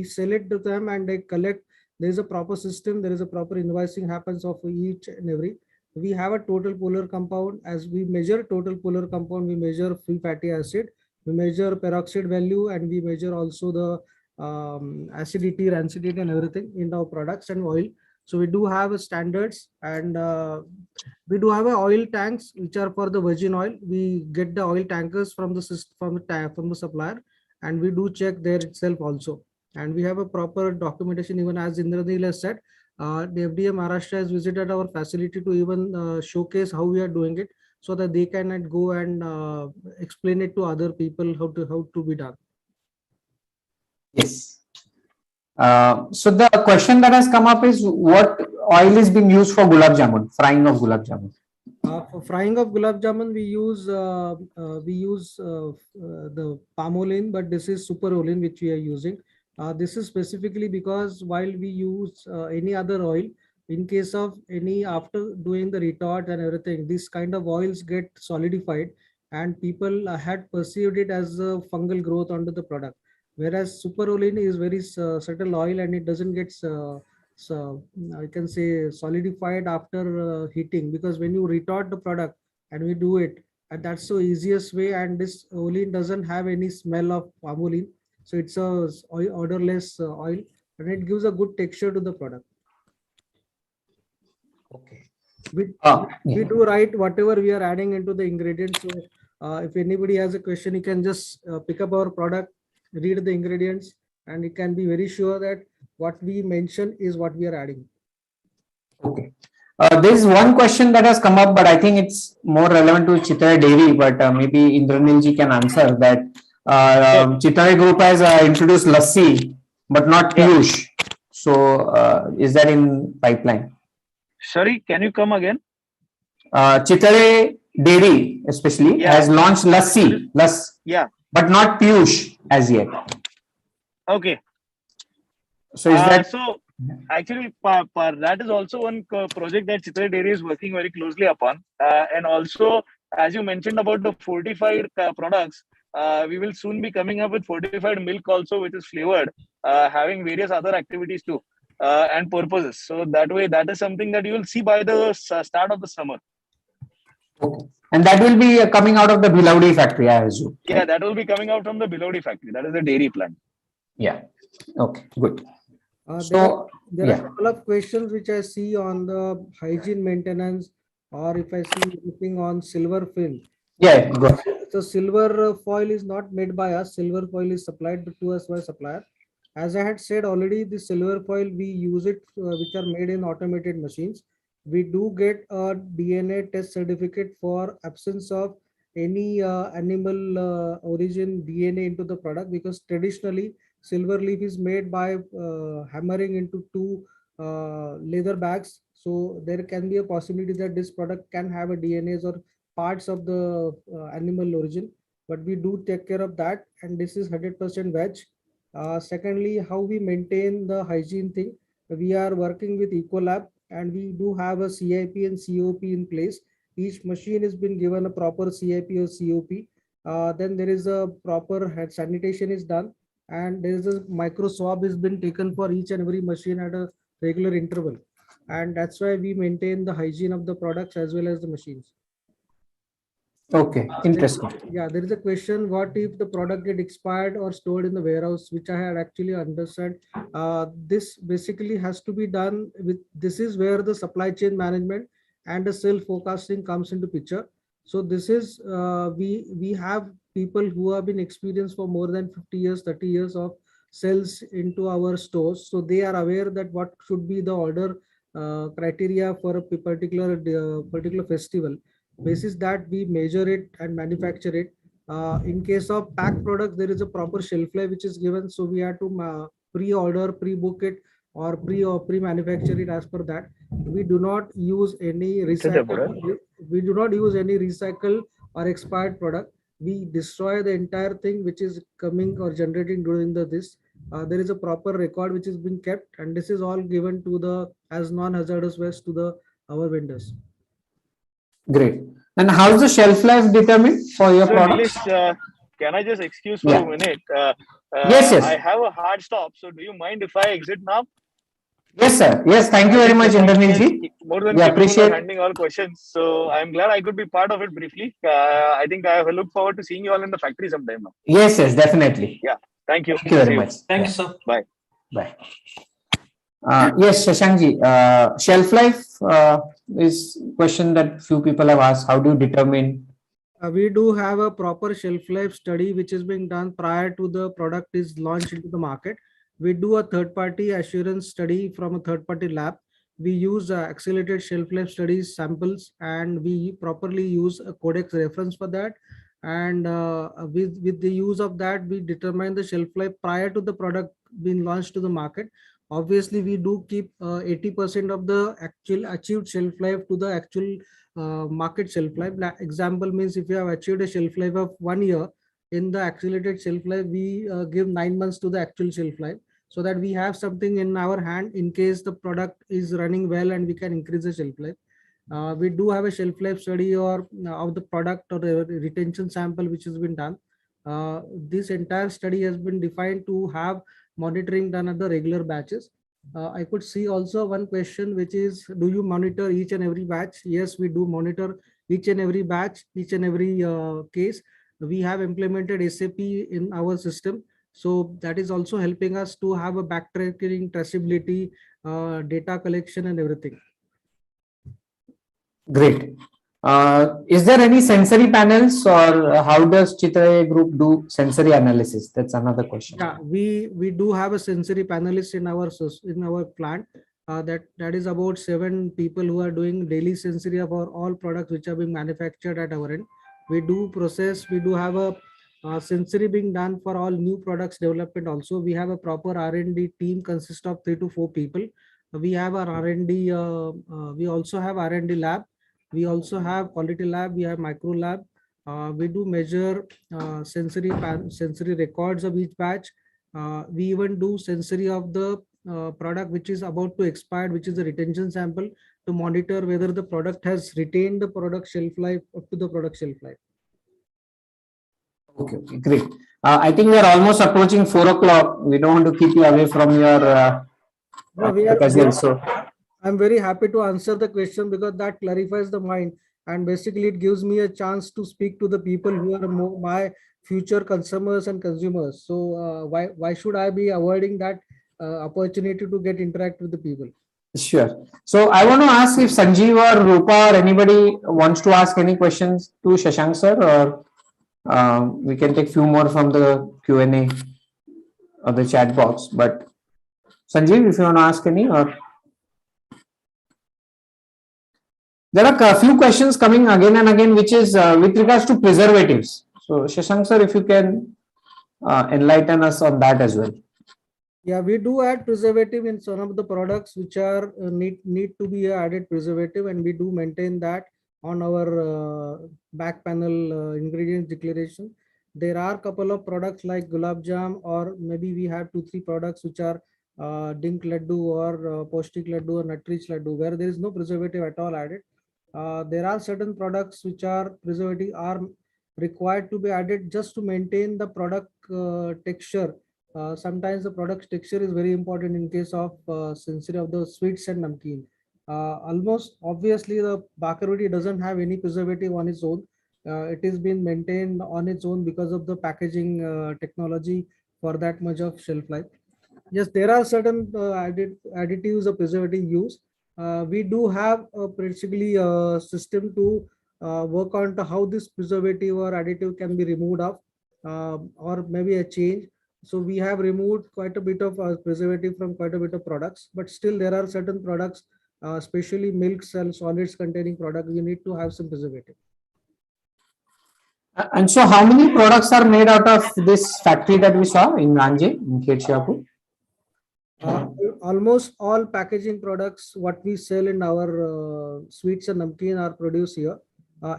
sell it to them and they collect. There is a proper system, there is a proper invoicing happens of each and every. We have a total polar compound. As we measure total polar compound, we measure free fatty acid, we measure peroxide value, and we measure also the acidity, rancidity and everything in our products and oil. So we do have standards, and we do have oil tanks which are for the virgin oil. We get the oil tankers from the supplier, and we do check there itself also. And we have a proper documentation, even as Indranil has said. The FDA Maharashtra has visited our facility to even showcase how we are doing it, so that they can go and explain it to other people how to be done. Yes. So the question that has come up is, what oil is being used for gulab jamun, frying of gulab jamun? For frying of gulab jamun, we use the palm oil, but this is super oil which we are using. This is specifically because while we use any other oil, in case of any, after doing the retort and everything, this kind of oils get solidified, and people had perceived it as a fungal growth onto the product. Whereas super olein is very subtle oil, and it doesn't get so I can say solidified after heating, because when you retort the product and we do it, and that's the easiest way. And this olein doesn't have any smell of palm oil, so it's a odorless oil, and it gives a good texture to the product. Okay. We do write whatever we are adding into the ingredients. So if anybody has a question, you can just pick up our product, read the ingredients, and you can be very sure that what we mention is what we are adding. Okay. There is one question that has come up, but I think it's more relevant to Chitale Dairy, but maybe Indranilji can answer that. Chitale Group has introduced lassi, but not piyush. So is that in pipeline? Sorry, can you come again? Chitale Dairy especially has launched lassi, but not piyush as yet. Okay. So is that? So actually, that is also one project that Chitale Dairy is working very closely upon. And also, as you mentioned about the fortified products, we will soon be coming up with fortified milk also, which is flavored, having various other activities too, and purposes. So that way, that is something that you will see by the start of the summer. Okay. And that will be coming out of the Bhilaudi factory, I assume. Yeah, that will be coming out from the Bhilaudi factory. That is the dairy plant. Yeah. Okay, good. There are a couple of questions which I see on the hygiene maintenance, or if I see anything on silver film. Yeah, good. So silver foil is not made by us. Silver foil is supplied to us by supplier. As I had said already, the silver foil we use it, which are made in automated machines. We do get a DNA test certificate for absence of any animal origin DNA into the product, because traditionally silver leaf is made by hammering into two leather bags. So there can be a possibility that this product can have a DNAs or parts of the animal origin, but we do take care of that, and this is 100% veg. Secondly, how we maintain the hygiene thing. We are working with Ecolab, and we do have a CIP and COP in place. Each machine has been given a proper CIP or COP. Then there is a proper head sanitation is done, and there is a micro swab has been taken for each and every machine at a regular interval. And that's why we maintain the hygiene of the products as well as the machines. Okay, interesting. Yeah, there is a question: what if the product get expired or stored in the warehouse, which I had actually understood. This basically has to be done with, this is where the supply chain management and the self forecasting comes into picture. So this is we have people who have been experienced for more than 50 years, 30 years of sales into our stores. So they are aware that what should be the order criteria for a particular festival. Basis that we measure it and manufacture it. In case of packed products, there is a proper shelf life which is given. So we have to pre-order, pre-book it, or pre-manufacture it as per that. We do not use any recycle. We do not use any recycle or expired product. We destroy the entire thing which is coming or generating during this. There is a proper record which is being kept, and this is all given to the as non-hazardous waste to the our vendors. Great. And how is the shelf life determined for your products? Nilesh, can I just excuse for a minute? Yes. I have a hard stop. So do you mind if I exit now? Yes, sir. Yes, thank you very much, Indermilji. More than appreciate handling all questions. So I'm glad I could be part of it briefly. I think I look forward to seeing you all in the factory sometime now. Yes, definitely. Yeah. Thank you. Thank you very much. Thank you, sir. Bye. Bye. Yes, Shashankji, shelf life is question that few people have asked. How do you determine? We do have a proper shelf life study which is being done prior to the product is launched into the market. We do a third-party assurance study from a third-party lab. We use accelerated shelf life studies samples, and we properly use a codex reference for that. And with the use of that, we determine the shelf life prior to the product being launched to the market. Obviously, we do keep 80% of the actual achieved shelf life to the actual market shelf life. Example means if you have achieved a shelf life of 1 year, in the accelerated shelf life, we give 9 months to the actual shelf life, so that we have something in our hand in case the product is running well and we can increase the shelf life. We do have a shelf life study or of the product or the retention sample which has been done. This entire study has been defined to have monitoring done at the regular batches. I could see also one question which is, do you monitor each and every batch? Yes, we do monitor each and every batch, each and every case. We have implemented SAP in our system. So that is also helping us to have a backtracking, traceability, data collection and everything. Great. Is there any sensory panels, or how does Chitale Group do sensory analysis? That's another question. Yeah, we do have a sensory panelist in our plant. That is about 7 people who are doing daily sensory of all products which are being manufactured at our end. We do have a sensory being done for all new products development. Also, we have a proper R&D team consist of 3 to 4 people. We have our R&D. We also have R&D lab. We also have quality lab. We have micro lab. We do measure sensory records of each batch. We even do sensory of the product which is about to expire, which is a retention sample, to monitor whether the product has retained the product shelf life up to the product shelf life. Okay, great. I think we are almost approaching 4 o'clock. We don't want to keep you away from your I'm very happy to answer the question because that clarifies the mind. and basically it gives me a chance to speak to the people who are my future customers and consumers. So why should I be avoiding that opportunity to get interact with the people? Sure. So I want to ask if Sanjeev or Rupa or anybody wants to ask any questions to Shashank sir, or we can take few more from the Q&A or the chat box. But Sanjeev, if you want to ask any, or there are a few questions coming again and again, which is with regards to preservatives. So Shashank sir, if you can enlighten us on that as well. Yeah, we do add preservative in some of the products which are need to be added preservative, and we do maintain that on our back panel ingredients declaration. There are a couple of products like gulab jam, or maybe we have 2-3 products which are dink laddu or postik laddu or nutrich laddu, where there is no preservative at all added. There are certain products which are preservative are required to be added just to maintain the product texture. Sometimes the product's texture is very important in case of sensitivity of the sweets and namkeen. Almost obviously the bakaroti doesn't have any preservative on its own. It is been maintained on its own because of the packaging technology for that much of shelf life. Yes, there are certain additives or preservative used. We do have a basically a system to work on to how this preservative or additive can be removed off, or maybe a change. So we have removed quite a bit of preservative from quite a bit of products, but still there are certain products, especially milks and solids containing product, we need to have some preservative. And so how many products are made out of this factory that we saw in Ranje, in Khetshapur? Almost all packaging products what we sell in our sweets and namkeen are produced here,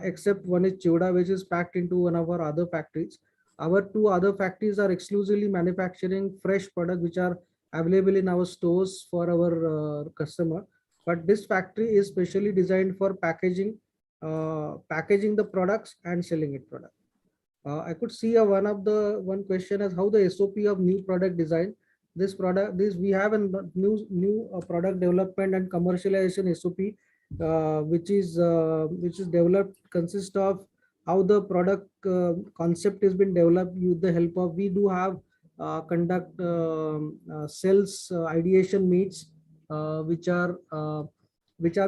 except one is Chiuda, which is packed into one of our other factories. Our 2 other factories are exclusively manufacturing fresh products which are available in our stores for our customer. But this factory is specially designed for packaging the products and selling it product. I could see one question as how the SOP of new product design. This we have a new product development and commercialization SOP, which is developed consists of how the product concept has been developed with the help of, we do have conduct sales ideation meets which are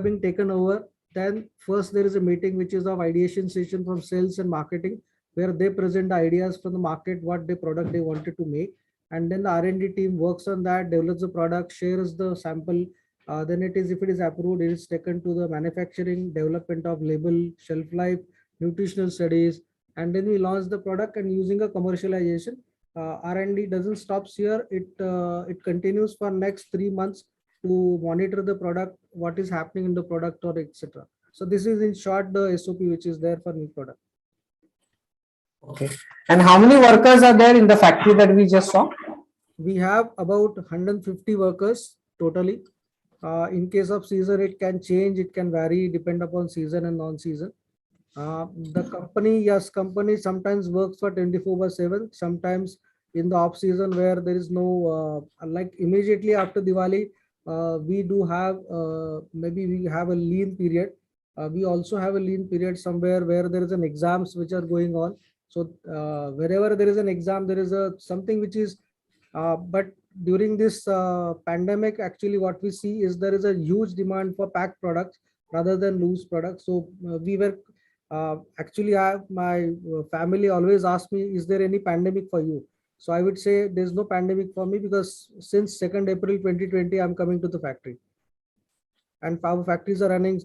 being taken over. Then first there is a meeting which is of ideation session from sales and marketing, where they present the ideas from the market, what the product they wanted to make, and then the R&D team works on that, develops the product, shares the sample. Then if it is approved, it is taken to the manufacturing, development of label, shelf life, nutritional studies, and then we launch the product. And using a commercialization, R&D doesn't stop here. It continues for next 3 months to monitor the product, what is happening in the product, or etc. So this is in short the SOP which is there for new product. Okay. And how many workers are there in the factory that we just saw? We have about 150 workers totally. In case of season, it can change, it can vary, depend upon season and non-season. The company sometimes works for 24/7, sometimes in the off season where there is no, like immediately after Diwali, we do have, maybe we have a lean period. We also have a lean period somewhere where there is an exams which are going on. So wherever there is an exam, there is something which is, but during this pandemic, actually what we see is there is a huge demand for packed products rather than loose products. So we were actually, my family always asked me, is there any pandemic for you? So I would say there's no pandemic for me, because since 2nd April 2020, I'm coming to the factory. And our factories are running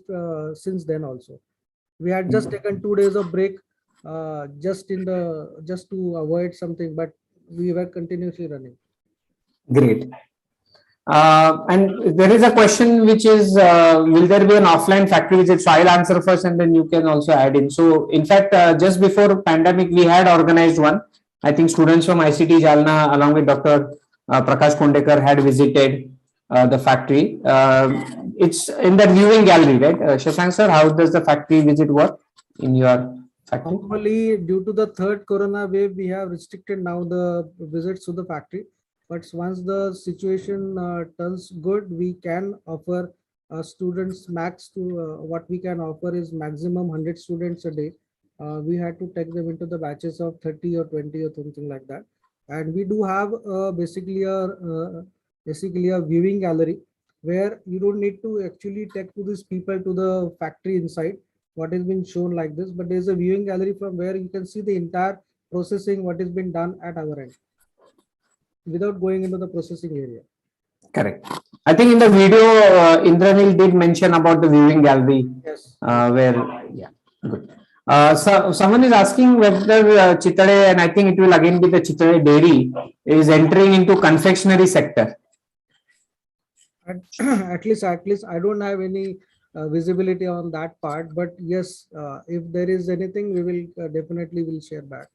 since then also. We had just taken 2 days of break just to avoid something, but we were continuously running. Great. And there is a question which is, will there be an offline factory visit? So I'll answer first and then you can also add in. So in fact, just before pandemic, we had organized one. I think students from ICT Jalna along with Dr. Prakash Kondekar had visited the factory. It's in the viewing gallery, right? Shashank sir, how does the factory visit work in your factory? Normally, due to the 3rd corona wave, we have restricted now the visits to the factory. But once the situation turns good, we can offer students max to what we can offer is maximum 100 students a day. We had to take them into the batches of 30 or 20 or something like that. And we do have basically a viewing gallery where you don't need to actually take to these people to the factory inside what has been shown like this, but there's a viewing gallery from where you can see the entire processing what has been done at our end without going into the processing area. Correct. I think in the video, Indranil did mention about the viewing gallery. Yes. Yeah, good. So someone is asking whether Chitale, and I think it will again be the Chitale dairy, is entering into confectionery sector. At least I don't have any visibility on that part, but yes, if there is anything, we will definitely will share back.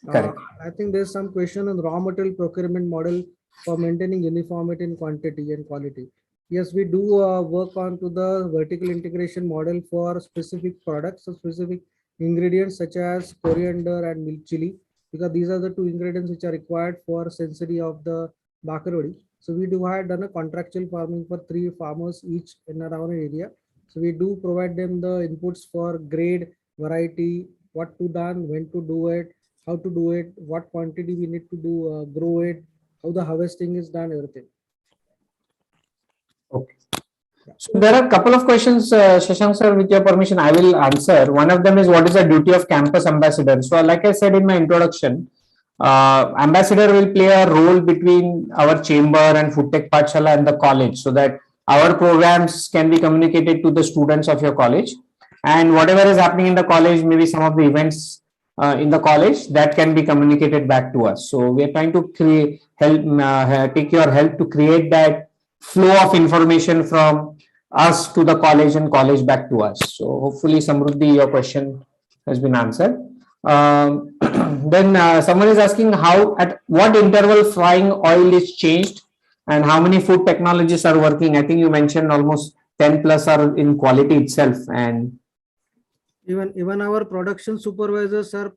Correct. I think there's some question on raw material procurement model for maintaining uniformity in quantity and quality. Yes, we do work on to the vertical integration model for specific products or specific ingredients such as coriander and milk chili, because these are the two ingredients which are required for sensory of the bakarodi. So we do have done a contractual farming for 3 farmers each in around an area. So we do provide them the inputs for grade, variety, what to done, when to do it, how to do it, what quantity we need to do, grow it, how the harvesting is done, everything. Okay. So there are a couple of questions, Shashank sir, with your permission, I will answer. One of them is, what is the duty of campus ambassador? So like I said in my introduction, ambassador will play a role between our chamber and Food Tech Pathshala and the college, so that our programs can be communicated to the students of your college, and whatever is happening in the college, maybe some of the events in the college, that can be communicated back to us. So we are trying to take your help to create that flow of information from us to the college and college back to us. So hopefully, Samruddhi, your question has been answered. Then someone is asking at what interval frying oil is changed and how many food technologies are working. I think you mentioned almost 10 plus are in quality itself, and even our production supervisors are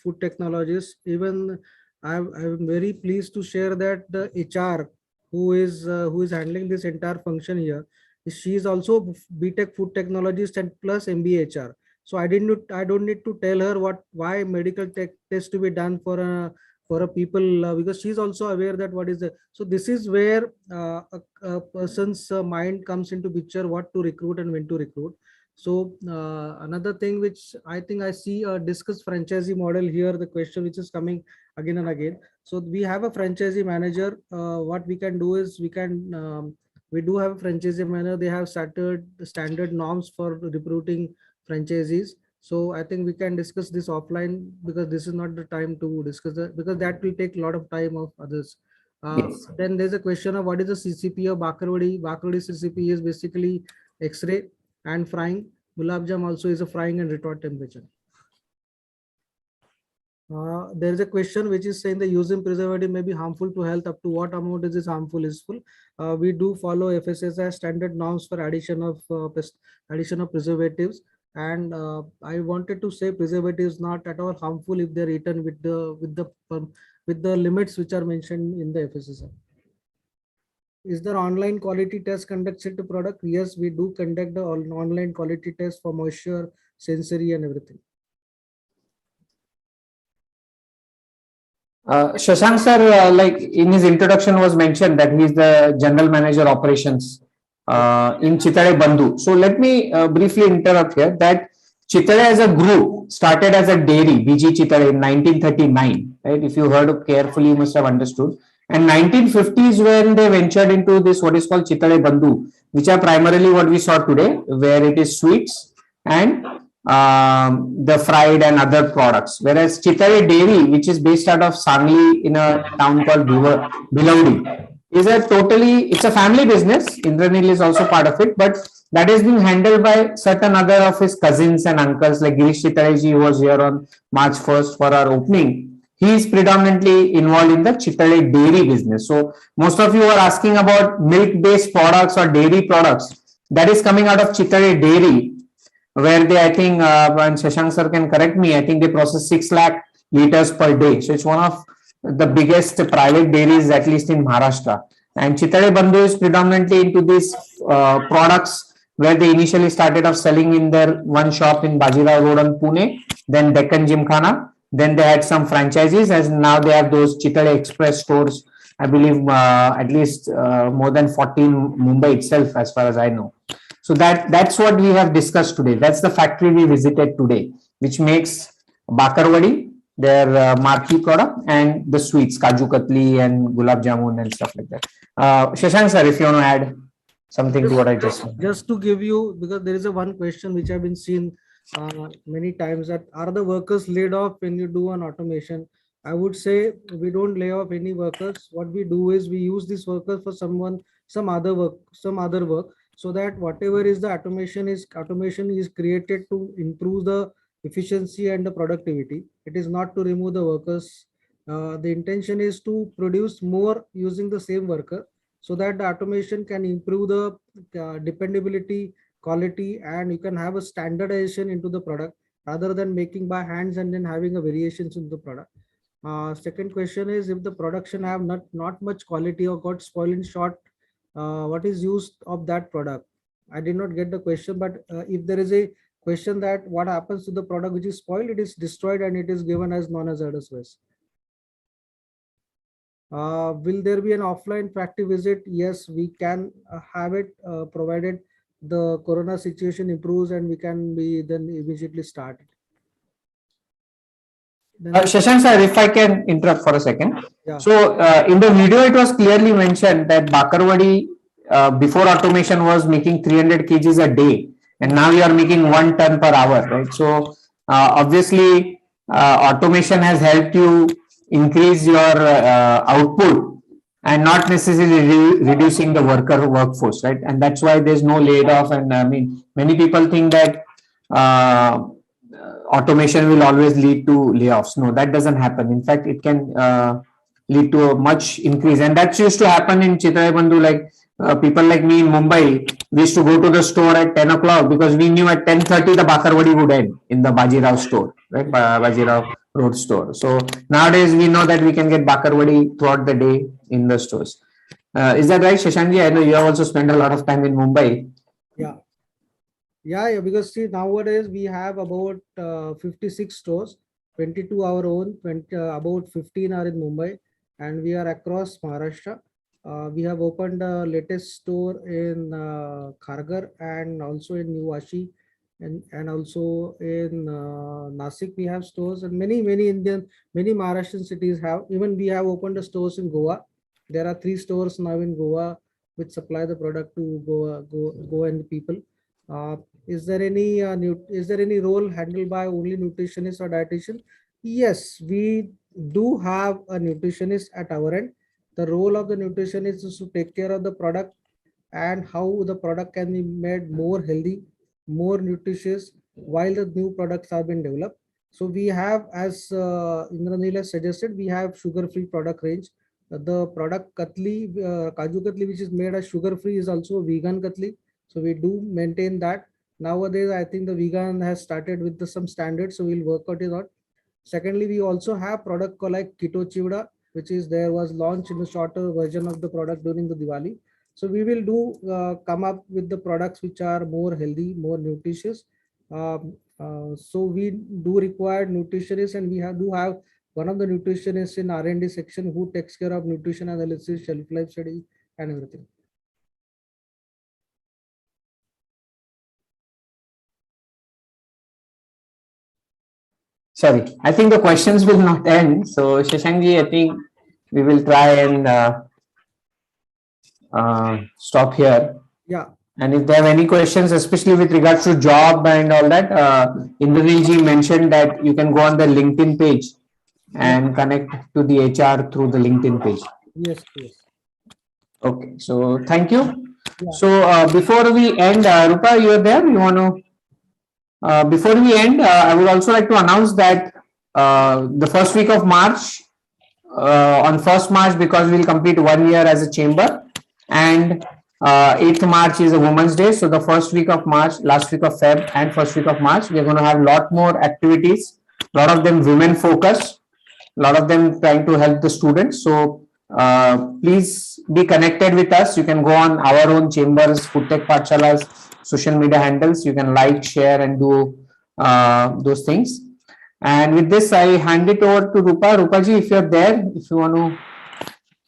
food technologists. Even I'm very pleased to share that the HR who is handling this entire function here, she is also BTech food technologist and plus MBA HR. So I don't need to tell her why medical test to be done for a people, because she's also aware that what is the. So this is where a person's mind comes into picture, what to recruit and when to recruit. So another thing which I think I see a discussed franchisee model here, the question which is coming again and again. So we have a franchisee manager. What we can do is we do have a franchisee manager. They have standard norms for recruiting franchisees. So I think we can discuss this offline, because this is not the time to discuss that, because that will take a lot of time of others. Yes. Then there's a question of what is the CCP of bakarodi. Bakarodi CCP is basically X-ray and frying. Gulab Jam also is a frying and retort temperature. There is a question which is saying the using preservative may be harmful to health. Up to what amount is this harmful? We do follow FSSAI standard norms for addition of preservatives, and I wanted to say preservatives not at all harmful if they're eaten with the limits which are mentioned in the FSSAI. Is there online quality test conducted to product? Yes, we do conduct the online quality test for moisture, sensory, and everything. Shashank sir, like in his introduction was mentioned that he is the general manager operations in Chitale Bandhu. So let me briefly interrupt here that Chitale as a group started as a dairy, BG Chitale, in 1939. Right? If you heard carefully, you must have understood. And 1950s when they ventured into this what is called Chitale Bandhu, which are primarily what we saw today, where it is sweets and the fried and other products. Whereas Chitale Dairy, which is based out of Sangli in a town called Bilaudi, it's a family business. Indranil is also part of it, but that is being handled by certain other of his cousins and uncles, like Girish Chitale ji, who was here on March 1st for our opening. He is predominantly involved in the Chitale dairy business. So most of you are asking about milk-based products or dairy products. That is coming out of Chitale Dairy, where they, I think, and Shashank sir can correct me, I think they process 6 lakh liters per day. So it's one of the biggest private dairies, at least in Maharashtra. And Chitale Bandhu is predominantly into this products where they initially started off selling in their one shop in Bajirao Road on Pune, then Deccan Gymkhana, then they had some franchises, and now they have those Chitale Express stores. I believe at least more than 14 Mumbai itself, as far as I know. So that's what we have discussed today. That's the factory we visited today, which makes Bakarwadi, their marquee product, and the sweets, Kaju Katli and Gulab Jamun and stuff like that. Shashank sir, if you want to add something to what I just said. Just to give you, because there is a one question which I've been seen many times, that are the workers laid off when you do an automation? I would say we don't lay off any workers. What we do is we use these workers for some other work, so that whatever is the automation is created to improve the efficiency and the productivity. It is not to remove the workers. The intention is to produce more using the same worker, so that the automation can improve the dependability, quality, and you can have a standardization into the product rather than making by hands and then having a variations in the product. Second question is, if the production have not much quality or got spoiled in short, what is used of that product? I did not get the question, but if there is a question that what happens to the product which is spoiled, it is destroyed and it is given as non-hazardous waste. Will there be an offline factory visit? Yes, we can have it, provided the corona situation improves and we can be then immediately start it. Shashank sir, if I can interrupt for a second. Yeah. So in the video, it was clearly mentioned that Bakarwadi before automation was making 300 kgs a day, and now you are making 1 ton per hour, right? So obviously automation has helped you increase your output and not necessarily reducing the workforce, right? And that's why there's no laid off. And I mean, many people think that automation will always lead to layoffs. No, that doesn't happen. In fact, it can lead to a much increase, and that's used to happen in Chitale Bandhu. Like people like me in Mumbai, we used to go to the store at 10 o'clock because we knew at 10:30 the Bakarwadi would end in the Bajirao store, right? Bajirao Road store. So nowadays we know that we can get Bakarwadi throughout the day in the stores. Is that right, Shashankji? I know you have also spent a lot of time in Mumbai. Yeah, because see, nowadays we have about 56 stores, 22 our own, about 15 are in Mumbai, and we are across Maharashtra. We have opened the latest store in Kharghar and also in New Vashi, and also in Nasik we have stores, and many Maharashtrian cities have. Even we have opened the stores in Goa. There are 3 stores now in Goa which supply the product to Goa and the people. Is there any role handled by only nutritionist or dietitian? Yes, we do have a nutritionist at our end. The role of the nutritionist is to take care of the product and how the product can be made more healthy, more nutritious while the new products have been developed. So we have, as Indranil has suggested, we have sugar-free product range. The product Katli, Kaju Katli, which is made as sugar-free, is also a vegan Katli. So we do maintain that. Nowadays, I think the vegan has started with some standards, so we'll work out it out. Secondly, we also have product called like Keto Chivda, which is there was launched in a shorter version of the product during the Diwali. So we will come up with the products which are more healthy, more nutritious. So we do require nutritionists, and we do have one of the nutritionists in R&D section who takes care of nutrition analysis, shelf life study, and everything. Sorry, I think the questions will not end. So Shashankji, I think we will try and stop here. Yeah. And if there are any questions, especially with regards to job and all that, Indranilji mentioned that you can go on the LinkedIn page and connect to the HR through the LinkedIn page. Yes. Okay, so thank you. Yeah. So before we end, Rupa, you are there? You want to? Before we end, I would also like to announce that the first week of March, on 1st March, because we'll complete 1 year as a chamber, and 8th March is a Women's Day. So the first week of March, last week of Feb, and first week of March, we are going to have a lot more activities, a lot of them women focused, a lot of them trying to help the students. So Please be connected with us. You can go on our own chambers, Food Tech Pathshala's social media handles. You can like, share, and do those things. And with this, I hand it over to Rupa. Rupaji, if you're there, if you want to.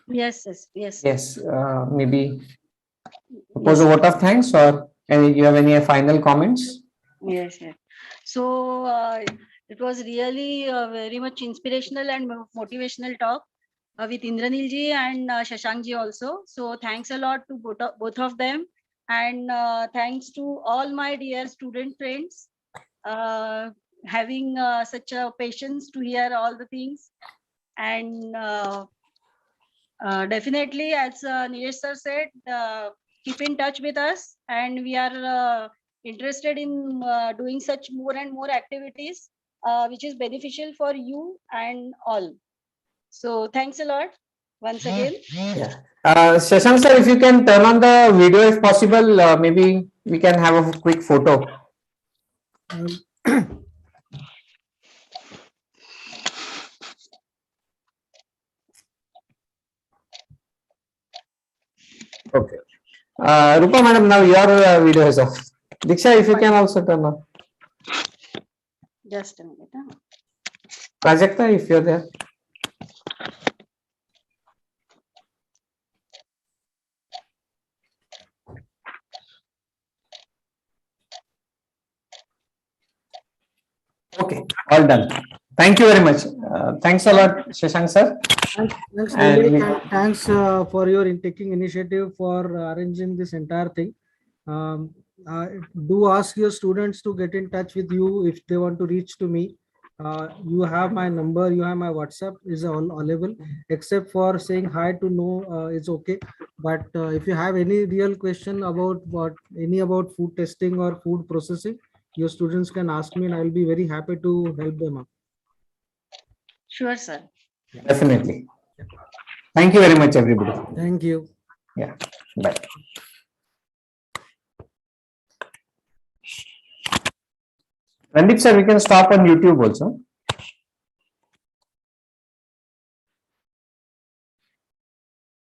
Yes. Yes, maybe propose a vote of thanks, or you have any final comments? Yes. So it was really very much inspirational and motivational talk with Indranil ji and Shashank ji also. So thanks a lot to both of them, and thanks to all my dear student friends having such a patience to hear all the things. And definitely, as Nilesh sir said, keep in touch with us, and we are interested in doing such more and more activities which is beneficial for you and all. So thanks a lot once again. Yeah. Shashank sir, if you can turn on the video if possible, maybe we can have a quick photo. Okay. Rupa madam, now your video is off. Diksha, if you can also turn on. Just a minute. Prajakta, if you're there. Okay, all done. Thank you very much. Thanks a lot, Shashank sir. Thanks, And Nilesh, we- and thanks for your taking initiative for arranging this entire thing. Do ask your students to get in touch with you if they want to reach to me. You have my number, you have my WhatsApp is all available, except for saying hi to know it's okay. But if you have any real question about about food testing or food processing, your students can ask me and I'll be very happy to help them out. Sure, sir. Definitely. Thank you very much, everybody. Thank you. Yeah, bye. Randeep sir, we can stop on YouTube also.